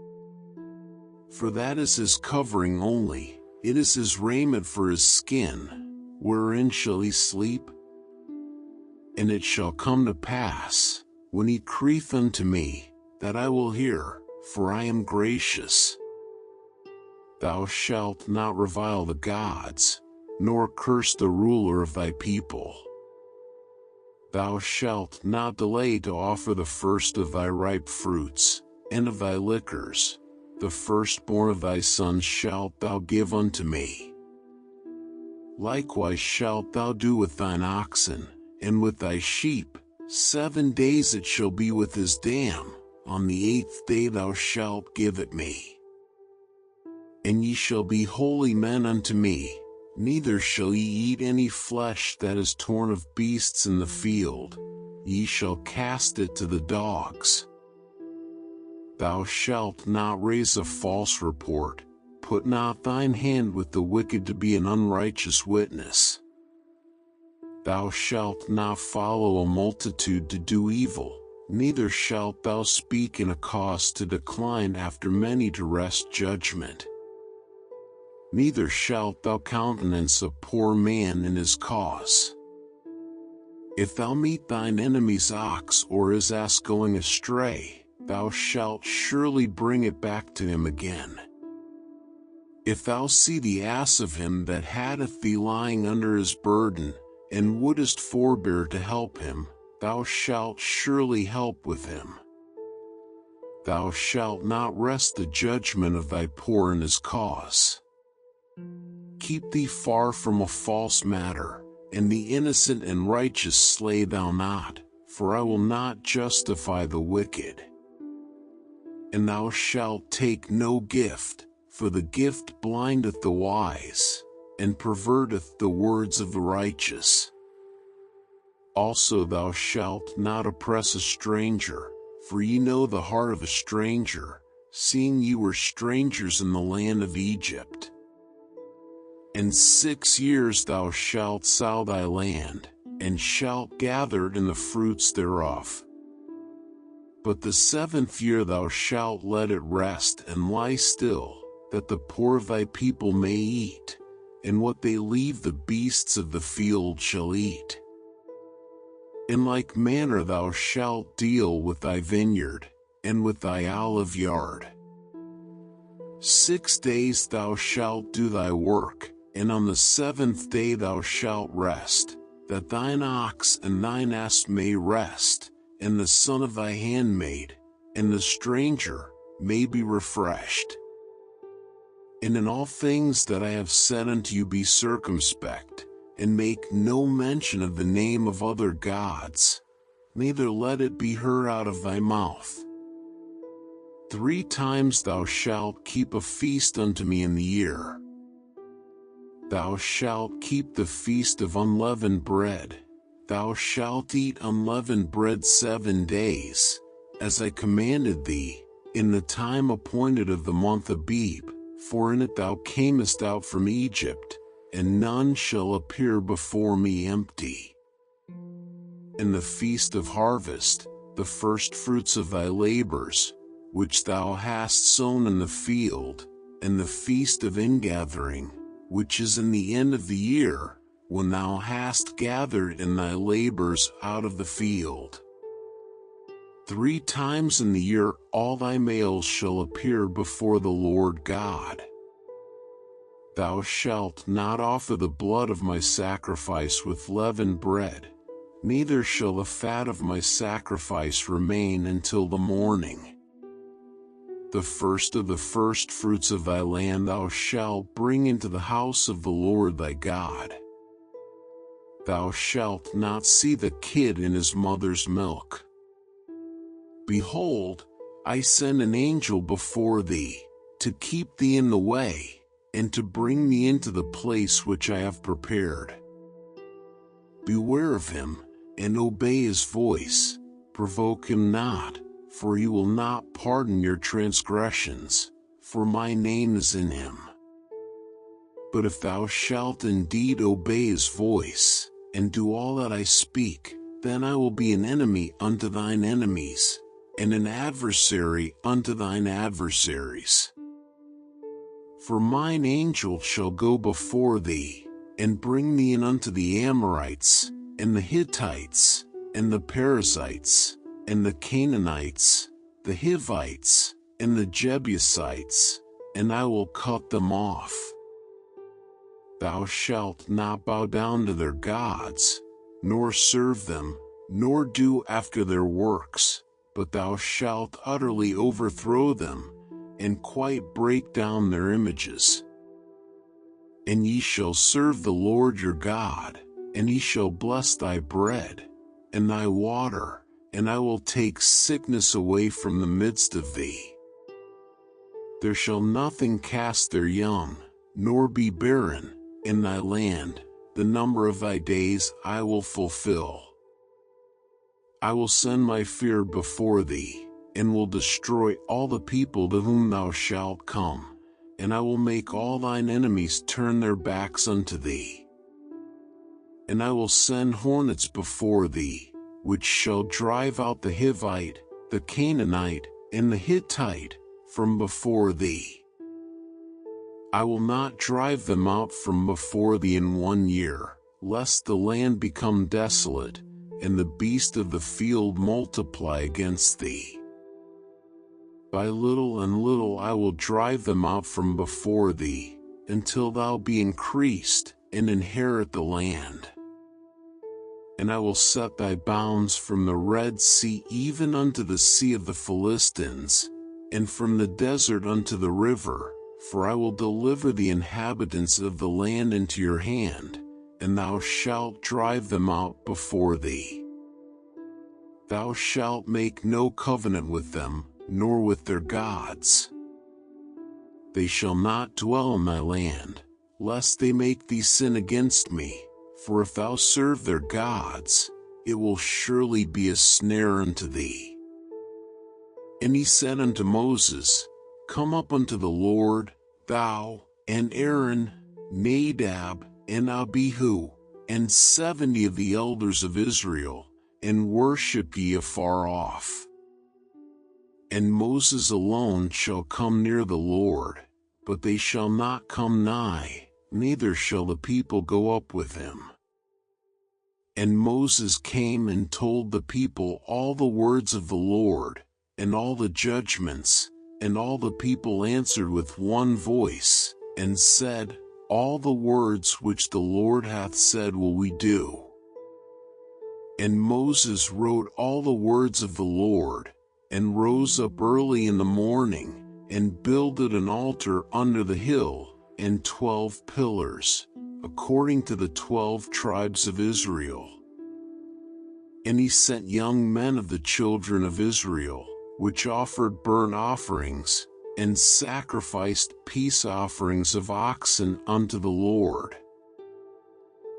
For that is his covering only, it is his raiment for his skin, wherein shall he sleep? And it shall come to pass, when he crieth unto me, that I will hear, for I am gracious. Thou shalt not revile the gods, nor curse the ruler of thy people. Thou shalt not delay to offer the first of thy ripe fruits, and of thy liquors, the firstborn of thy sons shalt thou give unto me. Likewise shalt thou do with thine oxen, and with thy sheep, 7 days it shall be with his dam, on the 8th day thou shalt give it me. And ye shall be holy men unto me, neither shall ye eat any flesh that is torn of beasts in the field, ye shall cast it to the dogs. Thou shalt not raise a false report, put not thine hand with the wicked to be an unrighteous witness. Thou shalt not follow a multitude to do evil, neither shalt thou speak in a cause to decline after many to wrest judgment. Neither shalt thou countenance a poor man in his cause. If thou meet thine enemy's ox or his ass going astray, thou shalt surely bring it back to him again. If thou see the ass of him that hateth thee lying under his burden, and wouldest forbear to help him, thou shalt surely help with him. Thou shalt not wrest the judgment of thy poor in his cause. Keep thee far from a false matter, and the innocent and righteous slay thou not, for I will not justify the wicked. And thou shalt take no gift, for the gift blindeth the wise, and perverteth the words of the righteous. Also thou shalt not oppress a stranger, for ye know the heart of a stranger, seeing ye were strangers in the land of Egypt. And 6 years thou shalt sow thy land, and shalt gather in the fruits thereof. But the 7th year thou shalt let it rest and lie still, that the poor of thy people may eat, and what they leave the beasts of the field shall eat. In like manner thou shalt deal with thy vineyard, and with thy olive yard. 6 days thou shalt do thy work, and on the 7th day thou shalt rest, that thine ox and thine ass may rest, and the son of thy handmaid, and the stranger, may be refreshed. And in all things that I have said unto you be circumspect, and make no mention of the name of other gods, neither let it be heard out of thy mouth. 3 times thou shalt keep a feast unto me in the year. Thou shalt keep the feast of unleavened bread. Thou shalt eat unleavened bread 7 days, as I commanded thee, in the time appointed of the month Abib, for in it thou camest out from Egypt, and none shall appear before me empty. In the feast of harvest, the first fruits of thy labors, which thou hast sown in the field, and the feast of ingathering, which is in the end of the year, when thou hast gathered in thy labors out of the field. 3 times in the year all thy males shall appear before the Lord God. Thou shalt not offer the blood of my sacrifice with leavened bread, neither shall the fat of my sacrifice remain until the morning. The first of the first fruits of thy land thou shalt bring into the house of the Lord thy God. Thou shalt not see the kid in his mother's milk. Behold, I send an angel before thee, to keep thee in the way, and to bring thee into the place which I have prepared. Beware of him, and obey his voice, provoke him not, for he will not pardon your transgressions, for my name is in him. But if thou shalt indeed obey his voice, and do all that I speak, then I will be an enemy unto thine enemies, and an adversary unto thine adversaries. For mine angel shall go before thee, and bring thee in unto the Amorites, and the Hittites, and the Perizzites, and the Canaanites, the Hivites, and the Jebusites, and I will cut them off. Thou shalt not bow down to their gods, nor serve them, nor do after their works, but thou shalt utterly overthrow them, and quite break down their images. And ye shall serve the Lord your God, and he shall bless thy bread, and thy water, and I will take sickness away from the midst of thee. There shall nothing cast their young, nor be barren, in thy land. The number of thy days I will fulfill. I will send my fear before thee, and will destroy all the people to whom thou shalt come, and I will make all thine enemies turn their backs unto thee. And I will send hornets before thee, which shall drive out the Hivite, the Canaanite, and the Hittite, from before thee. I will not drive them out from before thee in 1 year, lest the land become desolate, and the beasts of the field multiply against thee. By little and little I will drive them out from before thee, until thou be increased, and inherit the land. And I will set thy bounds from the Red Sea even unto the sea of the Philistines, and from the desert unto the river, for I will deliver the inhabitants of the land into your hand, and thou shalt drive them out before thee. Thou shalt make no covenant with them, nor with their gods. They shall not dwell in thy land, lest they make thee sin against me. For if thou serve their gods, it will surely be a snare unto thee. And he said unto Moses, Come up unto the Lord, thou, and Aaron, Nadab, and Abihu, and 70 of the elders of Israel, and worship ye afar off. And Moses alone shall come near the Lord, but they shall not come nigh, neither shall the people go up with him. And Moses came and told the people all the words of the Lord, and all the judgments, And all the people answered with one voice, and said, All the words which the Lord hath said will we do. And Moses wrote all the words of the Lord, and rose up early in the morning, and builded an altar under the hill, and 12 pillars, according to the 12 tribes of Israel. And he sent young men of the children of Israel, which offered burnt offerings, and sacrificed peace offerings of oxen unto the Lord.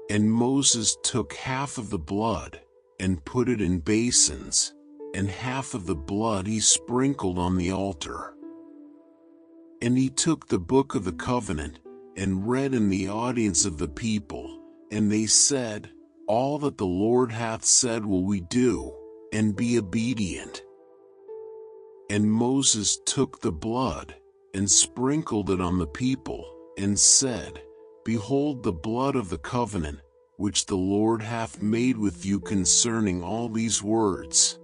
And Moses took half of the blood, and put it in basins, and half of the blood he sprinkled on the altar. And he took the book of the covenant, and read in the audience of the people, and they said, All that the Lord hath said will we do, and be obedient. And Moses took the blood, and sprinkled it on the people, and said, Behold the blood of the covenant, which the Lord hath made with you concerning all these words.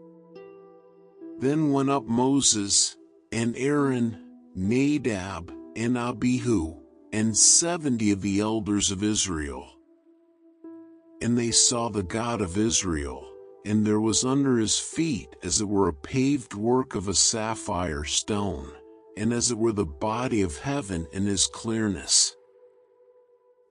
Then went up Moses, and Aaron, Nadab, and Abihu, and 70 of the elders of Israel. And they saw the God of Israel, and there was under his feet as it were a paved work of a sapphire stone, and as it were the body of heaven in his clearness.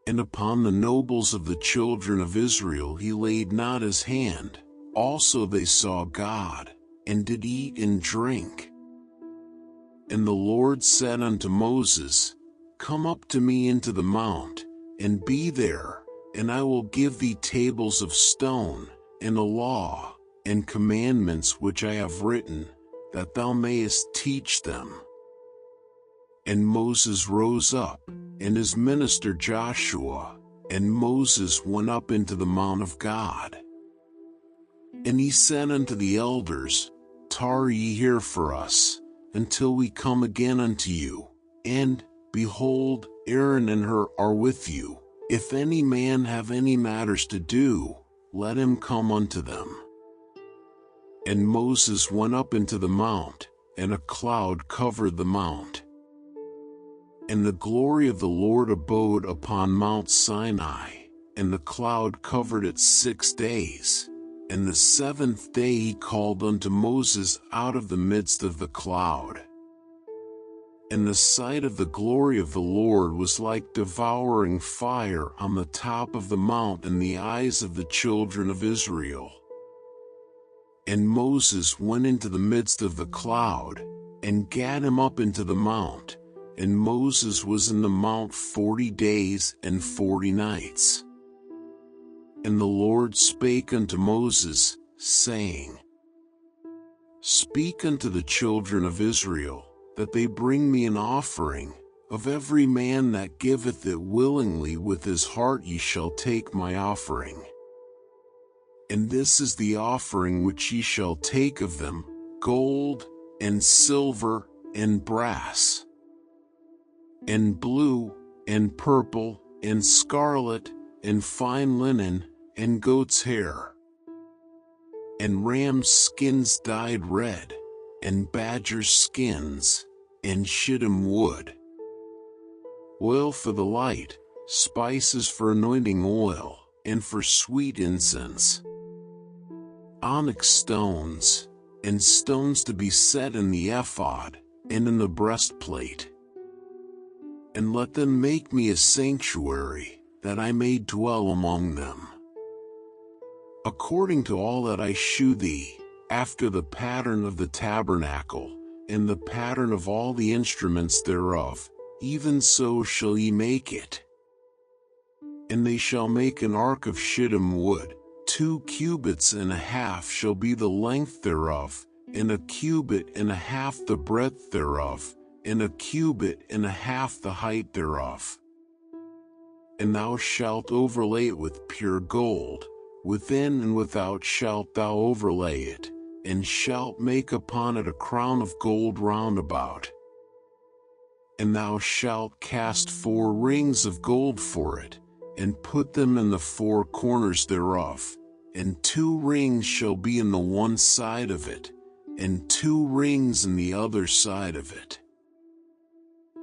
And upon the nobles of the children of Israel he laid not his hand. Also they saw God, and did eat and drink. And the Lord said unto Moses, Come up to me into the mount, and be there, and I will give thee tables of stone, and a law, and commandments which I have written, that thou mayest teach them. And Moses rose up, and his minister Joshua, and Moses went up into the mount of God. And he said unto the elders, Tarry ye here for us, until we come again unto you. And, behold, Aaron and Hur are with you. If any man have any matters to do, let him come unto them. And Moses went up into the mount, and a cloud covered the mount. And the glory of the Lord abode upon Mount Sinai, and the cloud covered it 6 days. And the 7th day he called unto Moses out of the midst of the cloud. And the sight of the glory of the Lord was like devouring fire on the top of the mount in the eyes of the children of Israel. And Moses went into the midst of the cloud, and gat him up into the mount, and Moses was in the mount 40 days and 40 nights. And the Lord spake unto Moses, saying, Speak unto the children of Israel, that they bring me an offering. Of every man that giveth it willingly with his heart ye shall take my offering. And this is the offering which ye shall take of them, gold, and silver, and brass, and blue, and purple, and scarlet, and fine linen, and goat's hair, and ram's skins dyed red, and badger's skins, and shittim wood, oil for the light, spices for anointing oil, and for sweet incense, onyx stones, and stones to be set in the ephod, and in the breastplate. And let them make me a sanctuary, that I may dwell among them. According to all that I shew thee, after the pattern of the tabernacle, and the pattern of all the instruments thereof, even so shall ye make it. And they shall make an ark of shittim wood, 2 cubits and a half shall be the length thereof, and 1 cubit and a half the breadth thereof, and 1 cubit and a half the height thereof. And thou shalt overlay it with pure gold, within and without shalt thou overlay it, and shalt make upon it a crown of gold round about. And thou shalt cast 4 rings of gold for it, and put them in the 4 corners thereof, and 2 rings shall be in the one side of it, and 2 rings in the other side of it.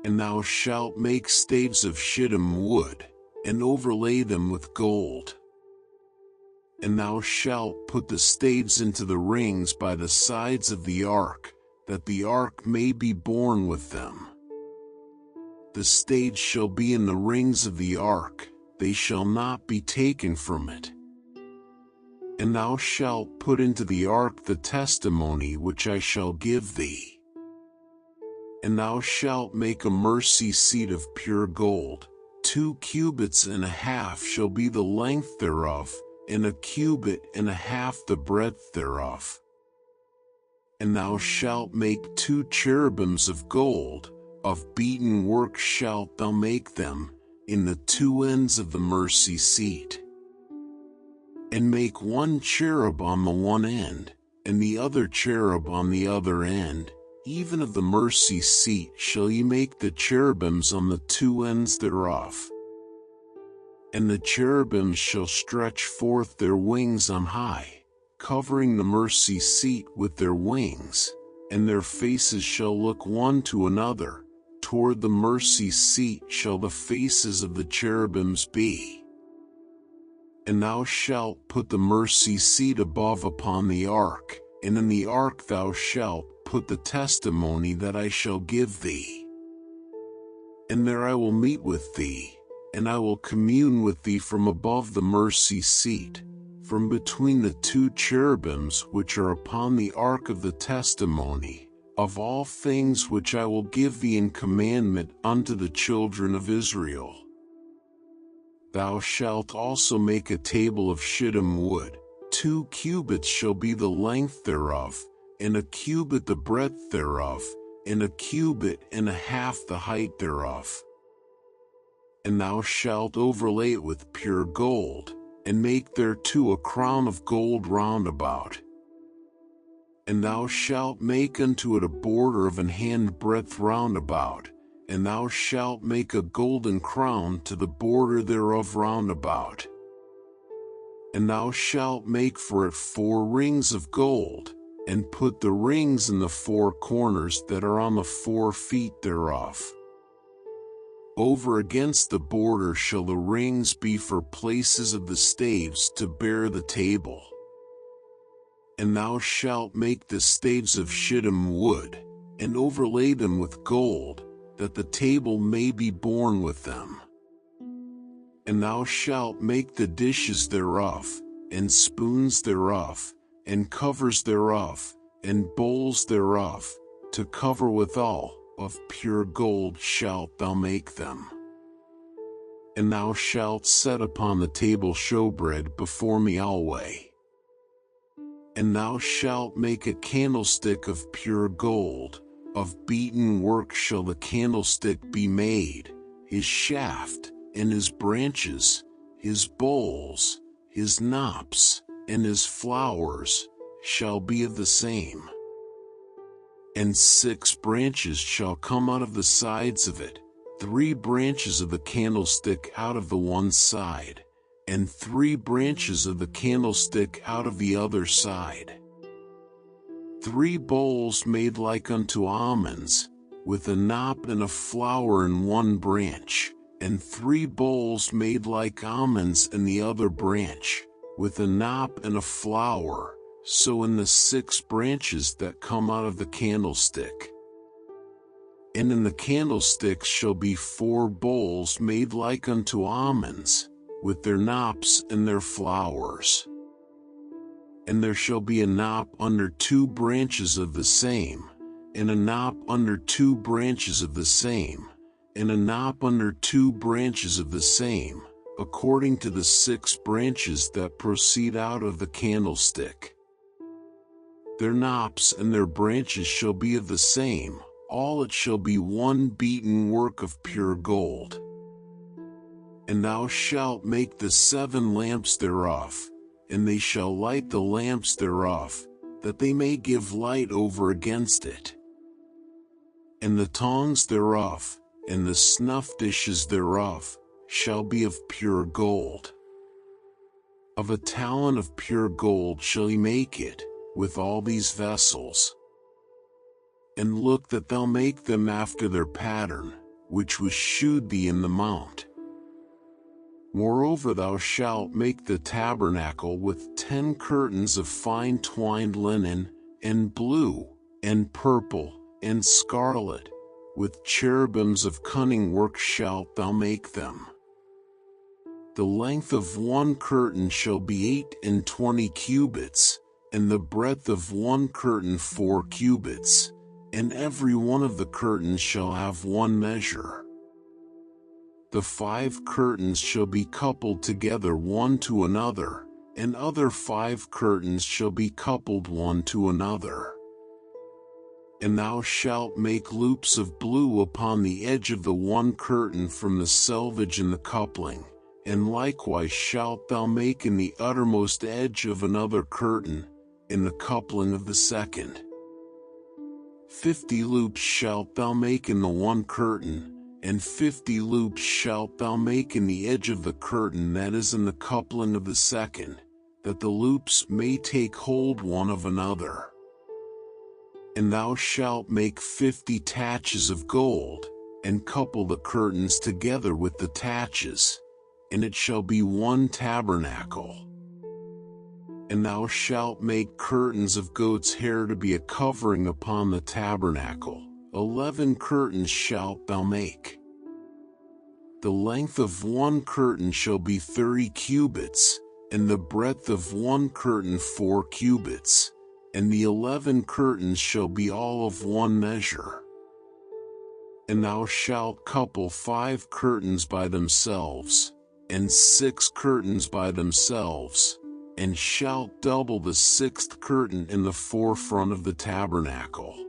And thou shalt make staves of shittim wood, and overlay them with gold. And thou shalt put the staves into the rings by the sides of the ark, that the ark may be borne with them. The staves shall be in the rings of the ark, they shall not be taken from it. And thou shalt put into the ark the testimony which I shall give thee. And thou shalt make a mercy seat of pure gold, 2 cubits and a half shall be the length thereof, and 1.5 cubits the breadth thereof. And thou shalt make 2 cherubims of gold, of beaten work shalt thou make them, in the 2 ends of the mercy seat. And make 1 cherub on the one end, and the other cherub on the other end, even of the mercy seat shall ye make the cherubims on the 2 ends thereof. And the cherubims shall stretch forth their wings on high, covering the mercy seat with their wings, and their faces shall look one to another, toward the mercy seat shall the faces of the cherubims be. And thou shalt put the mercy seat above upon the ark, and in the ark thou shalt put the testimony that I shall give thee. And there I will meet with thee, and I will commune with thee from above the mercy seat, from between the 2 cherubims which are upon the ark of the testimony, of all things which I will give thee in commandment unto the children of Israel. Thou shalt also make a table of shittim wood, 2 cubits shall be the length thereof, and 1 cubit the breadth thereof, and 1.5 cubits the height thereof. And thou shalt overlay it with pure gold, and make thereto a crown of gold round about. And thou shalt make unto it a border of 1 handbreadth round about, and thou shalt make a golden crown to the border thereof round about. And thou shalt make for it 4 rings of gold, and put the rings in the 4 corners that are on the 4 feet thereof. Over against the border shall the rings be for places of the staves to bear the table. And thou shalt make the staves of shittim wood, and overlay them with gold, that the table may be borne with them. And thou shalt make the dishes thereof, and spoons thereof, and covers thereof, and bowls thereof, to cover withal, of pure gold shalt thou make them. And thou shalt set upon the table showbread before me alway. And thou shalt make a candlestick of pure gold, of beaten work shall the candlestick be made, his shaft, and his branches, his bowls, his knops, and his flowers, shall be of the same. And 6 branches shall come out of the sides of it, 3 branches of the candlestick out of the one side, and 3 branches of the candlestick out of the other side. 3 bowls made like unto almonds, with a knop and a flower in one branch, and 3 bowls made like almonds in the other branch, with a knop and a flower, so in the 6 branches that come out of the candlestick. And in the candlesticks shall be 4 bowls made like unto almonds, with their knops and their flowers. And there shall be a knop under 2 branches of the same, and a knop under 2 branches of the same, and a knop under 2 branches of the same, according to the 6 branches that proceed out of the candlestick. Their knops and their branches shall be of the same, all it shall be one beaten work of pure gold. And thou shalt make the 7 lamps thereof, and they shall light the lamps thereof, that they may give light over against it. And the tongs thereof, and the snuff dishes thereof, shall be of pure gold. Of a talent of pure gold shall he make it, with all these vessels. And look that thou make them after their pattern, which was shewed thee in the mount. Moreover thou shalt make the tabernacle with 10 curtains of fine twined linen, and blue, and purple, and scarlet, with cherubims of cunning work shalt thou make them. The length of one curtain shall be 28 cubits, and the breadth of one curtain 4 cubits, and every one of the curtains shall have one measure. The 5 curtains shall be coupled together one to another, and other 5 curtains shall be coupled one to another. And thou shalt make loops of blue upon the edge of the one curtain from the selvage in the coupling, and likewise shalt thou make in the uttermost edge of another curtain, in the coupling of the second. 50 loops shalt thou make in the one curtain, and 50 loops shalt thou make in the edge of the curtain that is in the coupling of the second, that the loops may take hold one of another. And thou shalt make 50 taches of gold, and couple the curtains together with the taches, and it shall be one tabernacle. And thou shalt make curtains of goat's hair to be a covering upon the tabernacle. 11 curtains shalt thou make. The length of one curtain shall be 30 cubits, and the breadth of one curtain 4 cubits, and the 11 curtains shall be all of one measure. And thou shalt couple 5 curtains by themselves, and 6 curtains by themselves, and shalt double the 6th curtain in the forefront of the tabernacle.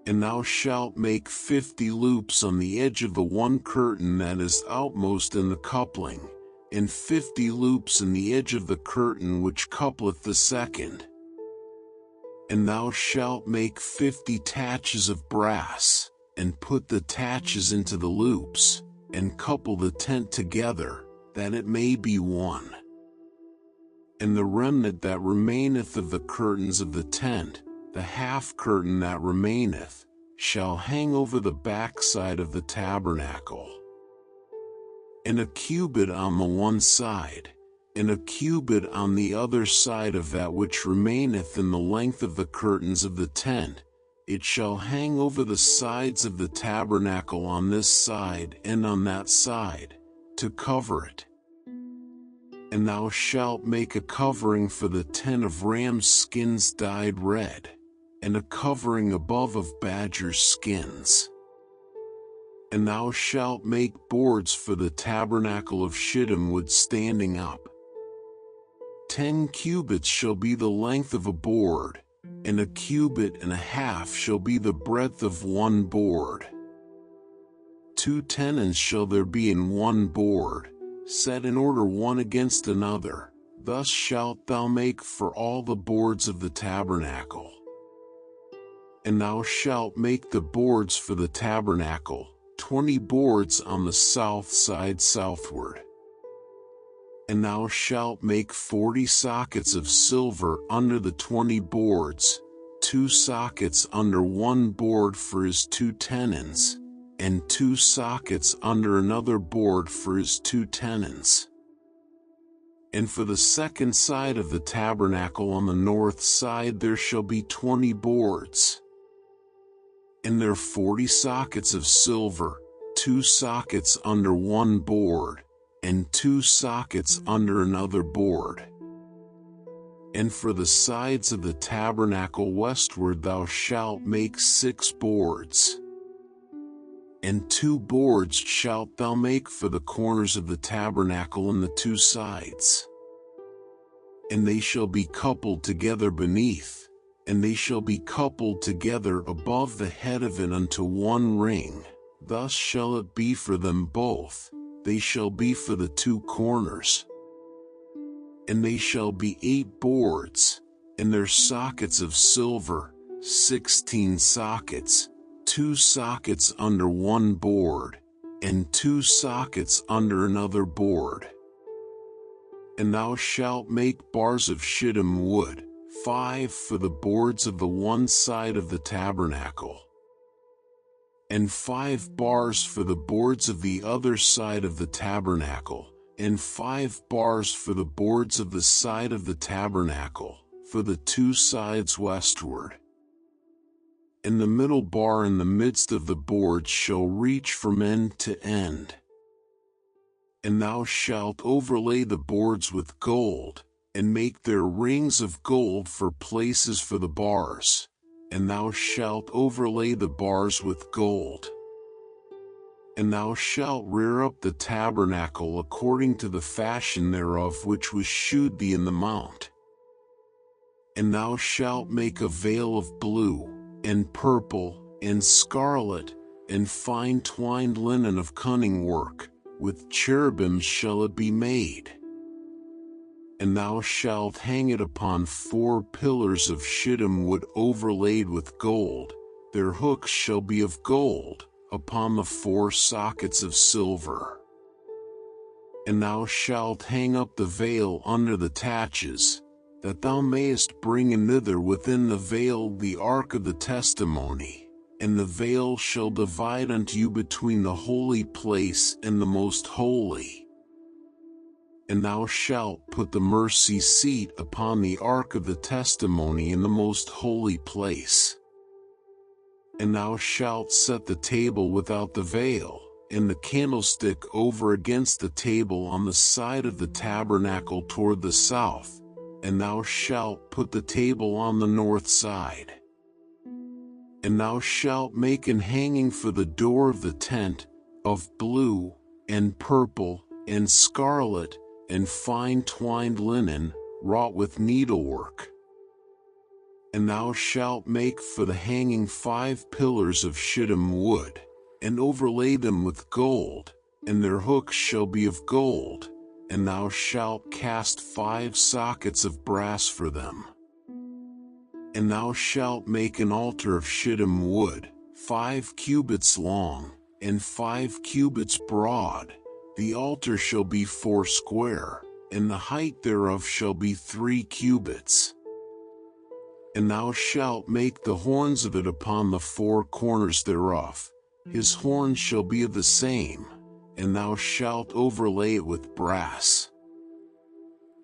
And thou shalt make 50 loops on the edge of the one curtain that is outmost in the coupling, and 50 loops in the edge of the curtain which coupleth the second. And thou shalt make 50 taches of brass, and put the taches into the loops, and couple the tent together, that it may be one. And the remnant that remaineth of the curtains of the tent, the half curtain that remaineth, shall hang over the backside of the tabernacle. And a cubit on the one side, and a cubit on the other side of that which remaineth in the length of the curtains of the tent, it shall hang over the sides of the tabernacle on this side and on that side, to cover it. And thou shalt make a covering for the tent of rams' skins dyed red, and a covering above of badgers' skins. And thou shalt make boards for the tabernacle of shittim wood standing up. 10 cubits shall be the length of a board, and a cubit and a half shall be the breadth of one board. 2 tenons shall there be in one board, set in order one against another. Thus shalt thou make for all the boards of the tabernacle. And thou shalt make the boards for the tabernacle, 20 boards on the south side southward. And thou shalt make 40 sockets of silver under the 20 boards, 2 sockets under one board for his 2 tenons, and 2 sockets under another board for his 2 tenons. And for the second side of the tabernacle on the north side there shall be 20 boards. And there 40 sockets of silver, 2 sockets under one board, and 2 sockets under another board. And for the sides of the tabernacle westward thou shalt make 6 boards. And 2 boards shalt thou make for the corners of the tabernacle on the 2 sides. And they shall be coupled together beneath, and they shall be coupled together above the head of it unto one ring. Thus shall it be for them both, they shall be for the 2 corners. And they shall be 8 boards, and their sockets of silver, 16 sockets, 2 sockets under one board, and 2 sockets under another board. And thou shalt make bars of shittim wood, 5 for the boards of the one side of the tabernacle, and 5 bars for the boards of the other side of the tabernacle, and 5 bars for the boards of the side of the tabernacle, for the 2 sides westward. And the middle bar in the midst of the boards shall reach from end to end. And thou shalt overlay the boards with gold, and make their rings of gold for places for the bars, and thou shalt overlay the bars with gold. And thou shalt rear up the tabernacle according to the fashion thereof which was shewed thee in the mount. And thou shalt make a veil of blue, and purple, and scarlet, and fine twined linen of cunning work, with cherubims shall it be made. And thou shalt hang it upon 4 pillars of shittim wood overlaid with gold, their hooks shall be of gold, upon the 4 sockets of silver. And thou shalt hang up the veil under the taches, that thou mayest bring in thither within the veil the ark of the testimony, and the veil shall divide unto you between the holy place and the most holy. And thou shalt put the mercy seat upon the ark of the testimony in the most holy place. And thou shalt set the table without the veil, and the candlestick over against the table on the side of the tabernacle toward the south, and thou shalt put the table on the north side. And thou shalt make an hanging for the door of the tent, of blue, and purple, and scarlet, and fine twined linen, wrought with needlework. And thou shalt make for the hanging 5 pillars of shittim wood, and overlay them with gold, and their hooks shall be of gold, and thou shalt cast 5 sockets of brass for them. And thou shalt make an altar of shittim wood, 5 cubits long, and 5 cubits broad. The altar shall be 4 square, and the height thereof shall be 3 cubits. And thou shalt make the horns of it upon the 4 corners thereof. His horns shall be of the same, and thou shalt overlay it with brass.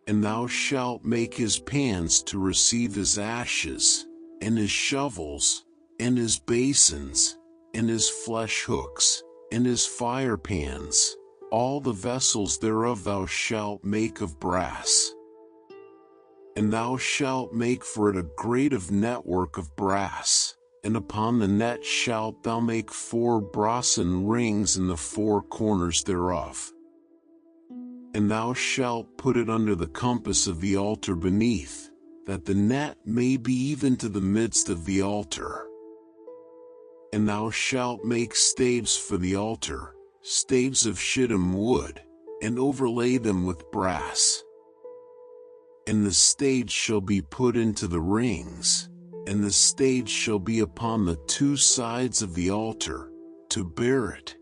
And thou shalt make his pans to receive his ashes, and his shovels, and his basins, and his flesh hooks, and his fire pans. All the vessels thereof thou shalt make of brass. And thou shalt make for it a grate of network of brass, and upon the net shalt thou make 4 brasen rings in the 4 corners thereof. And thou shalt put it under the compass of the altar beneath, that the net may be even to the midst of the altar. And thou shalt make staves for the altar, staves of shittim wood, and overlay them with brass. And the stage shall be put into the rings, and the stage shall be upon the 2 sides of the altar, to bear it.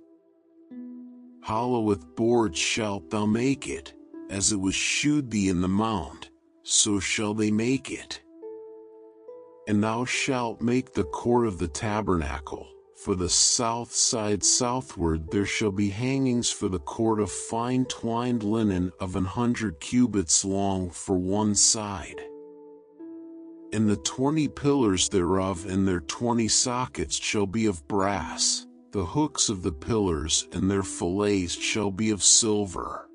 Hollow with boards shalt thou make it, as it was shewed thee in the mount, so shall they make it. And thou shalt make the court of the tabernacle. For the south side southward there shall be hangings for the court of fine twined linen of 100 cubits long for one side. And the 20 pillars thereof and their 20 sockets shall be of brass, the hooks of the pillars and their fillets shall be of silver.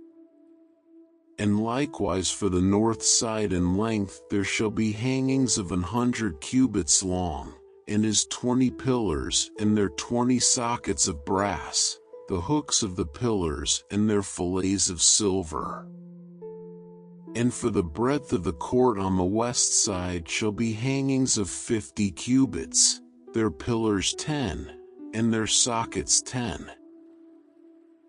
And likewise for the north side in length there shall be hangings of 100 cubits long, and his 20 pillars and their 20 sockets of brass, the hooks of the pillars and their fillets of silver. And for the breadth of the court on the west side shall be hangings of 50 cubits, their pillars 10, and their sockets 10.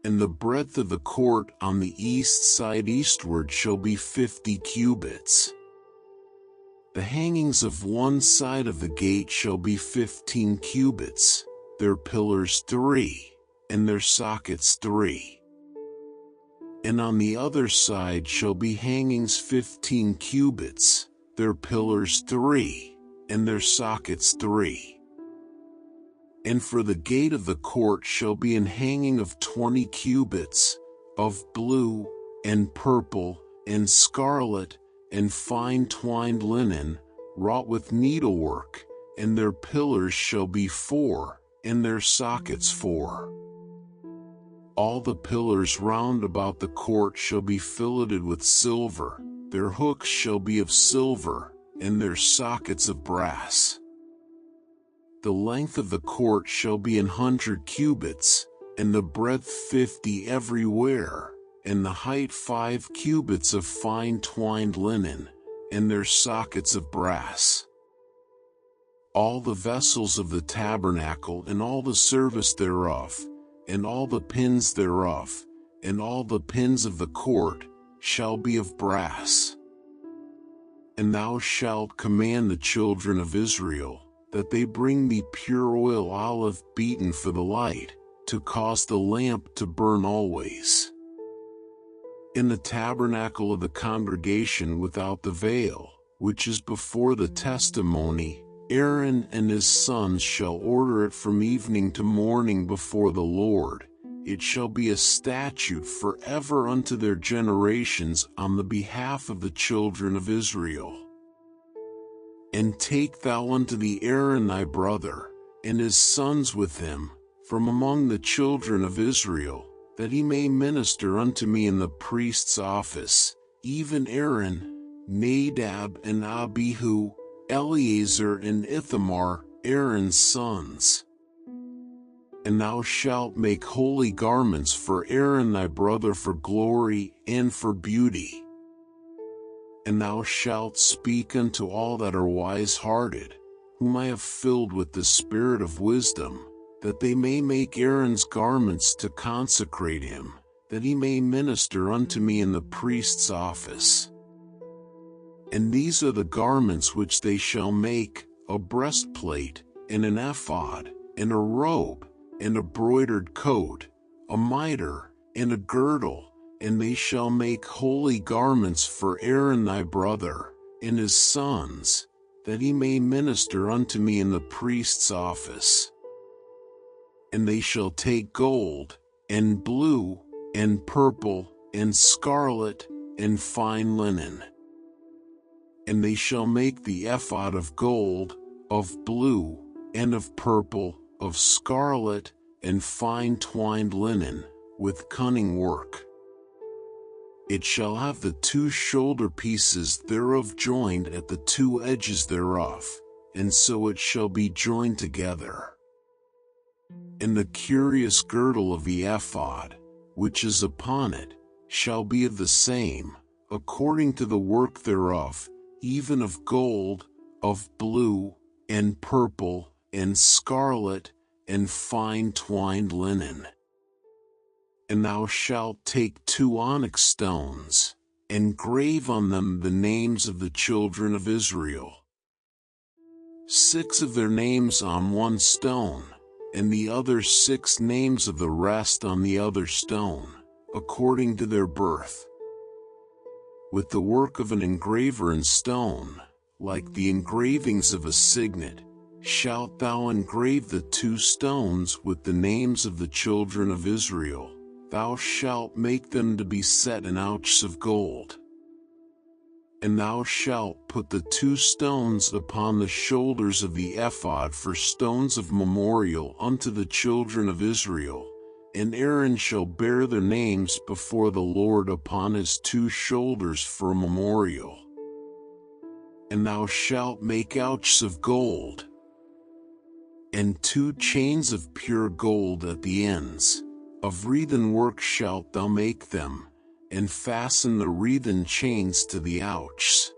And the breadth of the court on the east side eastward shall be 50 cubits. The hangings of one side of the gate shall be 15 cubits, their pillars 3, and their sockets 3. And on the other side shall be hangings 15 cubits, their pillars 3, and their sockets 3. And for the gate of the court shall be an hanging of 20 cubits, of blue, and purple, and scarlet, and fine twined linen, wrought with needlework, and their pillars shall be 4, and their sockets 4. All the pillars round about the court shall be filleted with silver, their hooks shall be of silver, and their sockets of brass. The length of the court shall be 100 cubits, and the breadth 50 everywhere, and the height 5 cubits of fine twined linen, and their sockets of brass. All the vessels of the tabernacle and all the service thereof, and all the pins thereof, and all the pins of the court, shall be of brass. And thou shalt command the children of Israel, that they bring thee pure oil olive beaten for the light, to cause the lamp to burn always. In the tabernacle of the congregation without the veil, which is before the testimony, Aaron and his sons shall order it from evening to morning before the Lord. It shall be a statute forever unto their generations on the behalf of the children of Israel. And take thou unto thee Aaron thy brother, and his sons with him, from among the children of Israel, that he may minister unto me in the priest's office, even Aaron, Nadab and Abihu, Eleazar and Ithamar, Aaron's sons. And thou shalt make holy garments for Aaron thy brother for glory and for beauty. And thou shalt speak unto all that are wise-hearted, whom I have filled with the spirit of wisdom, that they may make Aaron's garments to consecrate him, that he may minister unto me in the priest's office. And these are the garments which they shall make: a breastplate, and an ephod, and a robe, and a broidered coat, a mitre, and a girdle. And they shall make holy garments for Aaron thy brother, and his sons, that he may minister unto me in the priest's office. And they shall take gold, and blue, and purple, and scarlet, and fine linen. And they shall make the ephod of gold, of blue, and of purple, of scarlet, and fine twined linen, with cunning work. It shall have the 2 shoulder pieces thereof joined at the 2 edges thereof, and so it shall be joined together. And the curious girdle of the ephod, which is upon it, shall be of the same, according to the work thereof, even of gold, of blue, and purple, and scarlet, and fine twined linen. And thou shalt take 2 onyx stones, and grave on them the names of the children of Israel. 6 of their names on one stone, and the other 6 names of the rest on the other stone, according to their birth. With the work of an engraver in stone, like the engravings of a signet, shalt thou engrave the 2 stones with the names of the children of Israel. Thou shalt make them to be set in ouches of gold. And thou shalt put the 2 stones upon the shoulders of the ephod for stones of memorial unto the children of Israel, and Aaron shall bear their names before the Lord upon his 2 shoulders for a memorial. And thou shalt make ouches of gold, and 2 chains of pure gold at the ends. Of wreathen work shalt thou make them, and fasten the wreathen chains to the ouches.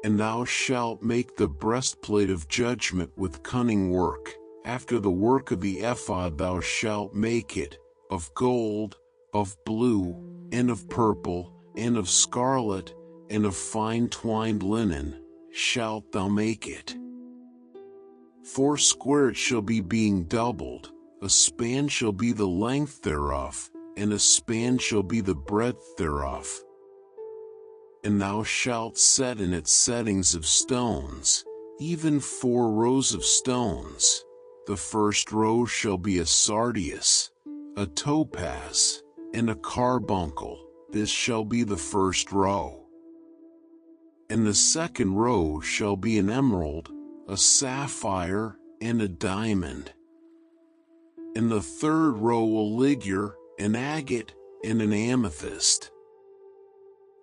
And thou shalt make the breastplate of judgment with cunning work. After the work of the ephod thou shalt make it, of gold, of blue, and of purple, and of scarlet, and of fine twined linen, shalt thou make it. 4 it shall be being doubled. A span shall be the length thereof, and a span shall be the breadth thereof. And thou shalt set in it settings of stones, even 4 rows of stones. The first row shall be a sardius, a topaz, and a carbuncle. This shall be the first row. And the second row shall be an emerald, a sapphire, and a diamond. And the third row a ligure, an agate, and an amethyst.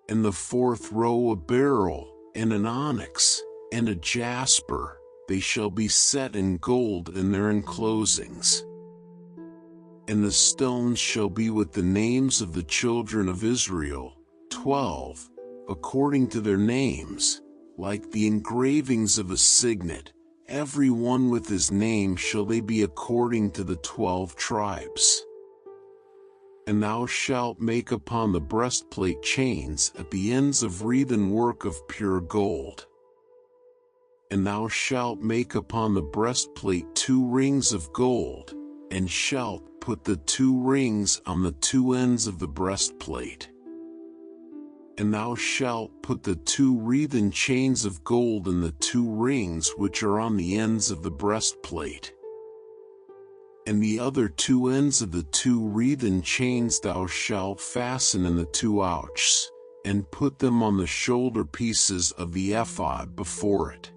And the fourth row a beryl, and an onyx, and a jasper. They shall be set in gold in their enclosings. And the stones shall be with the names of the children of Israel, 12, according to their names, like the engravings of a signet. Every one with his name shall they be according to the 12 tribes. And thou shalt make upon the breastplate chains at the ends of wreathen work of pure gold. And thou shalt make upon the breastplate 2 rings of gold, and shalt put the 2 rings on the 2 ends of the breastplate. And thou shalt put the 2 wreathen chains of gold in the 2 rings which are on the ends of the breastplate. And the other 2 ends of the 2 wreathen chains thou shalt fasten in the 2 ouches, and put them on the shoulder pieces of the ephod before it.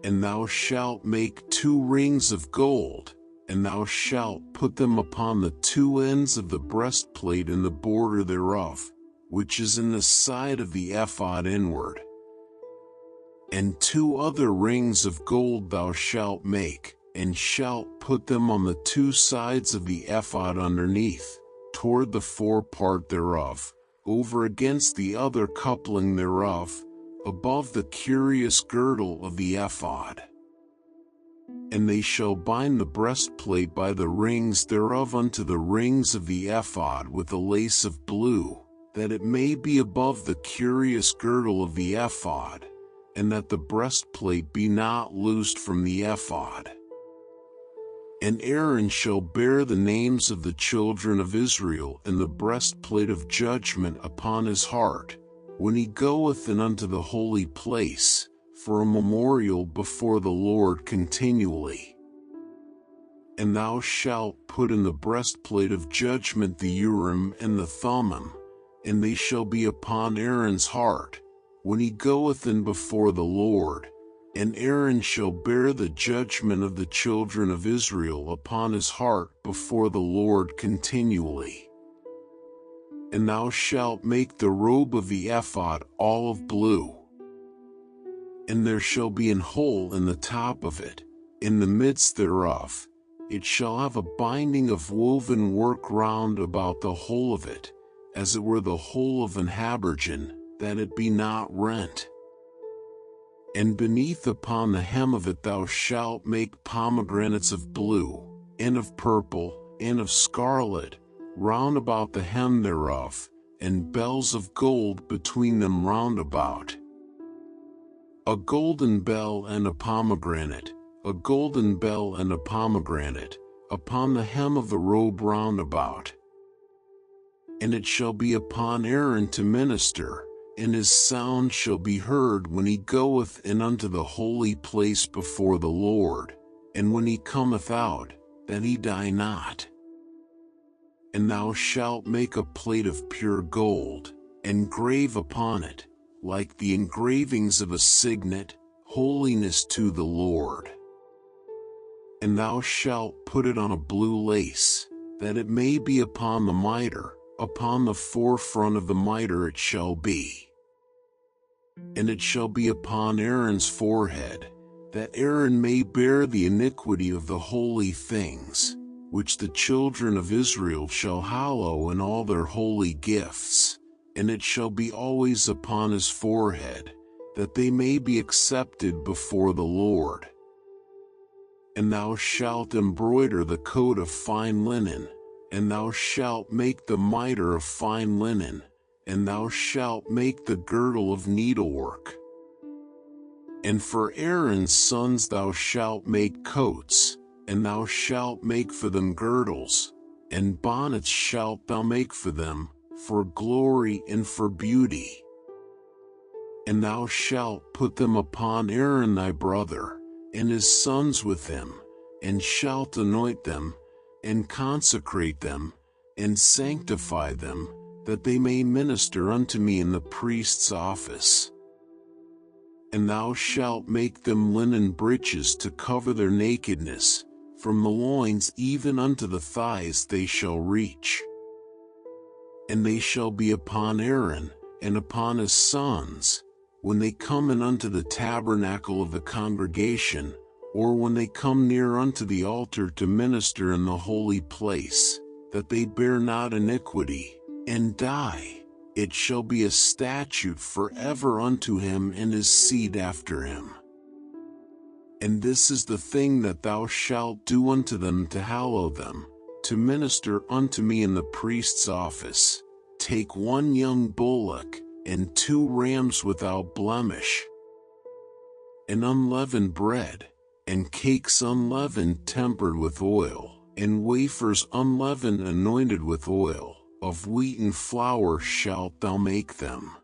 And thou shalt make 2 rings of gold, and thou shalt put them upon the 2 ends of the breastplate in the border thereof, which is in the side of the ephod inward. And 2 other rings of gold thou shalt make, and shalt put them on the 2 sides of the ephod underneath, toward the forepart thereof, over against the other coupling thereof, above the curious girdle of the ephod. And they shall bind the breastplate by the rings thereof unto the rings of the ephod with a lace of blue, that it may be above the curious girdle of the ephod, and that the breastplate be not loosed from the ephod. And Aaron shall bear the names of the children of Israel in the breastplate of judgment upon his heart, when he goeth in unto the holy place, for a memorial before the Lord continually. And thou shalt put in the breastplate of judgment the Urim and the Thummim, and they shall be upon Aaron's heart, when he goeth in before the Lord. And Aaron shall bear the judgment of the children of Israel upon his heart before the Lord continually. And thou shalt make the robe of the ephod all of blue. And there shall be an hole in the top of it, in the midst thereof. It shall have a binding of woven work round about the whole of it, as it were the hole of an habergeon, that it be not rent. And beneath upon the hem of it thou shalt make pomegranates of blue, and of purple, and of scarlet, round about the hem thereof, and bells of gold between them round about. A golden bell and a pomegranate, a golden bell and a pomegranate, upon the hem of the robe round about. And it shall be upon Aaron to minister, and his sound shall be heard when he goeth in unto the holy place before the Lord, and when he cometh out, that he die not. And thou shalt make a plate of pure gold, and grave upon it, like the engravings of a signet, holiness to the Lord. And thou shalt put it on a blue lace, that it may be upon the mitre, upon the forefront of the mitre it shall be. And it shall be upon Aaron's forehead, that Aaron may bear the iniquity of the holy things, which the children of Israel shall hallow in all their holy gifts, and it shall be always upon his forehead, that they may be accepted before the Lord. And thou shalt embroider the coat of fine linen, and thou shalt make the mitre of fine linen, and thou shalt make the girdle of needlework. And for Aaron's sons thou shalt make coats, and thou shalt make for them girdles, and bonnets shalt thou make for them, for glory and for beauty. And thou shalt put them upon Aaron thy brother, and his sons with him, and shalt anoint them, and consecrate them, and sanctify them, that they may minister unto me in the priest's office. And thou shalt make them linen breeches to cover their nakedness, from the loins even unto the thighs they shall reach. And they shall be upon Aaron, and upon his sons, when they come in unto the tabernacle of the congregation, or when they come near unto the altar to minister in the holy place, that they bear not iniquity, and die. It shall be a statute forever unto him and his seed after him. And this is the thing that thou shalt do unto them to hallow them, to minister unto me in the priest's office. Take 1 young bullock, and 2 rams without blemish, and unleavened bread, and cakes unleavened tempered with oil, and wafers unleavened anointed with oil, of wheaten flour shalt thou make them.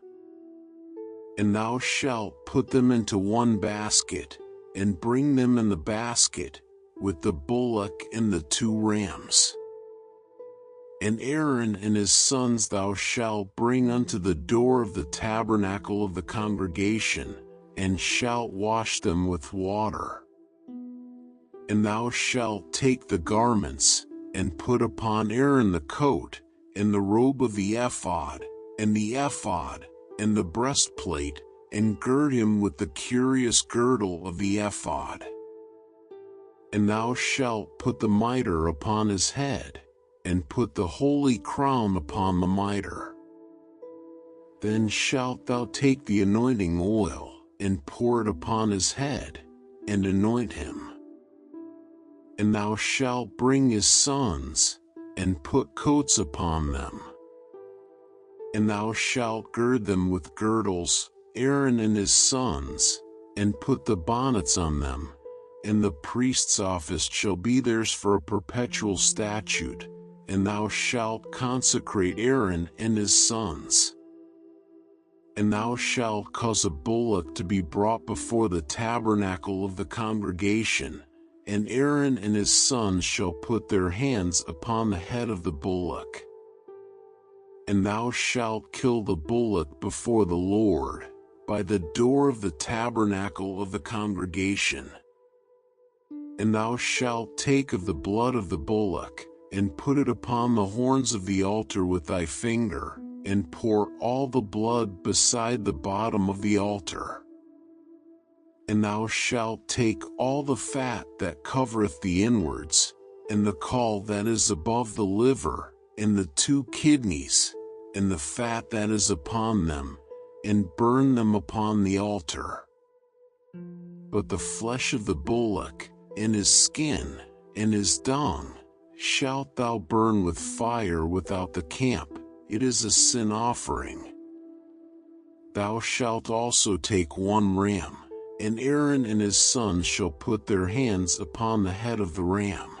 And thou shalt put them into 1 basket, and bring them in the basket, with the bullock and the 2 rams. And Aaron and his sons thou shalt bring unto the door of the tabernacle of the congregation, and shalt wash them with water. And thou shalt take the garments, and put upon Aaron the coat, and the robe of the ephod, and the breastplate, and gird him with the curious girdle of the ephod. And thou shalt put the mitre upon his head, and put the holy crown upon the mitre. Then shalt thou take the anointing oil, and pour it upon his head, and anoint him. And thou shalt bring his sons, and put coats upon them. And thou shalt gird them with girdles, Aaron and his sons, and put the bonnets on them, and the priest's office shall be theirs for a perpetual statute. And thou shalt consecrate Aaron and his sons. And thou shalt cause a bullock to be brought before the tabernacle of the congregation, and Aaron and his sons shall put their hands upon the head of the bullock. And thou shalt kill the bullock before the Lord, by the door of the tabernacle of the congregation. And thou shalt take of the blood of the bullock, and put it upon the horns of the altar with thy finger, and pour all the blood beside the bottom of the altar. And thou shalt take all the fat that covereth the inwards, and the caul that is above the liver, and the 2 kidneys, and the fat that is upon them, and burn them upon the altar. But the flesh of the bullock, and his skin, and his dung, shalt thou burn with fire without the camp. It is a sin offering. Thou shalt also take 1 ram, and Aaron and his sons shall put their hands upon the head of the ram.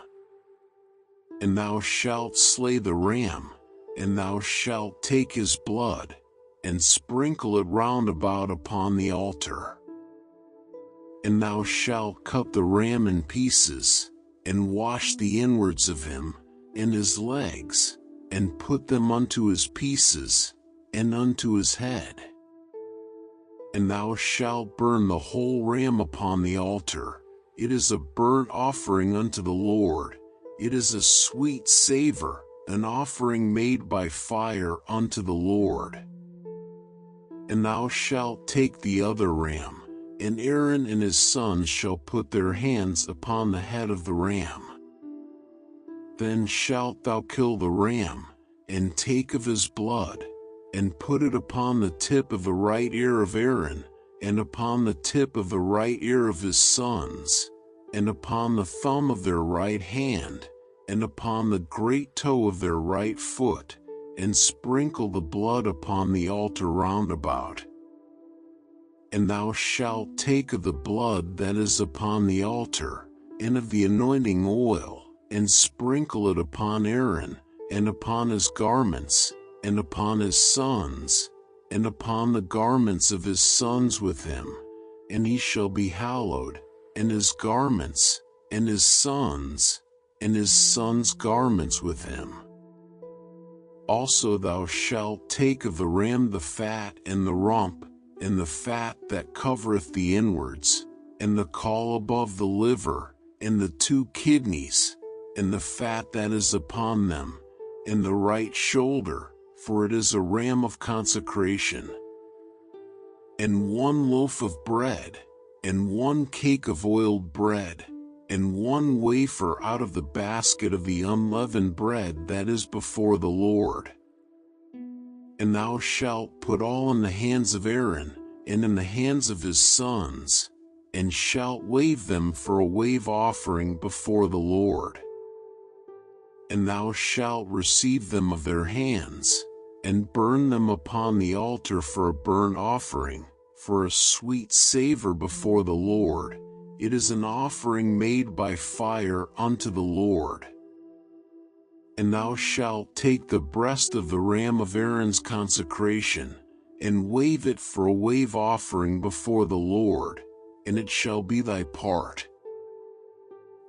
And thou shalt slay the ram, and thou shalt take his blood, and sprinkle it round about upon the altar. And thou shalt cut the ram in pieces, and wash the inwards of him, and his legs, and put them unto his pieces, and unto his head. And thou shalt burn the whole ram upon the altar. It is a burnt offering unto the Lord. It is a sweet savor, an offering made by fire unto the Lord. And thou shalt take the other ram, and Aaron and his sons shall put their hands upon the head of the ram. Then shalt thou kill the ram, and take of his blood, and put it upon the tip of the right ear of Aaron, and upon the tip of the right ear of his sons, and upon the thumb of their right hand, and upon the great toe of their right foot, and sprinkle the blood upon the altar round about. And thou shalt take of the blood that is upon the altar, and of the anointing oil, and sprinkle it upon Aaron, and upon his garments, and upon his sons, and upon the garments of his sons with him, and he shall be hallowed, and his garments, and his sons' garments with him. Also thou shalt take of the ram the fat and the rump, and the fat that covereth the inwards, and the caul above the liver, and the 2 kidneys, and the fat that is upon them, and the right shoulder, for it is a ram of consecration. And 1 loaf of bread, and 1 cake of oiled bread, and 1 wafer out of the basket of the unleavened bread that is before the Lord. And thou shalt put all in the hands of Aaron, and in the hands of his sons, and shalt wave them for a wave offering before the Lord. And thou shalt receive them of their hands, and burn them upon the altar for a burnt offering, for a sweet savor before the Lord. It is an offering made by fire unto the Lord. And thou shalt take the breast of the ram of Aaron's consecration, and wave it for a wave offering before the Lord, and it shall be thy part.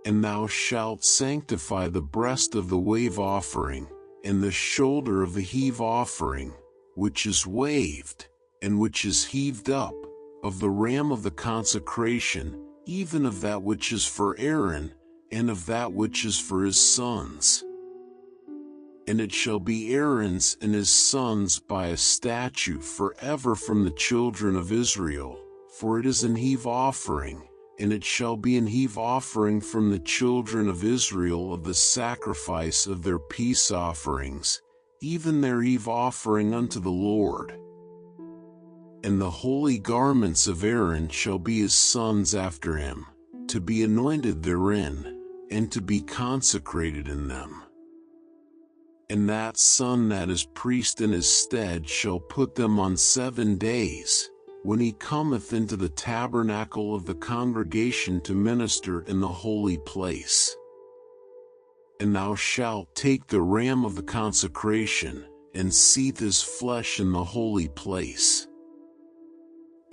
And thou shalt sanctify the breast of the wave offering, and the shoulder of the heave offering, which is waved, and which is heaved up, of the ram of the consecration, even of that which is for Aaron, and of that which is for his sons. And it shall be Aaron's and his sons by a statute forever from the children of Israel, for it is an heave offering, and it shall be an heave offering from the children of Israel of the sacrifice of their peace offerings, even their heave offering unto the Lord. And the holy garments of Aaron shall be his sons after him, to be anointed therein, and to be consecrated in them. And that son that is priest in his stead shall put them on 7 days, when he cometh into the tabernacle of the congregation to minister in the holy place. And thou shalt take the ram of the consecration, and seethe his flesh in the holy place.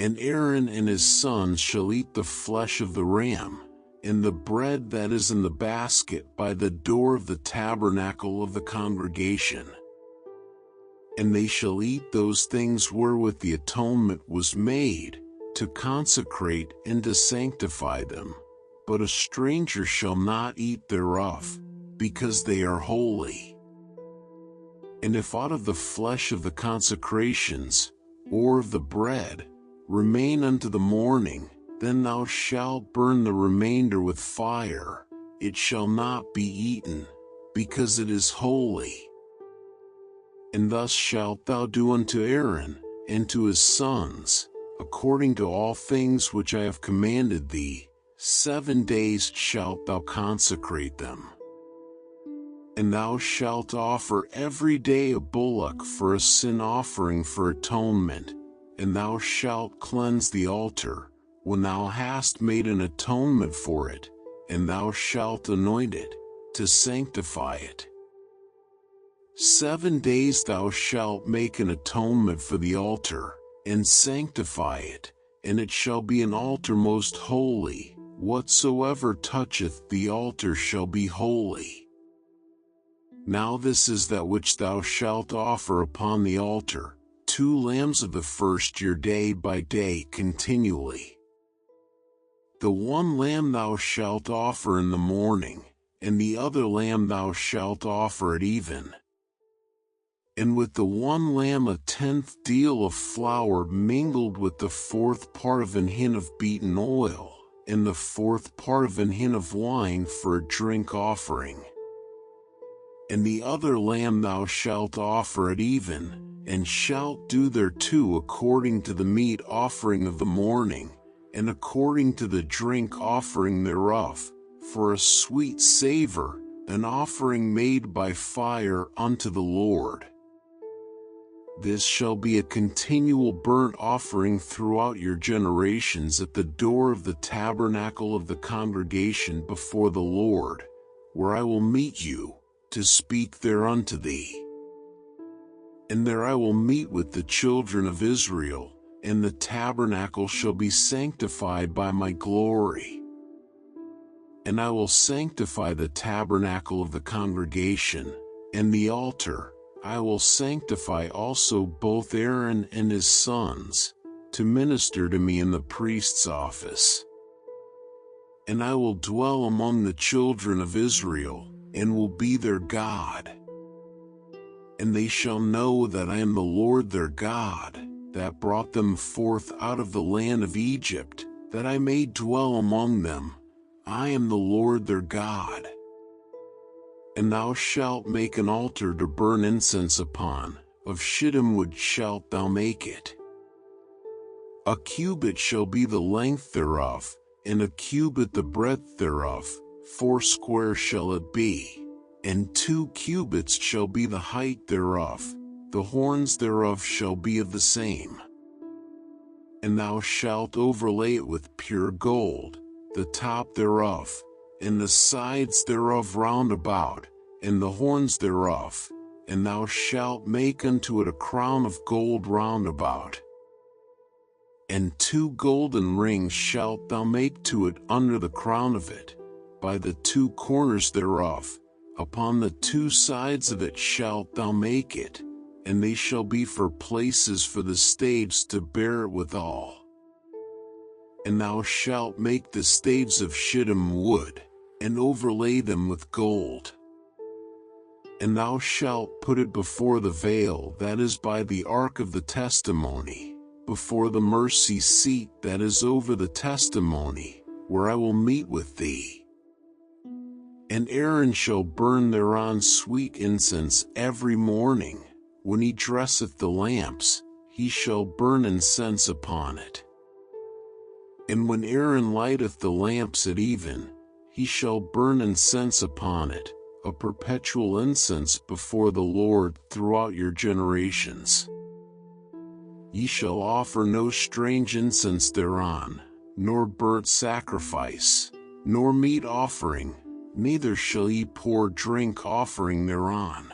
And Aaron and his sons shall eat the flesh of the ram, and the bread that is in the basket by the door of the tabernacle of the congregation. And they shall eat those things wherewith the atonement was made, to consecrate and to sanctify them. But a stranger shall not eat thereof, because they are holy. And if aught of the flesh of the consecrations, or of the bread, remain unto the morning, then thou shalt burn the remainder with fire. It shall not be eaten, because it is holy. And thus shalt thou do unto Aaron, and to his sons, according to all things which I have commanded thee. 7 days shalt thou consecrate them. And thou shalt offer every day a bullock for a sin offering for atonement, and thou shalt cleanse the altar, when thou hast made an atonement for it, and thou shalt anoint it, to sanctify it. 7 days thou shalt make an atonement for the altar, and sanctify it, and it shall be an altar most holy. Whatsoever toucheth the altar shall be holy. Now this is that which thou shalt offer upon the altar, 2 lambs of the first year day by day continually. The 1 lamb thou shalt offer in the morning, and the other lamb thou shalt offer at even. And with the 1 lamb 1/10 deal of flour mingled with the 4th part of an hin of beaten oil, and the 4th part of an hin of wine for a drink offering. And the other lamb thou shalt offer at even, and shalt do thereto according to the meat offering of the morning, and according to the drink offering thereof, for a sweet savor, an offering made by fire unto the Lord. This shall be a continual burnt offering throughout your generations at the door of the tabernacle of the congregation before the Lord, where I will meet you, to speak thereunto thee. And there I will meet with the children of Israel, and the tabernacle shall be sanctified by my glory. And I will sanctify the tabernacle of the congregation, and the altar. I will sanctify also both Aaron and his sons, to minister to me in the priest's office. And I will dwell among the children of Israel, and will be their God. And they shall know that I am the Lord their God, that brought them forth out of the land of Egypt, that I may dwell among them. I am the Lord their God. And thou shalt make an altar to burn incense upon, of shittim wood shalt thou make it. A cubit shall be the length thereof, and a cubit the breadth thereof, 4 shall it be, and 2 cubits shall be the height thereof, the horns thereof shall be of the same. And thou shalt overlay it with pure gold, the top thereof, and the sides thereof round about, and the horns thereof, and thou shalt make unto it a crown of gold round about. And 2 golden rings shalt thou make to it under the crown of it, by the 2 corners thereof, upon the 2 sides of it shalt thou make it, and they shall be for places for the staves to bear it withal. And thou shalt make the staves of shittim wood, and overlay them with gold. And thou shalt put it before the veil that is by the ark of the testimony, before the mercy seat that is over the testimony, where I will meet with thee. And Aaron shall burn thereon sweet incense every morning. When he dresseth the lamps, he shall burn incense upon it. And when Aaron lighteth the lamps at even, he shall burn incense upon it, a perpetual incense before the Lord throughout your generations. Ye shall offer no strange incense thereon, nor burnt sacrifice, nor meat offering, neither shall ye pour drink offering thereon.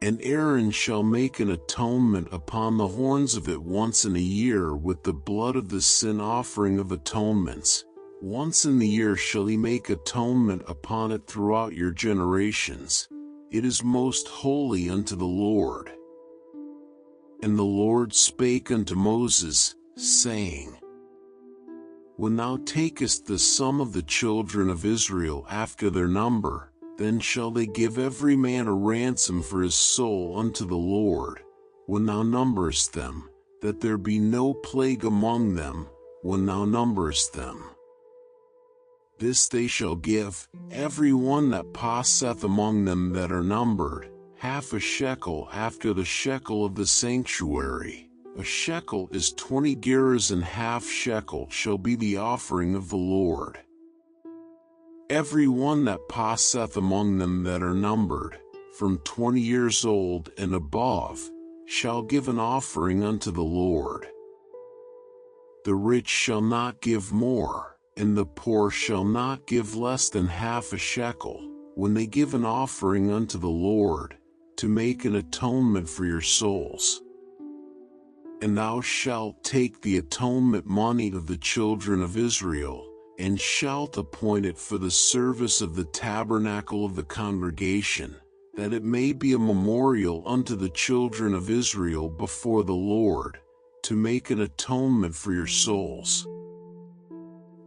And Aaron shall make an atonement upon the horns of it once in a year with the blood of the sin offering of atonements. Once in the year shall he make atonement upon it throughout your generations. It is most holy unto the Lord. And the Lord spake unto Moses, saying, When thou takest the sum of the children of Israel after their number, then shall they give every man a ransom for his soul unto the Lord, when thou numberest them, that there be no plague among them, when thou numberest them. This they shall give, every one that passeth among them that are numbered, half a shekel after the shekel of the sanctuary. A shekel is 20 gerahs, and half shekel shall be the offering of the Lord. Every one that passeth among them that are numbered, from 20 years old and above, shall give an offering unto the Lord. The rich shall not give more, and the poor shall not give less than half a shekel, when they give an offering unto the Lord, to make an atonement for your souls. And thou shalt take the atonement money of the children of Israel, and shalt appoint it for the service of the tabernacle of the congregation, that it may be a memorial unto the children of Israel before the Lord, to make an atonement for your souls.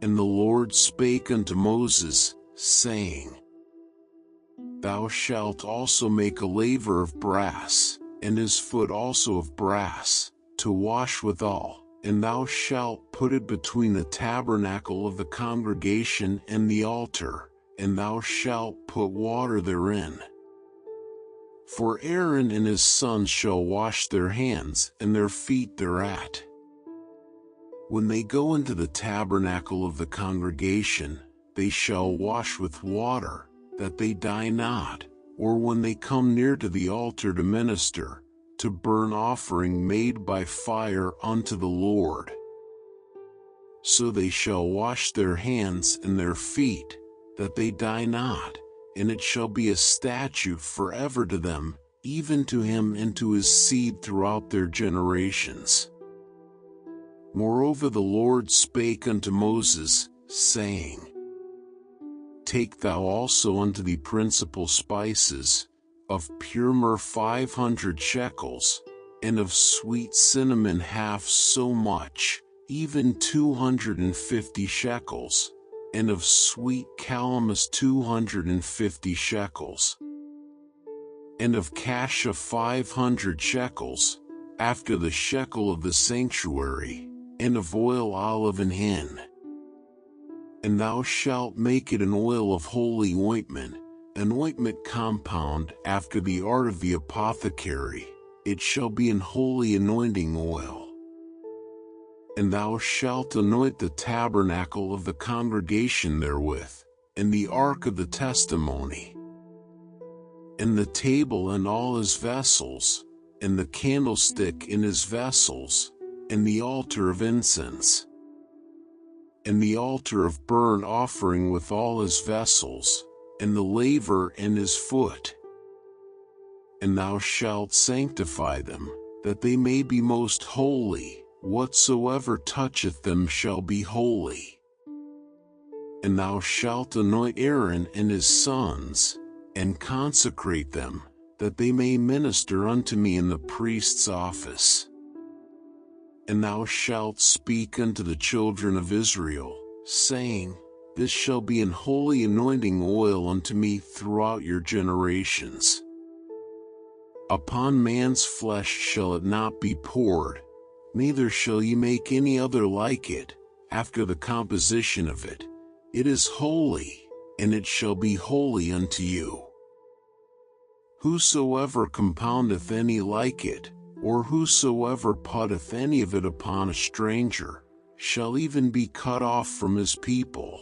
And the Lord spake unto Moses, saying, Thou shalt also make a laver of brass, and his foot also of brass, to wash withal. And thou shalt put it between the tabernacle of the congregation and the altar, and thou shalt put water therein. For Aaron and his sons shall wash their hands and their feet thereat. When they go into the tabernacle of the congregation, they shall wash with water, that they die not, or when they come near to the altar to minister, to burn offering made by fire unto the Lord. So they shall wash their hands and their feet, that they die not, and it shall be a statute forever to them, even to him and to his seed throughout their generations. Moreover the Lord spake unto Moses, saying, Take thou also unto thee principal spices, of pure myrrh 500 shekels, and of sweet cinnamon half so much, even 250 shekels, and of sweet calamus 250 shekels, and of cassia 500 shekels, after the shekel of the sanctuary, and of oil olive and hin. And thou shalt make it an oil of holy ointment, an ointment compound after the art of the apothecary, it shall be an holy anointing oil. And thou shalt anoint the tabernacle of the congregation therewith, and the ark of the testimony, and the table and all his vessels, and the candlestick in his vessels, and the altar of incense, and the altar of burnt offering with all his vessels, and the laver and his foot. And thou shalt sanctify them, that they may be most holy, whatsoever toucheth them shall be holy. And thou shalt anoint Aaron and his sons, and consecrate them, that they may minister unto me in the priest's office. And thou shalt speak unto the children of Israel, saying, This shall be an holy anointing oil unto me throughout your generations. Upon man's flesh shall it not be poured, neither shall ye make any other like it, after the composition of it. It is holy, and it shall be holy unto you. Whosoever compoundeth any like it, or whosoever putteth any of it upon a stranger, shall even be cut off from his people.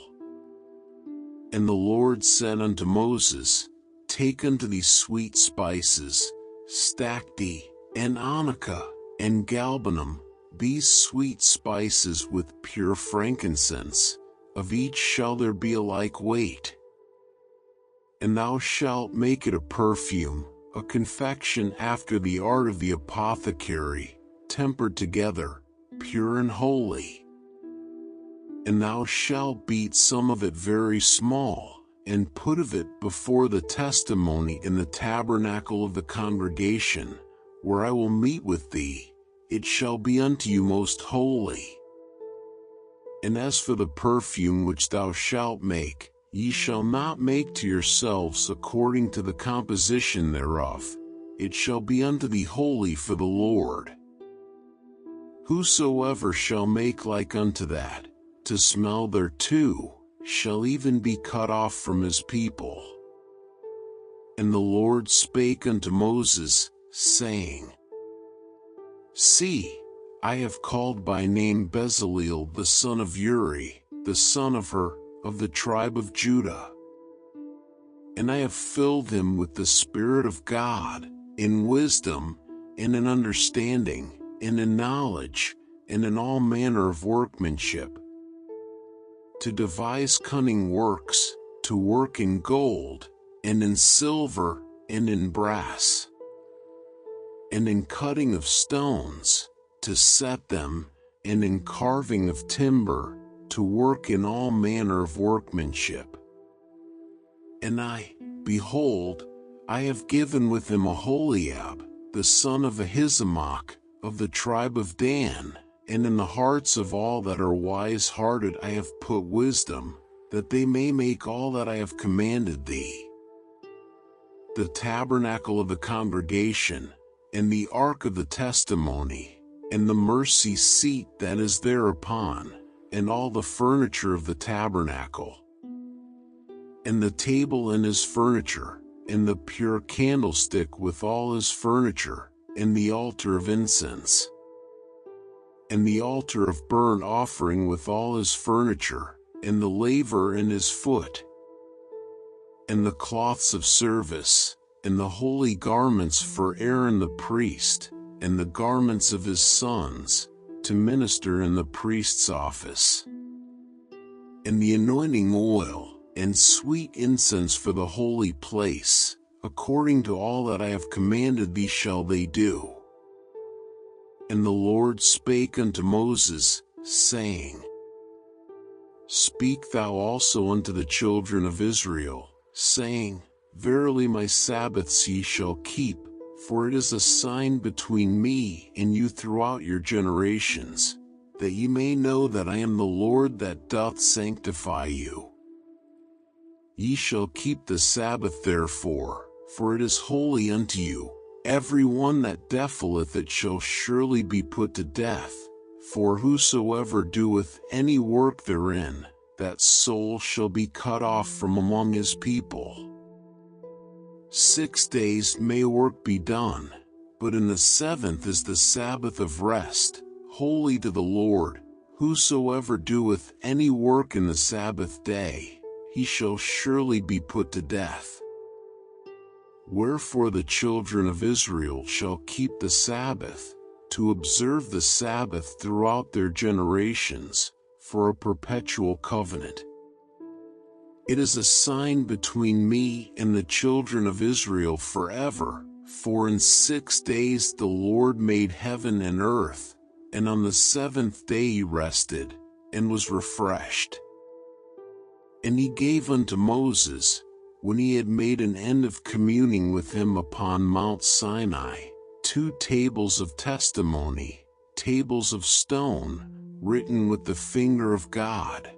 And the Lord said unto Moses, Take unto thee sweet spices, stacte, and onycha, and galbanum, these sweet spices with pure frankincense, of each shall there be a like weight. And thou shalt make it a perfume, a confection after the art of the apothecary, tempered together, pure and holy. And thou shalt beat some of it very small, and put of it before the testimony in the tabernacle of the congregation, where I will meet with thee. It shall be unto you most holy. And as for the perfume which thou shalt make, ye shall not make to yourselves according to the composition thereof. It shall be unto thee holy for the Lord. Whosoever shall make like unto that, to smell thereto, shall even be cut off from his people. And the Lord spake unto Moses, saying, See, I have called by name Bezaleel the son of Uri, the son of Hur, of the tribe of Judah. And I have filled him with the Spirit of God, in wisdom, and in understanding, and in knowledge, and in all manner of workmanship, to devise cunning works, to work in gold, and in silver, and in brass, and in cutting of stones, to set them, and in carving of timber, to work in all manner of workmanship. And I, behold, I have given with him Aholiab, the son of Ahisamach, of the tribe of Dan, and in the hearts of all that are wise-hearted I have put wisdom, that they may make all that I have commanded thee. The tabernacle of the congregation, and the ark of the testimony, and the mercy seat that is thereupon, and all the furniture of the tabernacle, and the table and his furniture, and the pure candlestick with all his furniture, and the altar of incense, and the altar of burnt offering with all his furniture, and the laver and his foot, and the cloths of service, and the holy garments for Aaron the priest, and the garments of his sons, to minister in the priest's office, and the anointing oil, and sweet incense for the holy place, according to all that I have commanded thee shall they do. And the Lord spake unto Moses, saying, Speak thou also unto the children of Israel, saying, Verily my Sabbaths ye shall keep, for it is a sign between me and you throughout your generations, that ye may know that I am the Lord that doth sanctify you. Ye shall keep the Sabbath therefore, for it is holy unto you. Every one that defileth it shall surely be put to death, for whosoever doeth any work therein, that soul shall be cut off from among his people. 6 days may work be done, but in the seventh is the Sabbath of rest, holy to the Lord. Whosoever doeth any work in the Sabbath day, he shall surely be put to death. Wherefore the children of Israel shall keep the Sabbath, to observe the Sabbath throughout their generations, for a perpetual covenant. It is a sign between me and the children of Israel forever, for in 6 days the Lord made heaven and earth, and on the seventh day he rested, and was refreshed. And he gave unto Moses, when he had made an end of communing with him upon Mount Sinai, 2 tables of testimony, tables of stone, written with the finger of God.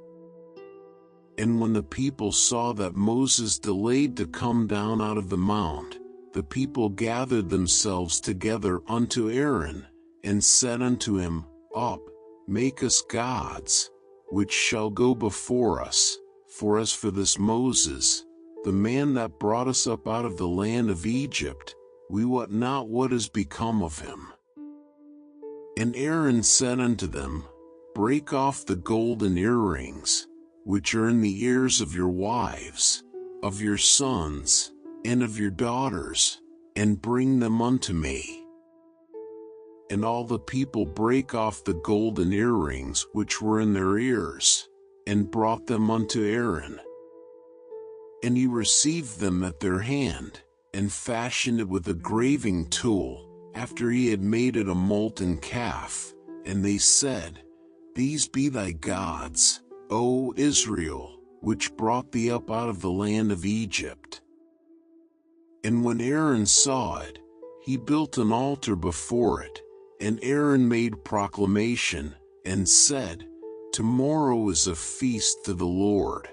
And when the people saw that Moses delayed to come down out of the mount, the people gathered themselves together unto Aaron, and said unto him, Up, make us gods, which shall go before us, for as for this Moses, the man that brought us up out of the land of Egypt, we wot not what is become of him. And Aaron said unto them, Break off the golden earrings, which are in the ears of your wives, of your sons, and of your daughters, and bring them unto me. And all the people brake off the golden earrings which were in their ears, and brought them unto Aaron. And he received them at their hand, and fashioned it with a graving tool, after he had made it a molten calf. And they said, These be thy gods, O Israel, which brought thee up out of the land of Egypt. And when Aaron saw it, he built an altar before it, and Aaron made proclamation, and said, Tomorrow is a feast to the Lord.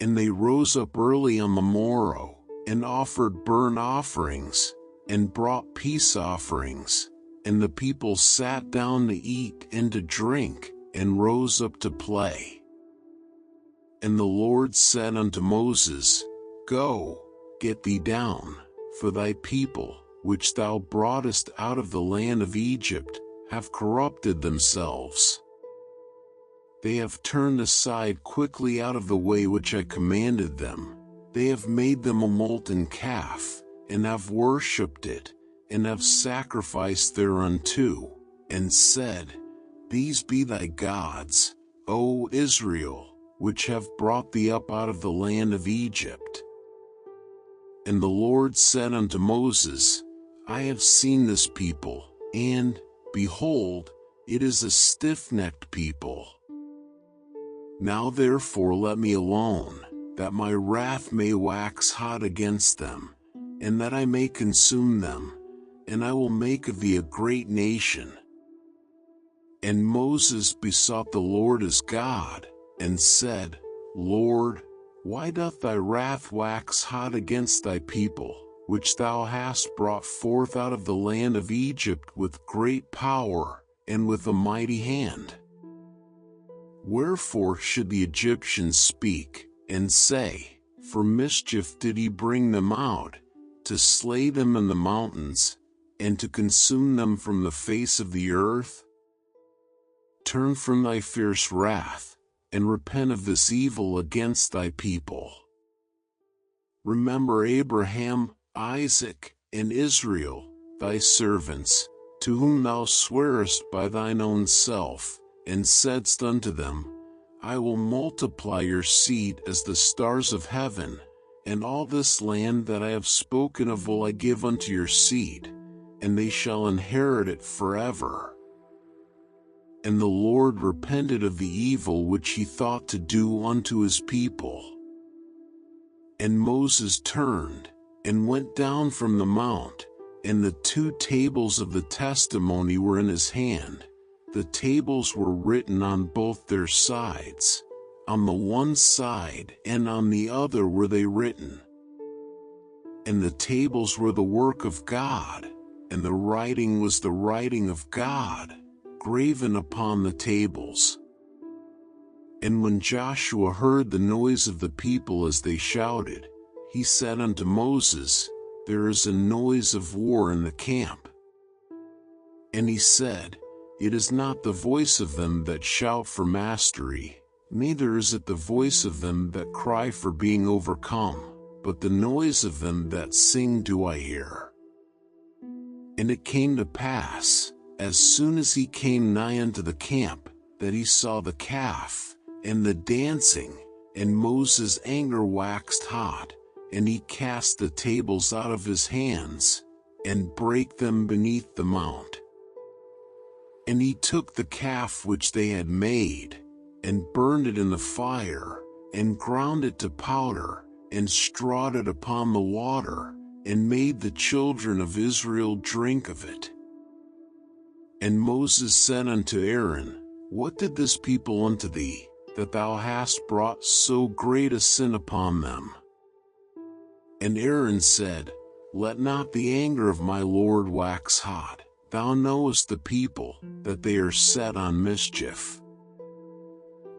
And they rose up early on the morrow, and offered burnt offerings, and brought peace offerings, and the people sat down to eat and to drink, and rose up to play. And the Lord said unto Moses, Go, get thee down, for thy people, which thou broughtest out of the land of Egypt, have corrupted themselves. They have turned aside quickly out of the way which I commanded them. They have made them a molten calf, and have worshipped it, and have sacrificed thereunto, and said, These be thy gods, O Israel, which have brought thee up out of the land of Egypt. And the Lord said unto Moses, I have seen this people, and, behold, it is a stiff-necked people. Now therefore let me alone, that my wrath may wax hot against them, and that I may consume them, and I will make of thee a great nation. And Moses besought the Lord his God, and said, Lord, why doth thy wrath wax hot against thy people, which thou hast brought forth out of the land of Egypt with great power, and with a mighty hand? Wherefore should the Egyptians speak, and say, For mischief did he bring them out, to slay them in the mountains, and to consume them from the face of the earth? Turn from thy fierce wrath, and repent of this evil against thy people. Remember Abraham, Isaac, and Israel, thy servants, to whom thou swarest by thine own self, and saidst unto them, I will multiply your seed as the stars of heaven, And all this land that I have spoken of will I give unto your seed, and they shall inherit it forever. And the Lord repented of the evil which he thought to do unto his people. And Moses turned, and went down from the mount, and the 2 tables of the testimony were in his hand. The tables were written on both their sides. On the one side and on the other were they written. And the tables were the work of God, and the writing was the writing of God, graven upon the tables. And when Joshua heard the noise of the people as they shouted, he said unto Moses, There is a noise of war in the camp. And he said, It is not the voice of them that shout for mastery, neither is it the voice of them that cry for being overcome, but the noise of them that sing do I hear. And it came to pass, as soon as he came nigh unto the camp, that he saw the calf, and the dancing, and Moses' anger waxed hot, and he cast the tables out of his hands, and brake them beneath the mount. And he took the calf which they had made, and burned it in the fire, and ground it to powder, and strawed it upon the water, and made the children of Israel drink of it. And Moses said unto Aaron, What did this people unto thee, that thou hast brought so great a sin upon them? And Aaron said, Let not the anger of my Lord wax hot. Thou knowest the people, that they are set on mischief.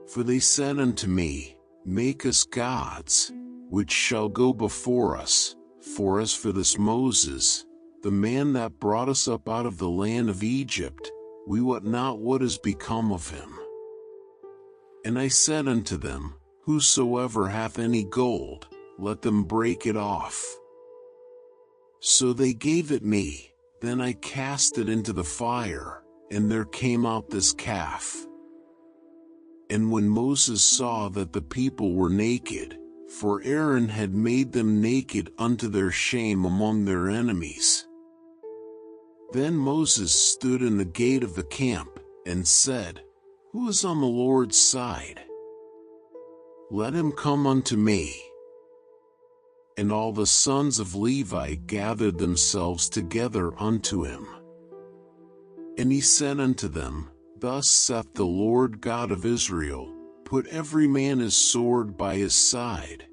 For they said unto me, Make us gods, which shall go before us. For as for this Moses, the man that brought us up out of the land of Egypt, we wot not what is become of him. And I said unto them, Whosoever hath any gold, let them break it off. So they gave it me. Then I cast it into the fire, and there came out this calf. And when Moses saw that the people were naked, for Aaron had made them naked unto their shame among their enemies, then Moses stood in the gate of the camp, and said, Who is on the Lord's side? Let him come unto me. And all the sons of Levi gathered themselves together unto him. And he said unto them, Thus saith the Lord God of Israel, Put every man his sword by his side,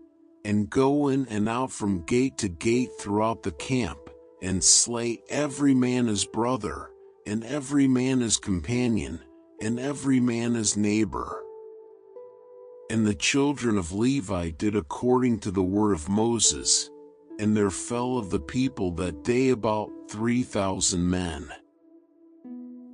and go in and out from gate to gate throughout the camp, and slay every man his brother, and every man his companion, and every man his neighbor. And the children of Levi did according to the word of Moses, and there fell of the people that day about 3,000 men.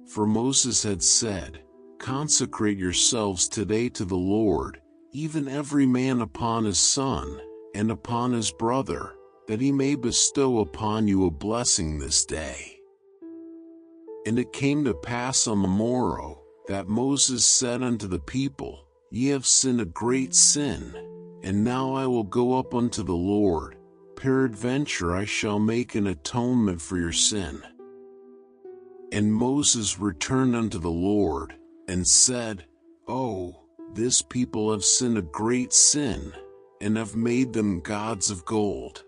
For Moses had said, Consecrate yourselves today to the Lord, even every man upon his son, and upon his brother, that he may bestow upon you a blessing this day. And it came to pass on the morrow, that Moses said unto the people, Ye have sinned a great sin, and now I will go up unto the Lord, peradventure I shall make an atonement for your sin. And Moses returned unto the Lord, and said, Oh, this people have sinned a great sin, and have made them gods of gold.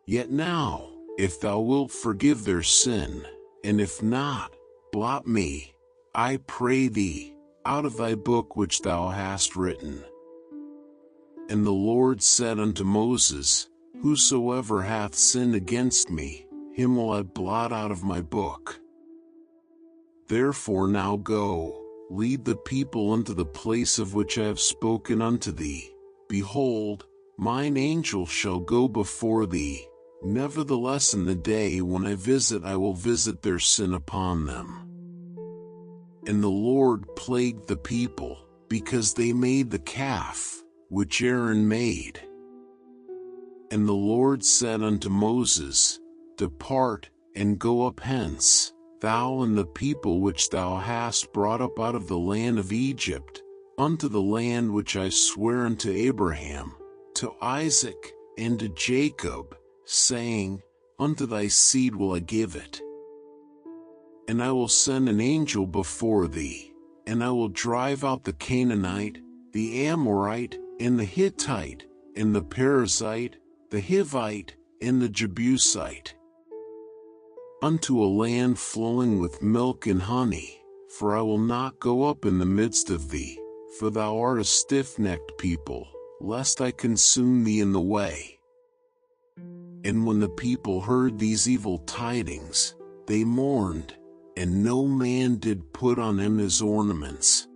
Yet now, if thou wilt forgive their sin, and if not, blot me, I pray thee, out of thy book which thou hast written. And the Lord said unto Moses, Whosoever hath sinned against me, him will I blot out of my book. Therefore now go, lead the people unto the place of which I have spoken unto thee. Behold, mine angel shall go before thee. Nevertheless in the day when I will visit their sin upon them. And the Lord plagued the people, because they made the calf, which Aaron made. And the Lord said unto Moses, Depart, and go up hence, thou and the people which thou hast brought up out of the land of Egypt, unto the land which I sware unto Abraham, to Isaac and to Jacob, saying, Unto thy seed will I give it. And I will send an angel before thee, and I will drive out the Canaanite, the Amorite, and the Hittite, and the Perizzite, the Hivite, and the Jebusite, unto a land flowing with milk and honey, for I will not go up in the midst of thee, for thou art a stiff-necked people, lest I consume thee in the way. And when the people heard these evil tidings, they mourned, and no man did put on him his ornaments.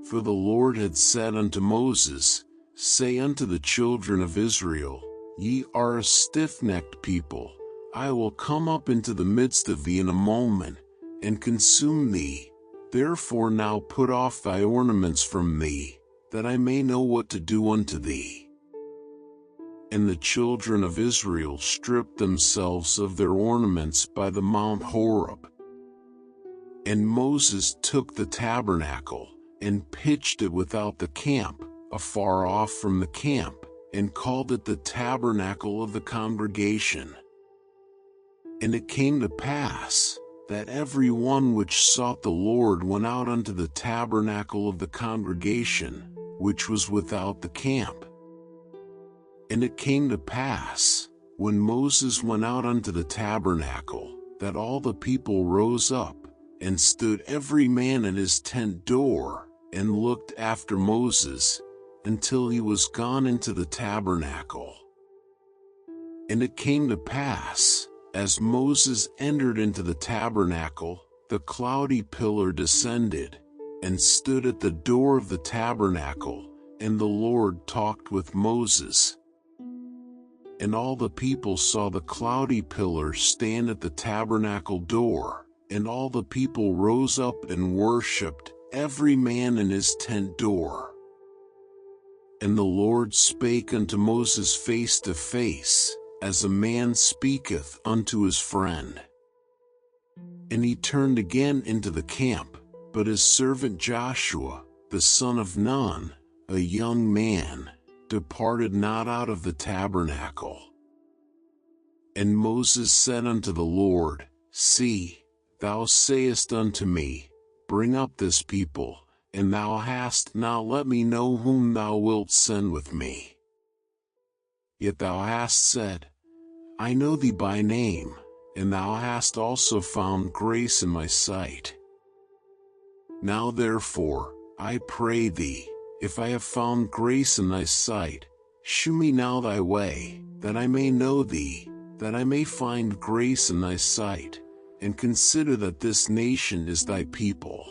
For the Lord had said unto Moses, Say unto the children of Israel, Ye are a stiff-necked people, I will come up into the midst of thee in a moment, and consume thee. Therefore now put off thy ornaments from thee, that I may know what to do unto thee. And the children of Israel stripped themselves of their ornaments by the Mount Horeb. And Moses took the tabernacle, and pitched it without the camp, afar off from the camp, and called it the tabernacle of the congregation. And it came to pass, that every one which sought the Lord went out unto the tabernacle of the congregation, which was without the camp. And it came to pass, when Moses went out unto the tabernacle, that all the people rose up, and stood every man in his tent door, and looked after Moses, until he was gone into the tabernacle. And it came to pass, as Moses entered into the tabernacle, the cloudy pillar descended, and stood at the door of the tabernacle, and the Lord talked with Moses. And all the people saw the cloudy pillar stand at the tabernacle door, and all the people rose up and worshipped, every man in his tent door. And the Lord spake unto Moses face to face, as a man speaketh unto his friend. And he turned again into the camp, but his servant Joshua, the son of Nun, a young man, departed not out of the tabernacle. And Moses said unto the Lord, See, thou sayest unto me, Bring up this people, and thou hast not let me know whom thou wilt send with me. Yet thou hast said, I know thee by name, and thou hast also found grace in my sight. Now therefore, I pray thee, if I have found grace in thy sight, shew me now thy way, that I may know thee, that I may find grace in thy sight, and consider that this nation is thy people.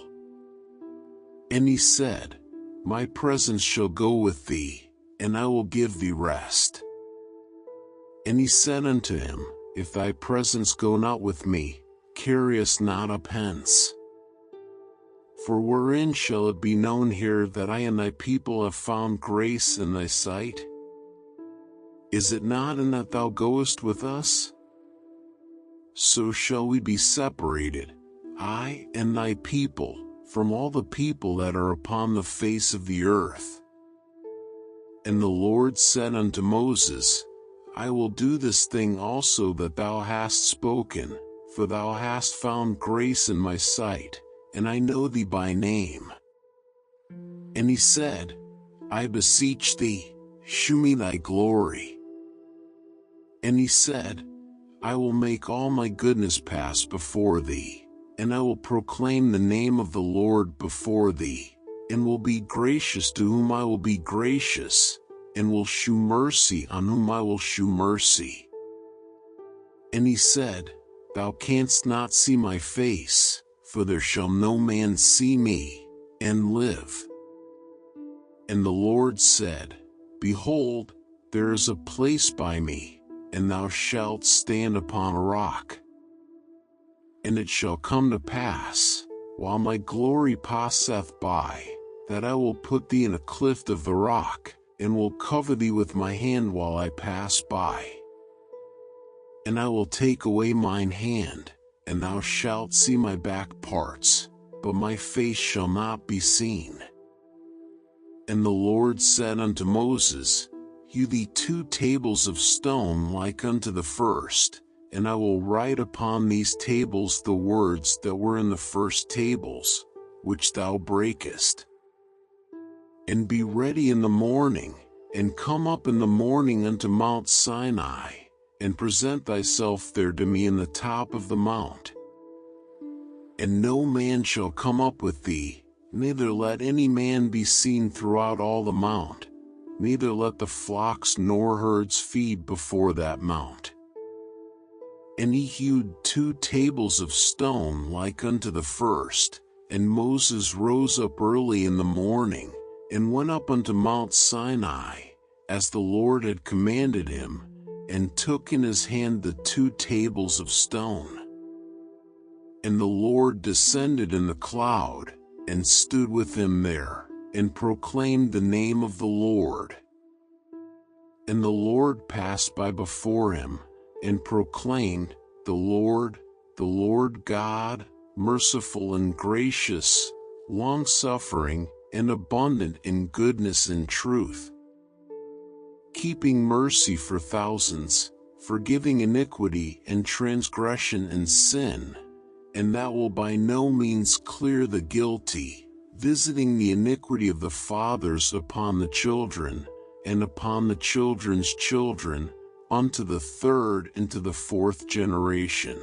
And he said, My presence shall go with thee, and I will give thee rest. And he said unto him, If thy presence go not with me, carry us not up hence. For wherein shall it be known here that I and thy people have found grace in thy sight? Is it not in that thou goest with us? So shall we be separated, I and thy people, from all the people that are upon the face of the earth. And the Lord said unto Moses, I will do this thing also that thou hast spoken, for thou hast found grace in my sight, and I know thee by name. And he said, I beseech thee, shew me thy glory. And he said, I will make all my goodness pass before thee, and I will proclaim the name of the Lord before thee, and will be gracious to whom I will be gracious, and will shew mercy on whom I will shew mercy. And he said, Thou canst not see my face, for there shall no man see me, and live. And the Lord said, Behold, there is a place by me, and thou shalt stand upon a rock. And it shall come to pass, while my glory passeth by, that I will put thee in a cleft of the rock, and will cover thee with my hand while I pass by. And I will take away mine hand, and thou shalt see my back parts, but my face shall not be seen. And the Lord said unto Moses, Hew thee 2 tables of stone like unto the first, and I will write upon these tables the words that were in the first tables, which thou breakest. And be ready in the morning, and come up in the morning unto Mount Sinai, and present thyself there to me in the top of the mount. And no man shall come up with thee, neither let any man be seen throughout all the mount, neither let the flocks nor herds feed before that mount. And he hewed 2 tables of stone like unto the first, and Moses rose up early in the morning, and went up unto Mount Sinai, as the Lord had commanded him, and took in his hand the 2 tables of stone. And the Lord descended in the cloud, and stood with him there, and proclaimed the name of the Lord. And the Lord passed by before him, and proclaimed, the Lord God, merciful and gracious, long-suffering, and abundant in goodness and truth, keeping mercy for thousands, forgiving iniquity and transgression and sin, and that will by no means clear the guilty, visiting the iniquity of the fathers upon the children, and upon the children's children, unto the 3rd and to the 4th generation.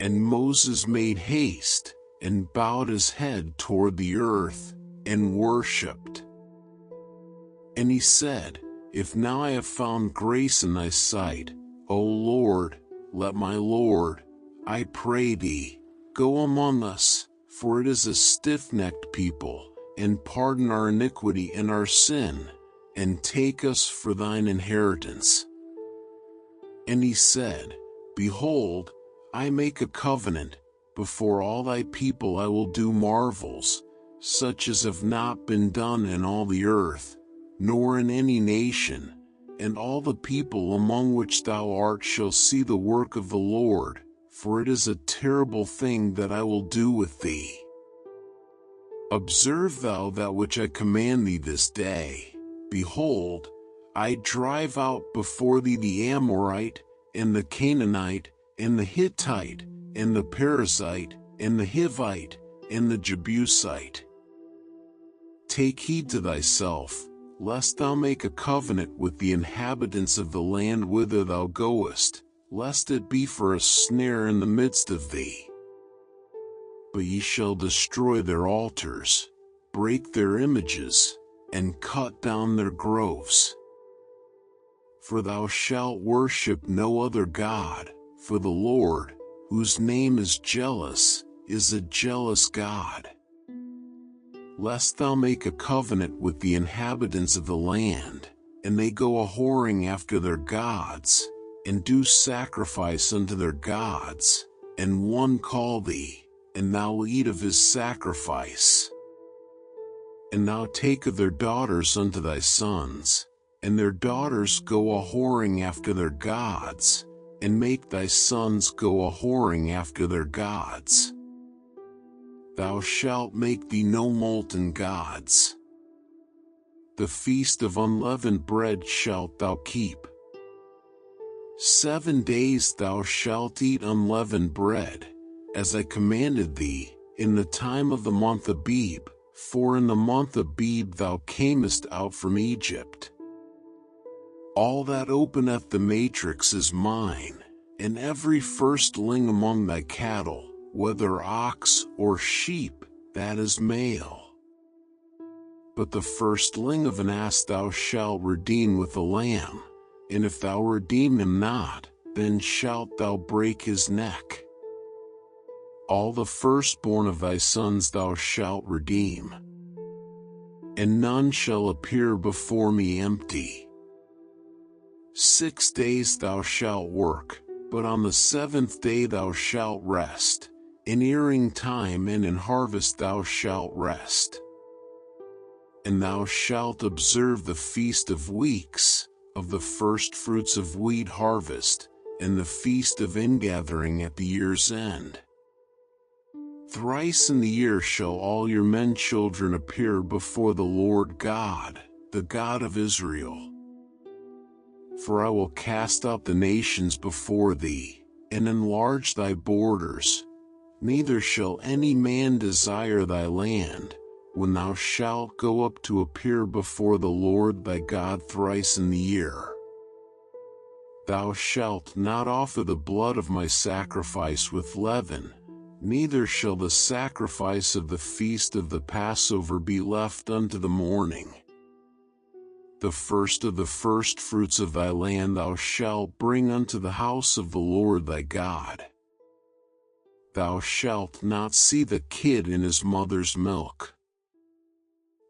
And Moses made haste, and bowed his head toward the earth, and worshipped. And he said, If now I have found grace in thy sight, O Lord, let my Lord, I pray thee, go among us, for it is a stiff-necked people, and pardon our iniquity and our sin, and take us for thine inheritance. And he said, Behold, I make a covenant, before all thy people I will do marvels, such as have not been done in all the earth, nor in any nation, and all the people among which thou art shall see the work of the Lord, for it is a terrible thing that I will do with thee. Observe thou that which I command thee this day. Behold, I drive out before thee the Amorite, and the Canaanite, and the Hittite, and the Perizzite, and the Hivite, and the Jebusite. Take heed to thyself, lest thou make a covenant with the inhabitants of the land whither thou goest, lest it be for a snare in the midst of thee. But ye shall destroy their altars, break their images, and cut down their groves. For thou shalt worship no other God, for the Lord, whose name is jealous, is a jealous God. Lest thou make a covenant with the inhabitants of the land, and they go a-whoring after their gods, and do sacrifice unto their gods, and one call thee, and thou eat of his sacrifice. And thou take of their daughters unto thy sons, and their daughters go a-whoring after their gods, and make thy sons go a-whoring after their gods. Thou shalt make thee no molten gods. The feast of unleavened bread shalt thou keep. 7 days thou shalt eat unleavened bread, as I commanded thee, in the time of the month Abib, for in the month Abib thou camest out from Egypt. All that openeth the matrix is mine, and every firstling among thy cattle, whether ox or sheep, that is male. But the firstling of an ass thou shalt redeem with a lamb, and if thou redeem him not, then shalt thou break his neck. All the firstborn of thy sons thou shalt redeem, and none shall appear before me empty. 6 days thou shalt work, but on the 7th day thou shalt rest. In earing time and in harvest thou shalt rest. And thou shalt observe the feast of weeks, of the firstfruits of wheat harvest, and the feast of ingathering at the year's end. Thrice in the year shall all your men children appear before the Lord God, the God of Israel. For I will cast out the nations before thee, and enlarge thy borders. Neither shall any man desire thy land, when thou shalt go up to appear before the Lord thy God thrice in the year. Thou shalt not offer the blood of my sacrifice with leaven, neither shall the sacrifice of the feast of the Passover be left unto the morning. The first of the firstfruits of thy land thou shalt bring unto the house of the Lord thy God. Thou shalt not see the kid in his mother's milk.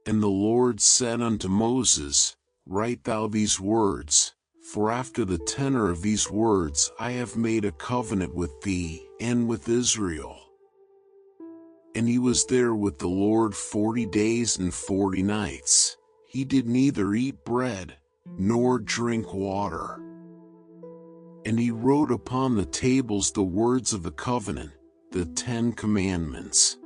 And the Lord said unto Moses, Write thou these words, for after the tenor of these words I have made a covenant with thee and with Israel. And he was there with the Lord 40 days and 40 nights. He did neither eat bread, nor drink water. And he wrote upon the tables the words of the covenant, the 10 commandments.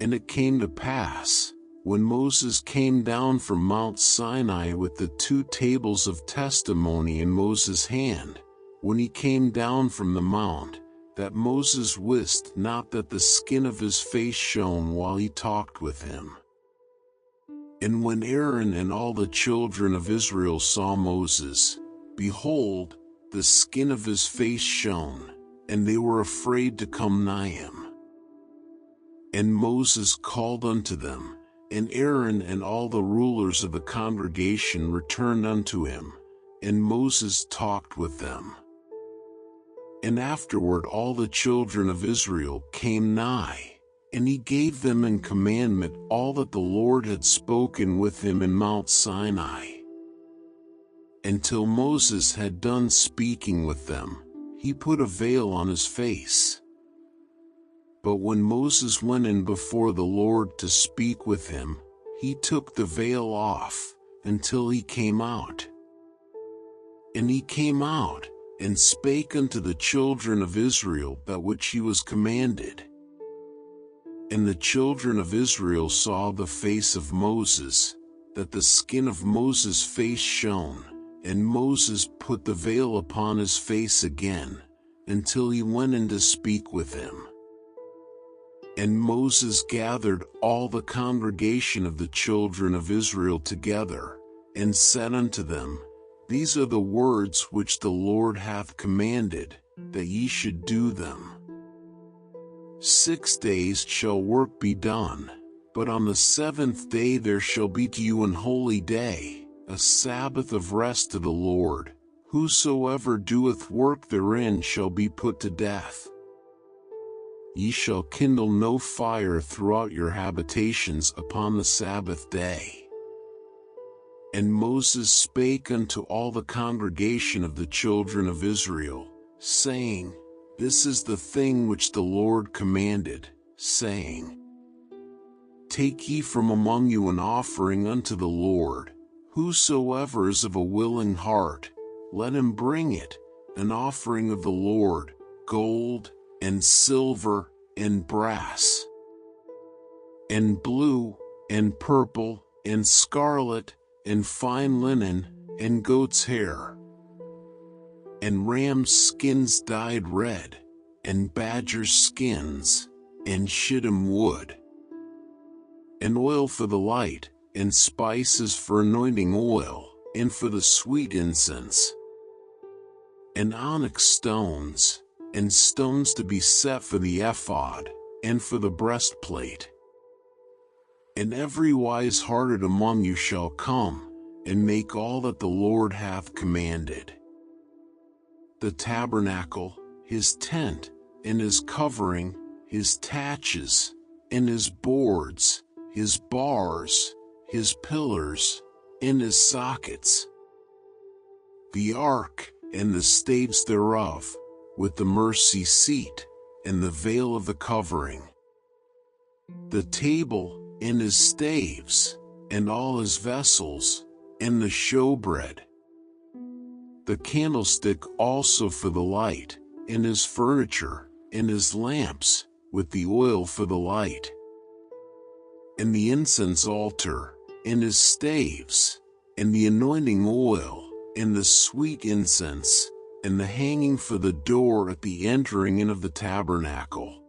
And it came to pass, when Moses came down from Mount Sinai with the 2 tables of testimony in Moses' hand, when he came down from the mount, that Moses wist not that the skin of his face shone while he talked with him. And when Aaron and all the children of Israel saw Moses, behold, the skin of his face shone, and they were afraid to come nigh him. And Moses called unto them, and Aaron and all the rulers of the congregation returned unto him, and Moses talked with them. And afterward all the children of Israel came nigh, and he gave them in commandment all that the Lord had spoken with him in Mount Sinai. Until Moses had done speaking with them, he put a veil on his face. But when Moses went in before the Lord to speak with him, he took the veil off, until he came out. And he came out, and spake unto the children of Israel that which he was commanded. And the children of Israel saw the face of Moses, that the skin of Moses' face shone, and Moses put the veil upon his face again, until he went in to speak with him. And Moses gathered all the congregation of the children of Israel together, and said unto them, These are the words which the Lord hath commanded, that ye should do them. 6 days shall work be done, but on the 7th day there shall be to you an holy day, a Sabbath of rest to the Lord. Whosoever doeth work therein shall be put to death. Ye shall kindle no fire throughout your habitations upon the Sabbath day. And Moses spake unto all the congregation of the children of Israel, saying, This is the thing which the Lord commanded, saying, Take ye from among you an offering unto the Lord. Whosoever is of a willing heart, let him bring it, an offering of the Lord, gold, and silver, and brass, and blue, and purple, and scarlet, and fine linen, and goat's hair, and ram's skins dyed red, and badger's skins, and shittim wood, and oil for the light, and spices for anointing oil, and for the sweet incense, and onyx stones, and stones to be set for the ephod, and for the breastplate. And every wise-hearted among you shall come, and make all that the Lord hath commanded. The tabernacle, his tent, and his covering, his taches, and his boards, his bars, his pillars, and his sockets. The ark, and the staves thereof, with the mercy seat, and the veil of the covering. The table, and his staves, and all his vessels, and the showbread. The candlestick also for the light, and his furniture, and his lamps, with the oil for the light, and the incense altar, and his staves, and the anointing oil, and the sweet incense, and the hanging for the door at the entering in of the tabernacle.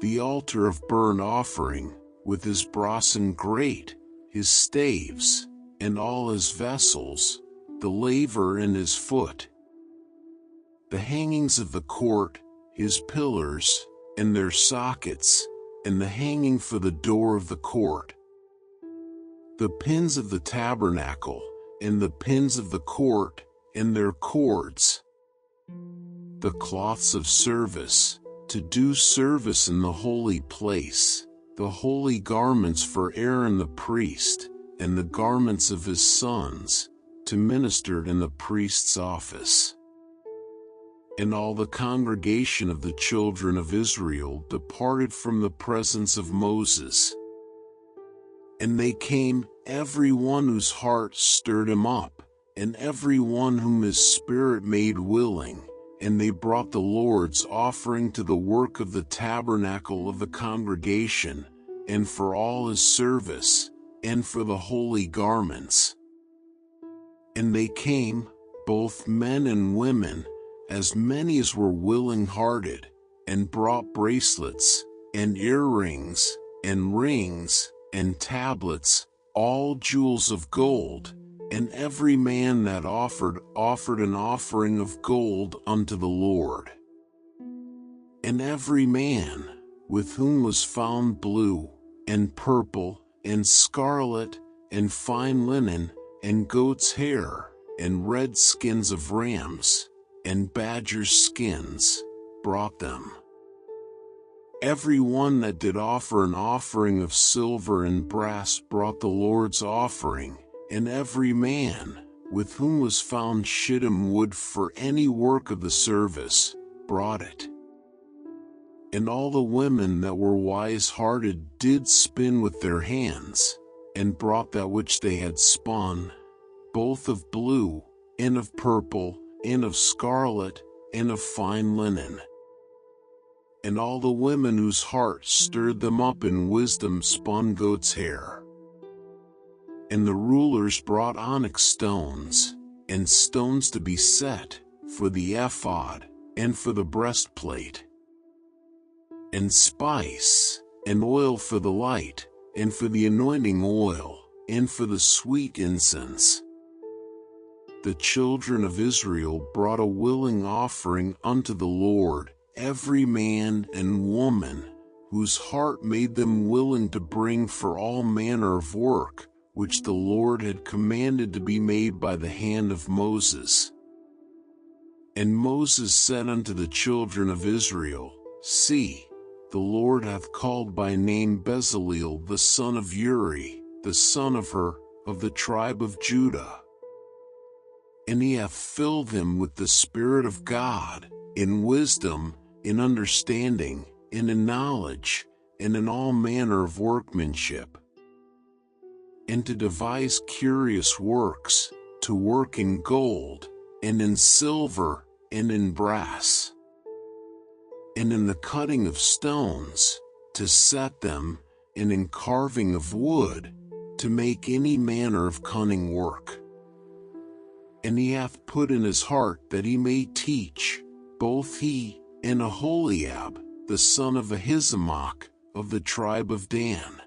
The altar of burnt offering, with his brasen grate, his staves, and all his vessels, the laver and his foot. The hangings of the court, his pillars, and their sockets, and the hanging for the door of the court. The pins of the tabernacle, and the pins of the court, and their cords. The cloths of service, to do service in the holy place, the holy garments for Aaron the priest, and the garments of his sons, to minister in the priest's office. And all the congregation of the children of Israel departed from the presence of Moses. And they came, every one whose heart stirred him up, and every one whom his spirit made willing, and they brought the Lord's offering to the work of the tabernacle of the congregation, and for all his service, and for the holy garments. And they came, both men and women, as many as were willing-hearted, and brought bracelets, and earrings, and rings, and tablets, all jewels of gold, and every man that offered an offering of gold unto the Lord. And every man, with whom was found blue, and purple, and scarlet, and fine linen, and goat's hair, and red skins of rams, and badgers' skins, brought them. Every one that did offer an offering of silver and brass brought the Lord's offering, and every man, with whom was found shittim wood for any work of the service, brought it. And all the women that were wise-hearted did spin with their hands, and brought that which they had spun, both of blue, and of purple, and of scarlet, and of fine linen. And all the women whose heart stirred them up in wisdom spun goat's hair. And the rulers brought onyx stones, and stones to be set, for the ephod, and for the breastplate, and spice, and oil for the light, and for the anointing oil, and for the sweet incense. The children of Israel brought a willing offering unto the Lord, every man and woman, whose heart made them willing to bring for all manner of work, which the Lord had commanded to be made by the hand of Moses. And Moses said unto the children of Israel, See, the Lord hath called by name Bezaleel the son of Uri, the son of Hur, of the tribe of Judah. And he hath filled him with the Spirit of God, in wisdom, in understanding, and in knowledge, and in all manner of workmanship, and to devise curious works, to work in gold, and in silver, and in brass, and in the cutting of stones, to set them, and in carving of wood, to make any manner of cunning work. And he hath put in his heart that he may teach, both he, and Aholiab, the son of Ahisamach, of the tribe of Dan.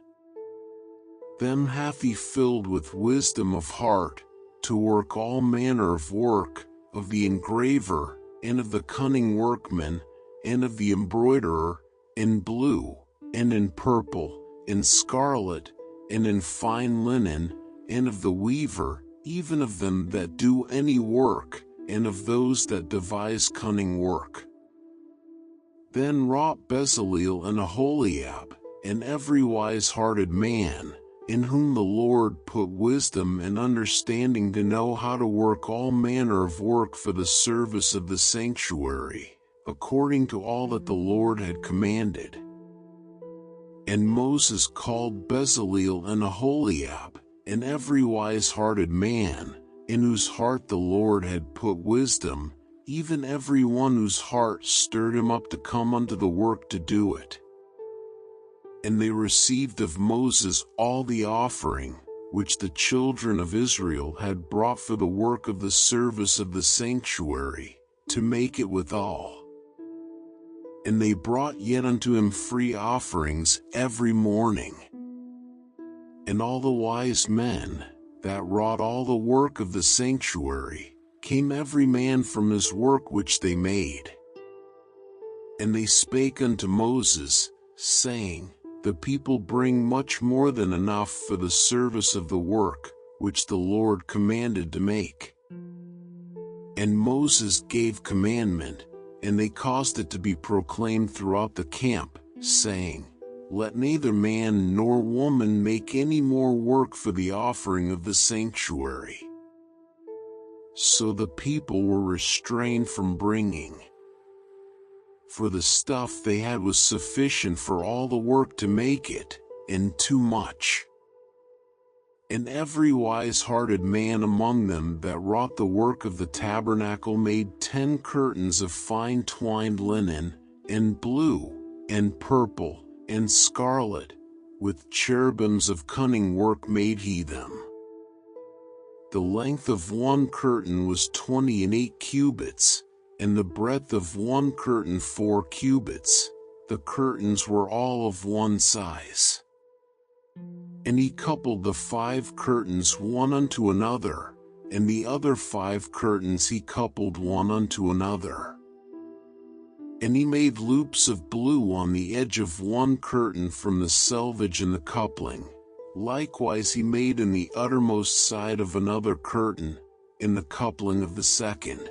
Them hath he filled with wisdom of heart, to work all manner of work, of the engraver, and of the cunning workman, and of the embroiderer, in blue, and in purple, in scarlet, and in fine linen, and of the weaver, even of them that do any work, and of those that devise cunning work. Then wrought Bezaleel and Aholiab, and every wise-hearted man, in whom the Lord put wisdom and understanding to know how to work all manner of work for the service of the sanctuary, according to all that the Lord had commanded. And Moses called Bezaleel and Aholiab, and every wise-hearted man, in whose heart the Lord had put wisdom, even every one whose heart stirred him up to come unto the work to do it. And they received of Moses all the offering, which the children of Israel had brought for the work of the service of the sanctuary, to make it withal. And they brought yet unto him free offerings every morning. And all the wise men, that wrought all the work of the sanctuary, came every man from his work which they made. And they spake unto Moses, saying, The people bring much more than enough for the service of the work, which the Lord commanded to make. And Moses gave commandment, and they caused it to be proclaimed throughout the camp, saying, Let neither man nor woman make any more work for the offering of the sanctuary. So the people were restrained from bringing. For the stuff they had was sufficient for all the work to make it, and too much. And every wise-hearted man among them that wrought the work of the tabernacle made 10 curtains of fine twined linen, and blue, and purple, and scarlet, with cherubims of cunning work made he them. The length of one curtain was 28 cubits, and the breadth of one curtain 4 cubits. The curtains were all of one size. And he coupled the 5 curtains one unto another, and the other 5 curtains he coupled one unto another. And he made loops of blue on the edge of one curtain from the selvage and the coupling. Likewise he made in the uttermost side of another curtain, in the coupling of the second.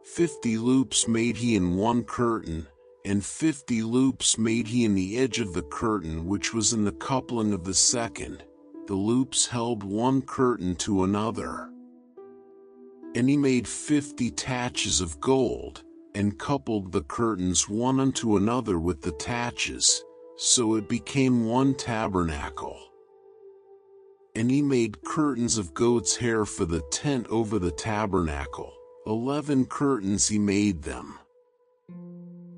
50 loops made he in one curtain, and 50 loops made he in the edge of the curtain which was in the coupling of the second. The loops held one curtain to another. And he made 50 taches of gold, and coupled the curtains one unto another with the taches, so it became one tabernacle. And he made curtains of goat's hair for the tent over the tabernacle. 11 curtains he made them.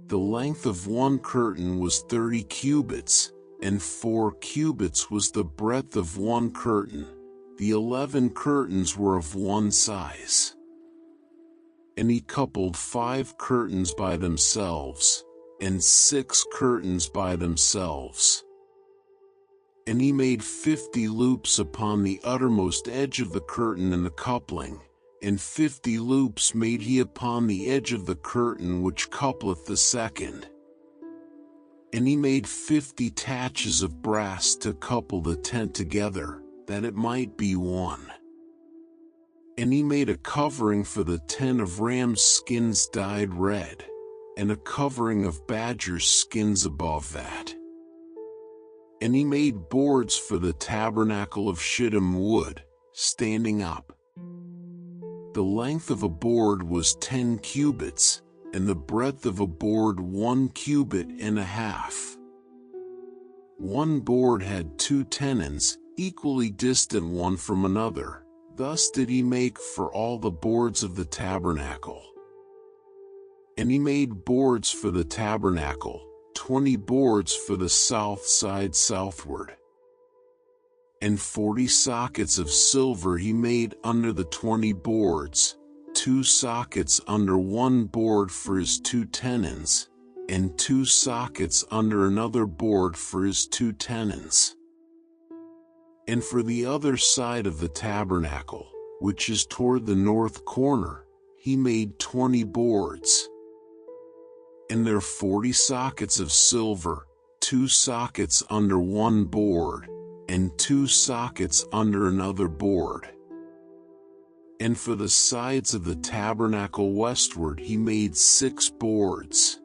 The length of one curtain was 30 cubits, and 4 cubits was the breadth of one curtain. The 11 curtains were of one size. And he coupled 5 curtains by themselves, and 6 curtains by themselves. And he made 50 loops upon the uttermost edge of the curtain in the coupling, and 50 loops made he upon the edge of the curtain which coupleth the second. And he made 50 taches of brass to couple the tent together, that it might be one. And he made a covering for the tent of rams' skins dyed red, and a covering of badgers' skins above that. And he made boards for the tabernacle of shittim wood, standing up. The length of a board was 10 cubits, and the breadth of a board 1 cubit and a half. One board had 2 tenons, equally distant one from another. Thus did he make for all the boards of the tabernacle. And he made boards for the tabernacle, 20 boards for the south side southward. And 40 sockets of silver he made under the 20 boards, 2 sockets under one board for his 2 tenons, and 2 sockets under another board for his 2 tenons. And for the other side of the tabernacle, which is toward the north corner, he made 20 boards. And there 40 sockets of silver, 2 sockets under one board, and 2 sockets under another board. And for the sides of the tabernacle westward he made 6 boards.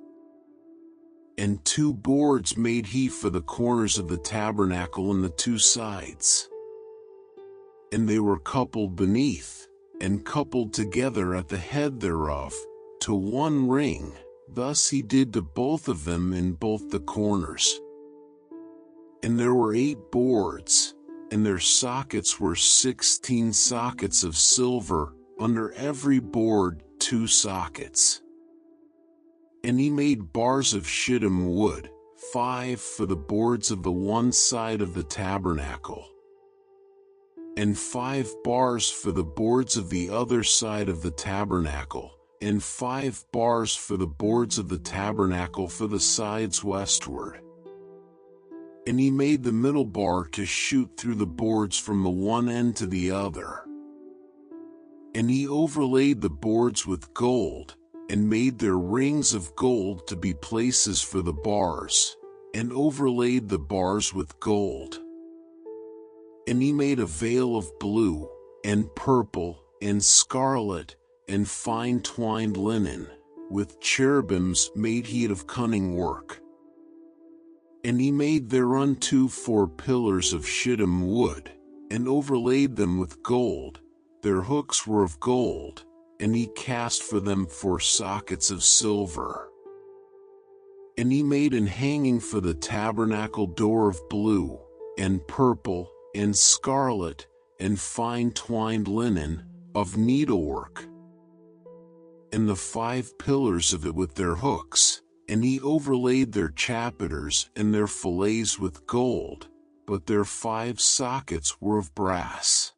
And 2 boards made he for the corners of the tabernacle and the 2 sides. And they were coupled beneath, and coupled together at the head thereof, to one ring. Thus he did to both of them in both the corners. And there were 8 boards, and their sockets were 16 sockets of silver, under every board 2 sockets. And he made bars of shittim wood, 5 for the boards of the one side of the tabernacle, and 5 bars for the boards of the other side of the tabernacle, and 5 bars for the boards of the tabernacle for the sides westward. And he made the middle bar to shoot through the boards from the one end to the other. And he overlaid the boards with gold, and made their rings of gold to be places for the bars, and overlaid the bars with gold. And he made a veil of blue, and purple, and scarlet, and fine twined linen, with cherubims made he it of cunning work. And he made thereunto 4 pillars of shittim wood, and overlaid them with gold. Their hooks were of gold, and he cast for them 4 sockets of silver. And he made an hanging for the tabernacle door of blue, and purple, and scarlet, and fine twined linen, of needlework. And the 5 pillars of it with their hooks, and he overlaid their chapiters and their fillets with gold, but their 5 sockets were of brass.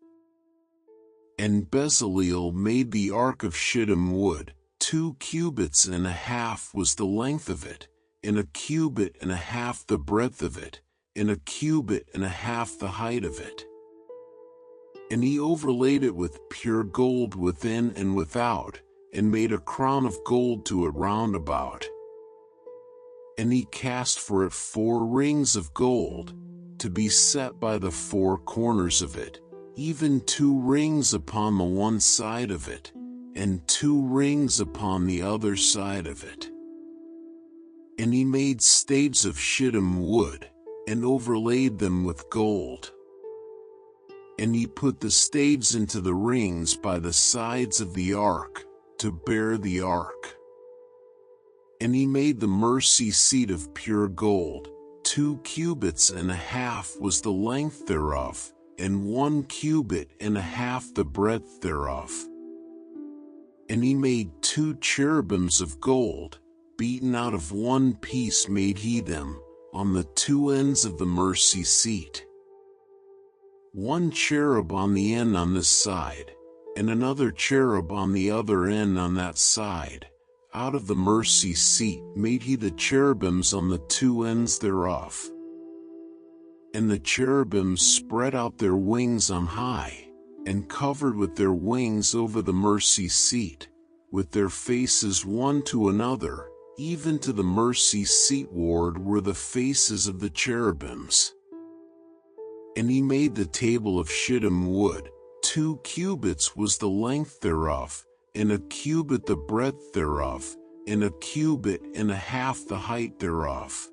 And Bezaleel made the ark of shittim wood, 2 cubits and a half was the length of it, and a cubit and a half the breadth of it, and a cubit and a half the height of it. And he overlaid it with pure gold within and without, and made a crown of gold to it round about. And he cast for it 4 rings of gold, to be set by the 4 corners of it, even 2 rings upon the one side of it, and 2 rings upon the other side of it. And he made staves of shittim wood, and overlaid them with gold. And he put the staves into the rings by the sides of the ark, to bear the ark. And he made the mercy seat of pure gold, 2 cubits and a half was the length thereof, and 1 cubit and a half the breadth thereof. And he made 2 cherubims of gold, beaten out of 1 piece made he them, on the 2 ends of the mercy seat. 1 cherub on the end on this side, and another cherub on the other end on that side. Out of the mercy seat made he the cherubims on the 2 ends thereof. And the cherubims spread out their wings on high, and covered with their wings over the mercy seat, with their faces one to another, even to the mercy seat ward were the faces of the cherubims. And he made the table of shittim wood, 2 cubits was the length thereof, and a cubit the breadth thereof, and a cubit and a half the height thereof.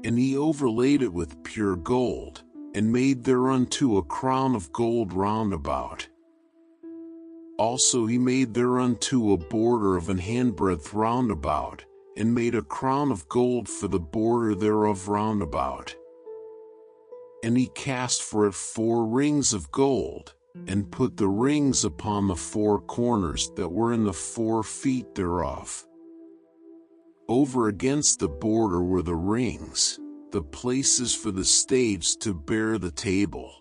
And he overlaid it with pure gold, and made thereunto a crown of gold round about. Also he made thereunto a border of an handbreadth round about, and made a crown of gold for the border thereof round about. And he cast for it 4 rings of gold, and put the rings upon the 4 corners that were in the 4 feet thereof. Over against the border were the rings, the places for the staves to bear the table.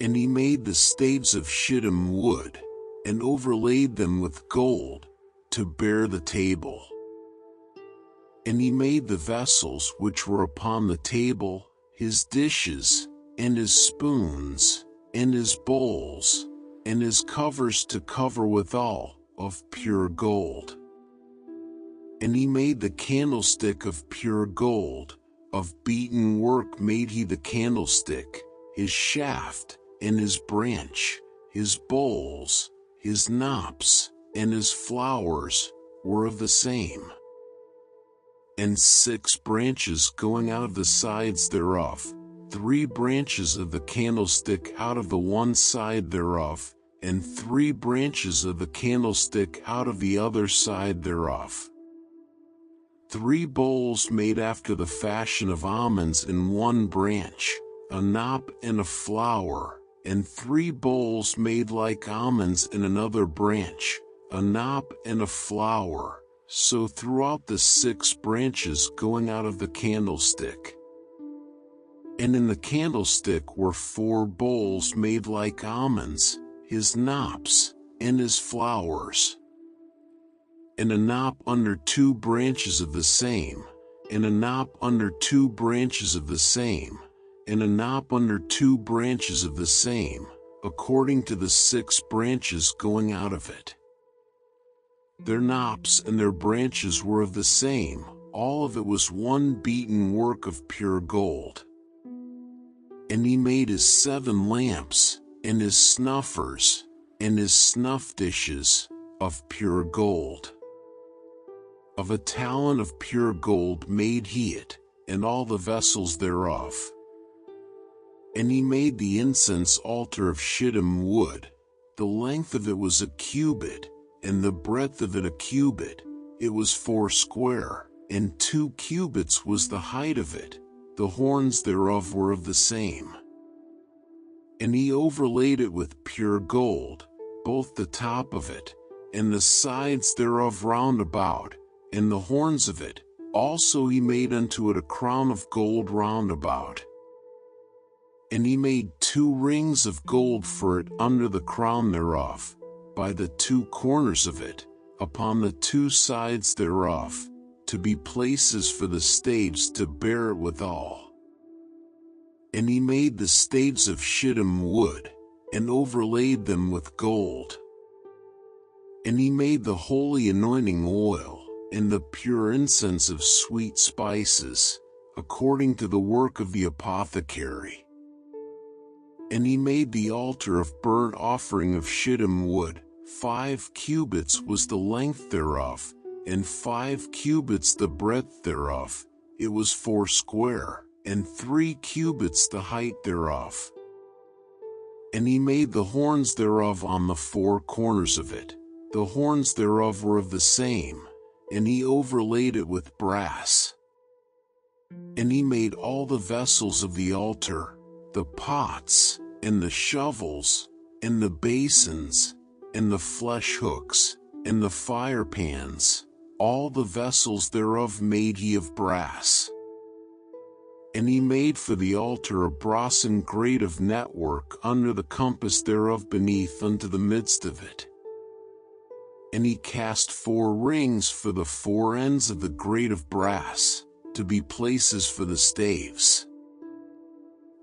And he made the staves of shittim wood, and overlaid them with gold, to bear the table. And he made the vessels which were upon the table, his dishes, and his spoons, and his bowls, and his covers to cover withal, of pure gold. And he made the candlestick of pure gold, of beaten work made he the candlestick, his shaft, and his branch, his bowls, his knops, and his flowers, were of the same. And 6 branches going out of the sides thereof, 3 branches of the candlestick out of the one side thereof, and 3 branches of the candlestick out of the other side thereof. 3 bowls made after the fashion of almonds in 1 branch, a knop and a flower, and 3 bowls made like almonds in another branch, a knop and a flower, so throughout the 6 branches going out of the candlestick. And in the candlestick were 4 bowls made like almonds, his knops, and his flowers. And a knop under 2 branches of the same, and a knop under 2 branches of the same, and a knop under 2 branches of the same, according to the 6 branches going out of it. Their knops and their branches were of the same, all of it was one beaten work of pure gold. And he made his 7 lamps, and his snuffers, and his snuff dishes, of pure gold. Of a talent of pure gold made he it, and all the vessels thereof. And he made the incense altar of shittim wood. The length of it was a cubit, and the breadth of it a cubit. It was 4 square, and 2 cubits was the height of it. The horns thereof were of the same. And he overlaid it with pure gold, both the top of it, and the sides thereof round about, and the horns of it. Also he made unto it a crown of gold round about. And he made 2 rings of gold for it under the crown thereof, by the 2 corners of it, upon the 2 sides thereof, to be places for the staves to bear it withal. And he made the staves of shittim wood, and overlaid them with gold. And he made the holy anointing oil, and the pure incense of sweet spices, according to the work of the apothecary. And he made the altar of burnt offering of shittim wood. 5 cubits was the length thereof, and 5 cubits the breadth thereof. It was 4 square, and 3 cubits the height thereof. And he made the horns thereof on the 4 corners of it. The horns thereof were of the same, and he overlaid it with brass. And he made all the vessels of the altar, the pots, and the shovels, and the basins, and the flesh hooks, and the fire pans. All the vessels thereof made he of brass. And he made for the altar a brassen grate of network under the compass thereof beneath unto the midst of it. And he cast 4 rings for the 4 ends of the grate of brass, to be places for the staves.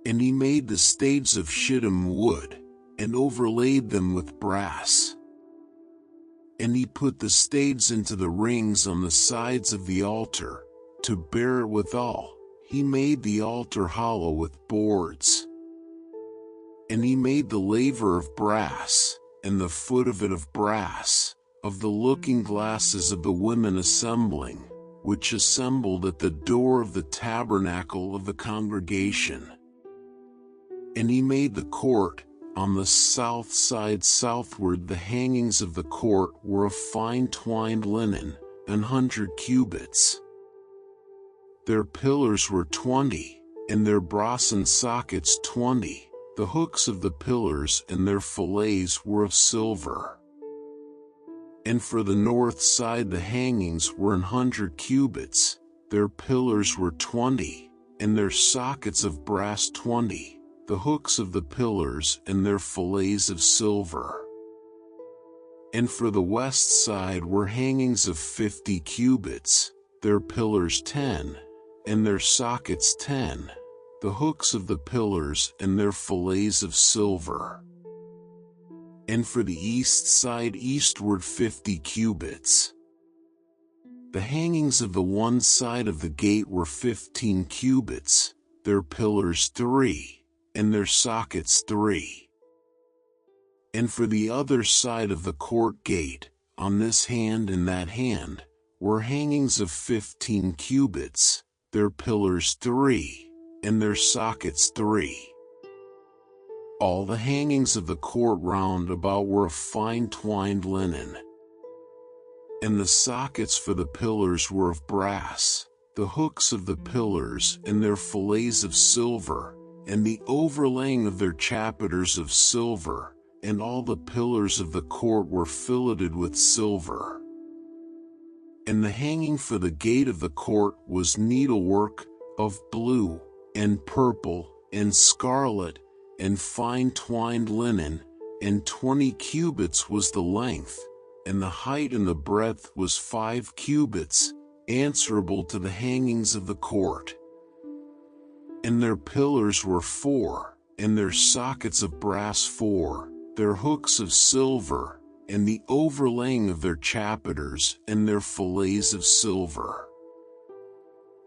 And he made the staves of shittim wood, and overlaid them with brass. And he put the staves into the rings on the sides of the altar, to bear it withal. He made the altar hollow with boards. And he made the laver of brass, and the foot of it of brass, of the looking glasses of the women assembling, which assembled at the door of the tabernacle of the congregation. And he made the court. On the south side southward the hangings of the court were of fine twined linen, 100 cubits. Their pillars were 20, and their brassen sockets 20. The hooks of the pillars and their fillets were of silver. And for the north side the hangings were 100 cubits. Their pillars were 20, and their sockets of brass 20. The hooks of the pillars and their fillets of silver. And for the west side were hangings of 50 cubits, their pillars 10, and their sockets 10, the hooks of the pillars and their fillets of silver. And for the east side eastward 50 cubits. The hangings of the one side of the gate were 15 cubits, their pillars 3. And their sockets 3. And for the other side of the court gate, on this hand and that hand, were hangings of 15 cubits, their pillars 3, and their sockets 3. All the hangings of the court round about were of fine twined linen. And the sockets for the pillars were of brass, the hooks of the pillars and their fillets of silver, and the overlaying of their chapiters of silver, and all the pillars of the court were filleted with silver. And the hanging for the gate of the court was needlework of blue, and purple, and scarlet, and fine twined linen, and 20 cubits was the length, and the height and the breadth was 5 cubits, answerable to the hangings of the court. And their pillars were 4, and their sockets of brass 4, their hooks of silver, and the overlaying of their chapiters, and their fillets of silver.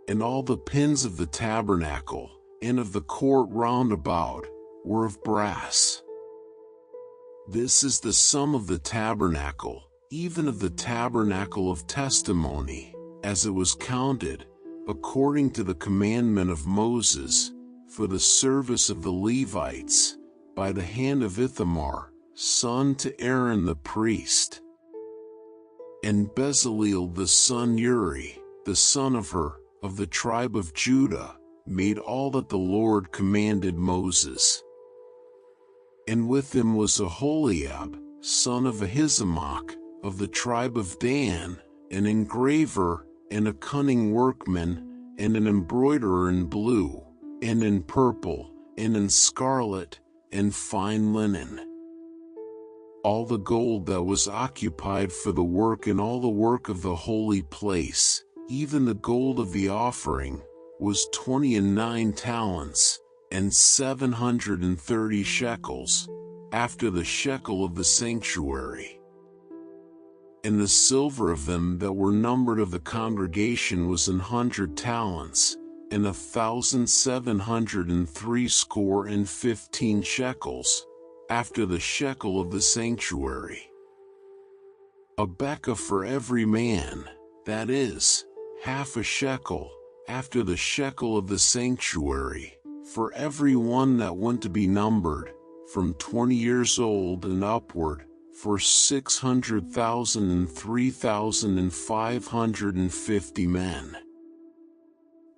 And all the pins of the tabernacle, and of the court round about, were of brass. This is the sum of the tabernacle, even of the tabernacle of testimony, as it was counted, according to the commandment of Moses, for the service of the Levites, by the hand of Ithamar, son to Aaron the priest. And Bezaleel the son Uri, the son of Hur, of the tribe of Judah, made all that the Lord commanded Moses. And with him was Aholiab, son of Ahisamach, of the tribe of Dan, an engraver, and a cunning workman, and an embroiderer in blue, and in purple, and in scarlet, and fine linen. All the gold that was occupied for the work and all the work of the holy place, even the gold of the offering, was 29 talents, and 730 shekels, after the shekel of the sanctuary. And the silver of them that were numbered of the congregation was 100 talents, and 1,763 shekels, after the shekel of the sanctuary. A bekah for every man, that is, half a shekel, after the shekel of the sanctuary, for every one that went to be numbered, from 20 years old and upward, for 600,000 and 3,550 men.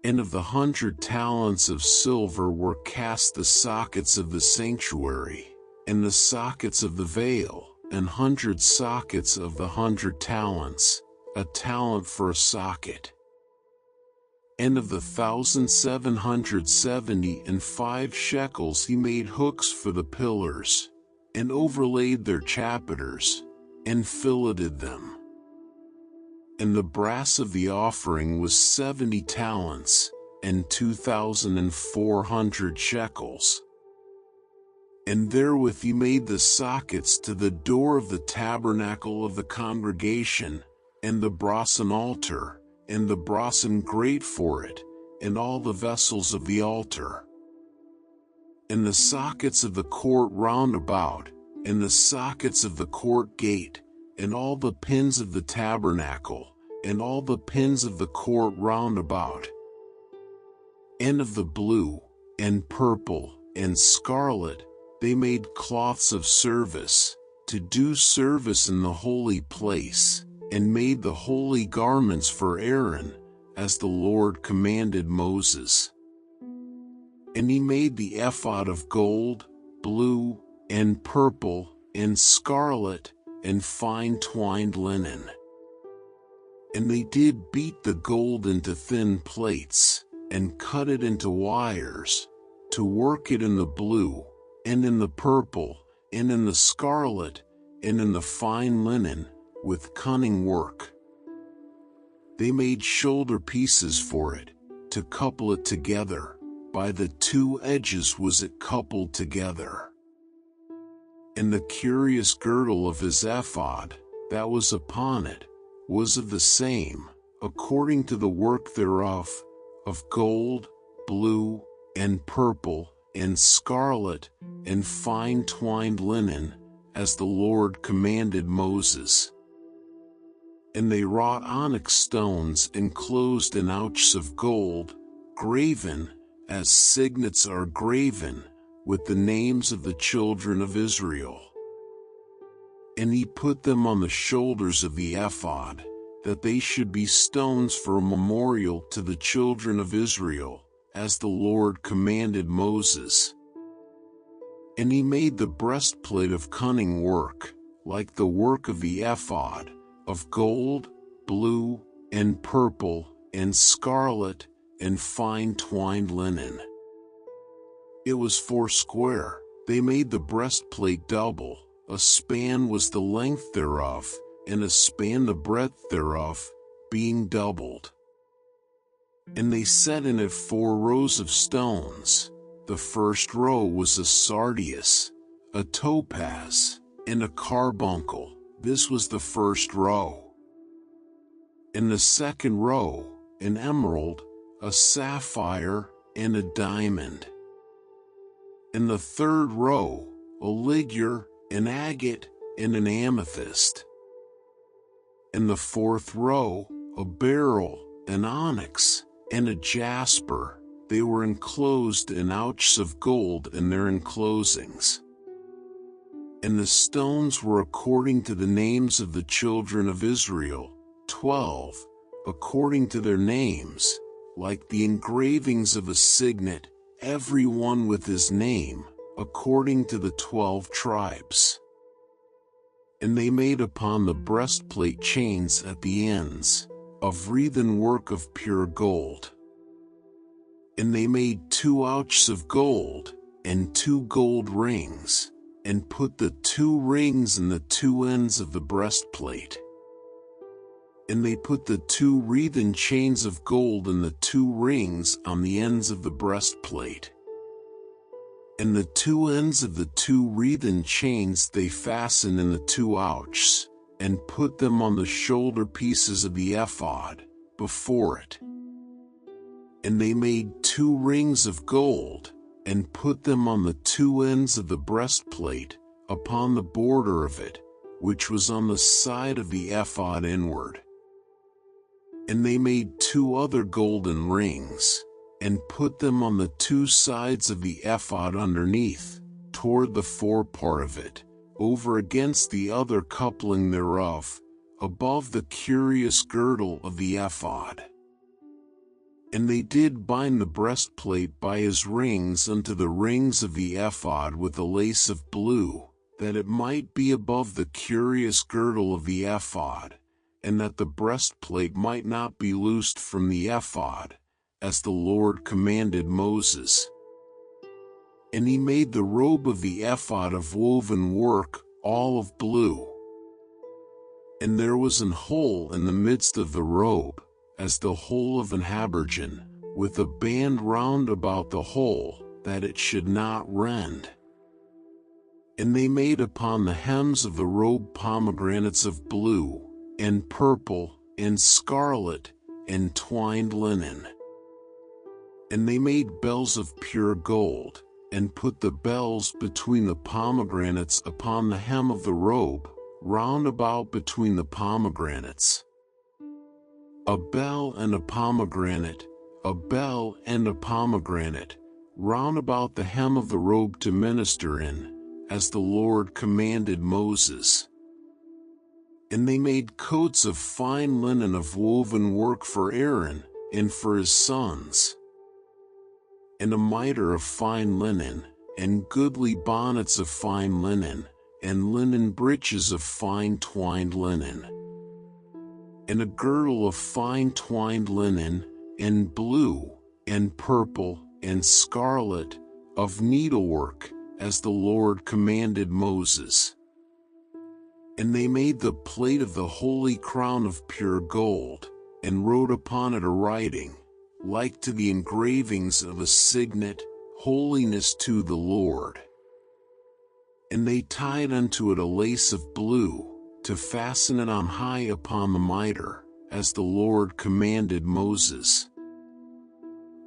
And of the 100 talents of silver were cast the sockets of the sanctuary, and the sockets of the veil, and 100 sockets of the 100 talents, a talent for a socket. And of the 1,775 shekels he made hooks for the pillars, and overlaid their chapiters, and filleted them. And the brass of the offering was 70 talents, and 2,400 shekels. And therewith he made the sockets to the door of the tabernacle of the congregation, and the brasen altar, and the brasen grate for it, and all the vessels of the altar. And the sockets of the court round about, and the sockets of the court gate, and all the pins of the tabernacle, and all the pins of the court round about. And of the blue, and purple, and scarlet, they made cloths of service, to do service in the holy place, and made the holy garments for Aaron, as the Lord commanded Moses. And he made the ephod of gold, blue, and purple, and scarlet, and fine twined linen. And they did beat the gold into thin plates, and cut it into wires, to work it in the blue, and in the purple, and in the scarlet, and in the fine linen, with cunning work. They made shoulder pieces for it, to couple it together. By the 2 edges was it coupled together. And the curious girdle of his ephod, that was upon it, was of the same, according to the work thereof, of gold, blue, and purple, and scarlet, and fine twined linen, as the Lord commanded Moses. And they wrought onyx stones enclosed in ouches of gold, graven, as signets are graven, with the names of the children of Israel. And he put them on the shoulders of the ephod, that they should be stones for a memorial to the children of Israel, as the Lord commanded Moses. And he made the breastplate of cunning work, like the work of the ephod, of gold, blue, and purple, and scarlet, and fine twined linen. It was 4 square. They made the breastplate double. A span was the length thereof, and a span the breadth thereof, being doubled. And they set in it 4 rows of stones. The first row was a sardius, a topaz, and a carbuncle. This was the first row. In the second row, an emerald, a sapphire, and a diamond. In the third row, a ligure, an agate, and an amethyst. In the fourth row, a beryl, an onyx, and a jasper. They were enclosed in ouches of gold in their enclosings. And the stones were according to the names of the children of Israel, 12, according to their names, like the engravings of a signet, every one with his name, according to the 12 tribes. And they made upon the breastplate chains at the ends, of wreathen work of pure gold. And they made 2 ouches of gold, and 2 gold rings, and put the 2 rings in the 2 ends of the breastplate. And they put the 2 wreathen chains of gold in the 2 rings on the ends of the breastplate. And the 2 ends of the 2 wreathen chains they fastened in the 2 ouches, and put them on the shoulder pieces of the ephod, before it. And they made 2 rings of gold, and put them on the 2 ends of the breastplate, upon the border of it, which was on the side of the ephod inward. And they made 2 other golden rings, and put them on the 2 sides of the ephod underneath, toward the forepart of it, over against the other coupling thereof, above the curious girdle of the ephod. And they did bind the breastplate by his rings unto the rings of the ephod with a lace of blue, that it might be above the curious girdle of the ephod, and that the breastplate might not be loosed from the ephod, as the Lord commanded Moses. And he made the robe of the ephod of woven work, all of blue. And there was an hole in the midst of the robe, as the hole of an habergeon, with a band round about the hole, that it should not rend. And they made upon the hems of the robe pomegranates of blue, and purple, and scarlet, and twined linen. And they made bells of pure gold, and put the bells between the pomegranates upon the hem of the robe, round about between the pomegranates. A bell and a pomegranate, a bell and a pomegranate, round about the hem of the robe to minister in, as the Lord commanded Moses. And they made coats of fine linen of woven work for Aaron, and for his sons. And a mitre of fine linen, and goodly bonnets of fine linen, and linen breeches of fine twined linen. And a girdle of fine twined linen, and blue, and purple, and scarlet, of needlework, as the Lord commanded Moses. And they made the plate of the holy crown of pure gold, and wrote upon it a writing, like to the engravings of a signet, Holiness to the Lord. And they tied unto it a lace of blue, to fasten it on high upon the mitre, as the Lord commanded Moses.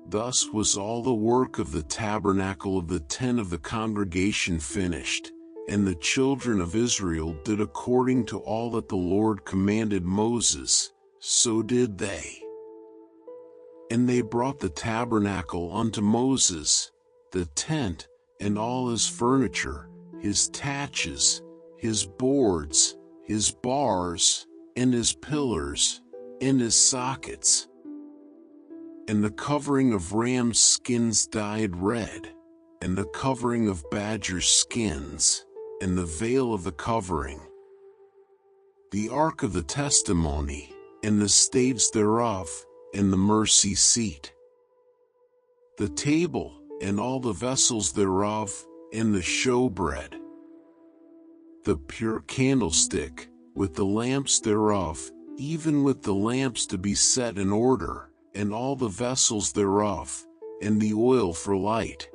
Thus was all the work of the tabernacle of the tent of the congregation finished, and the children of Israel did according to all that the Lord commanded Moses, so did they. And they brought the tabernacle unto Moses, the tent, and all his furniture, his taches, his boards, his bars, and his pillars, and his sockets. and the covering of ram's skins dyed red, and the covering of badger's skins, and the veil of the covering, the ark of the testimony, and the staves thereof, and the mercy seat, the table, and all the vessels thereof, and the showbread, the pure candlestick, with the lamps thereof, even with the lamps to be set in order, and all the vessels thereof, and the oil for light,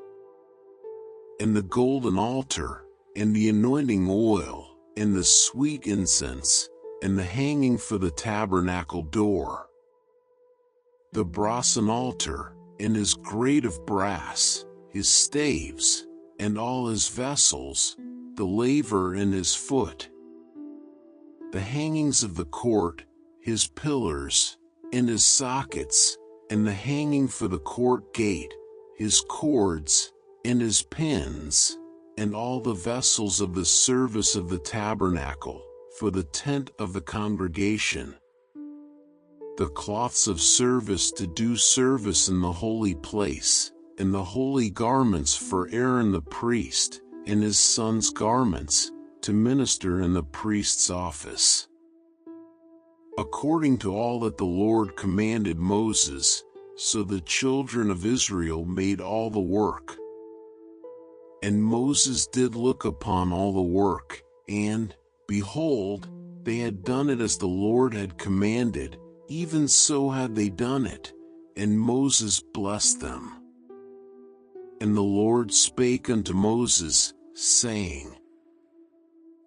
and the golden altar, and the anointing oil, and the sweet incense, and the hanging for the tabernacle door, the brazen altar, and his grate of brass, his staves, and all his vessels, the laver and his foot, the hangings of the court, his pillars, and his sockets, and the hanging for the court gate, his cords, and his pins, and all the vessels of the service of the tabernacle, for the tent of the congregation, the cloths of service to do service in the holy place, and the holy garments for Aaron the priest, and his sons' garments, to minister in the priest's office, according to all that the Lord commanded Moses. So the children of Israel made all the work. And Moses did look upon all the work, and, behold, they had done it as the Lord had commanded, even so had they done it, and Moses blessed them. And the Lord spake unto Moses, saying,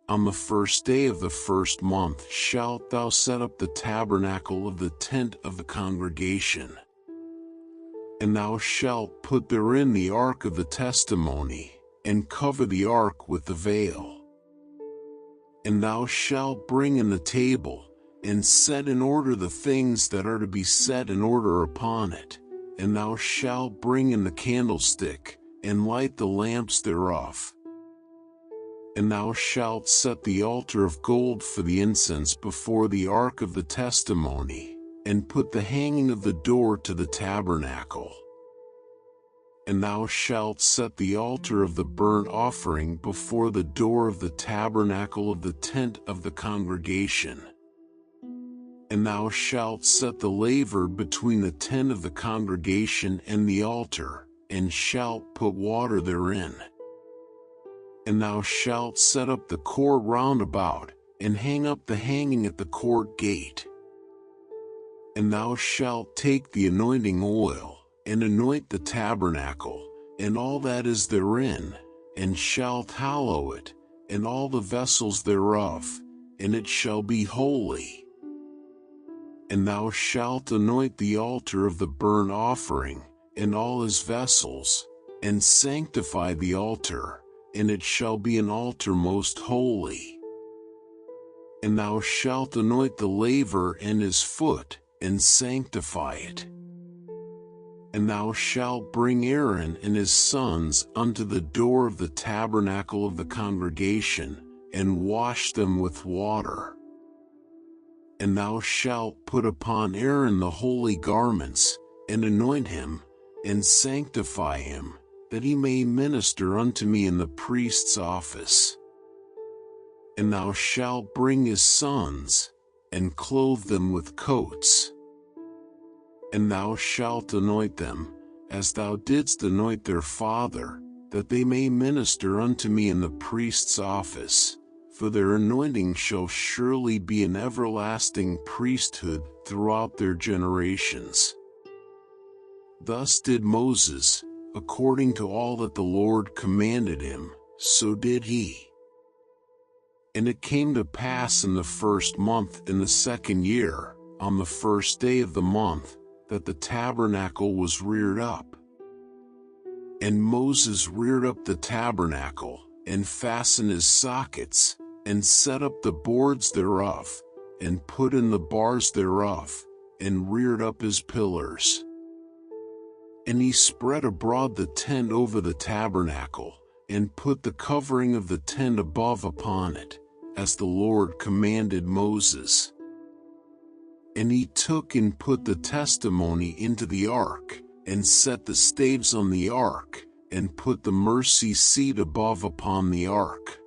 On the first day of the first month shalt thou set up the tabernacle of the tent of the congregation. And thou shalt put therein the ark of the testimony, and cover the ark with the veil. And thou shalt bring in the table, and set in order the things that are to be set in order upon it. And thou shalt bring in the candlestick, and light the lamps thereof. And thou shalt set the altar of gold for the incense before the ark of the testimony, and put the hanging of the door to the tabernacle. And thou shalt set the altar of the burnt offering before the door of the tabernacle of the tent of the congregation. And thou shalt set the laver between the tent of the congregation and the altar, and shalt put water therein. And thou shalt set up the court round about, and hang up the hanging at the court gate. And thou shalt take the anointing oil, and anoint the tabernacle, and all that is therein, and shalt hallow it, and all the vessels thereof, and it shall be holy. And thou shalt anoint the altar of the burnt offering, and all his vessels, and sanctify the altar, and it shall be an altar most holy. And thou shalt anoint the laver and his foot, and sanctify it. And thou shalt bring Aaron and his sons unto the door of the tabernacle of the congregation, and wash them with water. And thou shalt put upon Aaron the holy garments, and anoint him, and sanctify him, that he may minister unto me in the priest's office. And thou shalt bring his sons, and clothe them with coats. And thou shalt anoint them, as thou didst anoint their father, that they may minister unto me in the priest's office, for their anointing shall surely be an everlasting priesthood throughout their generations. Thus did Moses, according to all that the Lord commanded him, so did he. And it came to pass in the first month in the second year, on the first day of the month, that the tabernacle was reared up. And Moses reared up the tabernacle, and fastened his sockets, and set up the boards thereof, and put in the bars thereof, and reared up his pillars. And he spread abroad the tent over the tabernacle, and put the covering of the tent above upon it, as the Lord commanded Moses. And he took and put the testimony into the ark, and set the staves on the ark, and put the mercy seat above upon the ark.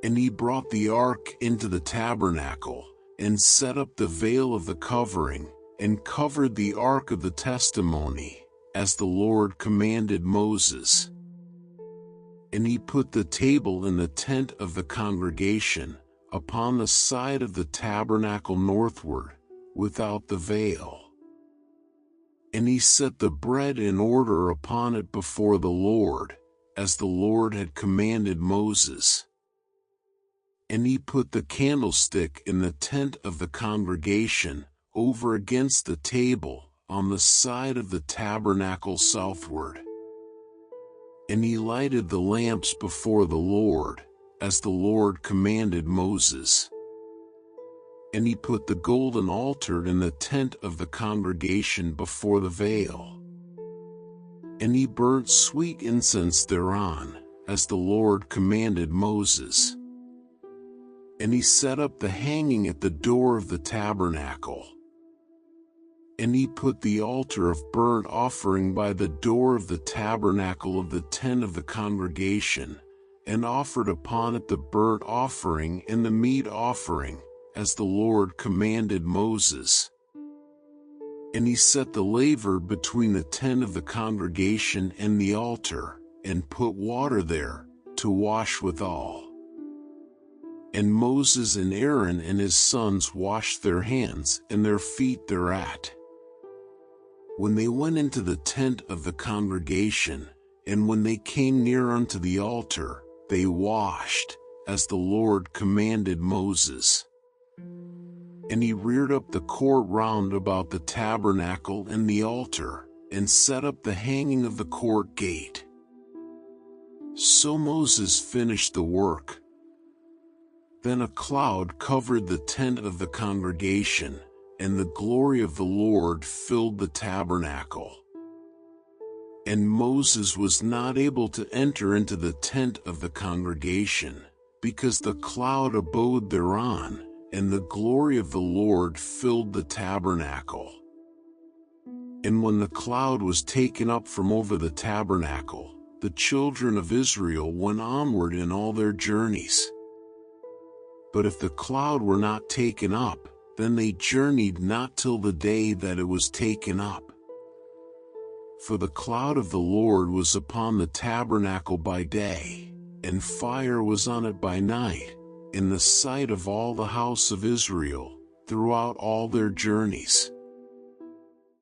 And he brought the ark into the tabernacle, and set up the veil of the covering, and covered the ark of the testimony, as the Lord commanded Moses. And he put the table in the tent of the congregation, upon the side of the tabernacle northward, without the veil. And he set the bread in order upon it before the Lord, as the Lord had commanded Moses. And he put the candlestick in the tent of the congregation, over against the table, on the side of the tabernacle southward. And he lighted the lamps before the Lord, as the Lord commanded Moses. And he put the golden altar in the tent of the congregation before the veil. And he burnt sweet incense thereon, as the Lord commanded Moses. And he set up the hanging at the door of the tabernacle. And he put the altar of burnt offering by the door of the tabernacle of the tent of the congregation, and offered upon it the burnt offering and the meat offering, as the Lord commanded Moses. And he set the laver between the tent of the congregation and the altar, and put water there, to wash withal. And Moses and Aaron and his sons washed their hands and their feet thereat. When they went into the tent of the congregation, and when they came near unto the altar, they washed, as the Lord commanded Moses. And he reared up the court round about the tabernacle and the altar, and set up the hanging of the court gate. So Moses finished the work. Then a cloud covered the tent of the congregation, and the glory of the Lord filled the tabernacle. And Moses was not able to enter into the tent of the congregation, because the cloud abode thereon, and the glory of the Lord filled the tabernacle. And when the cloud was taken up from over the tabernacle, the children of Israel went onward in all their journeys. But if the cloud were not taken up, then they journeyed not till the day that it was taken up. For the cloud of the Lord was upon the tabernacle by day, and fire was on it by night, in the sight of all the house of Israel, throughout all their journeys.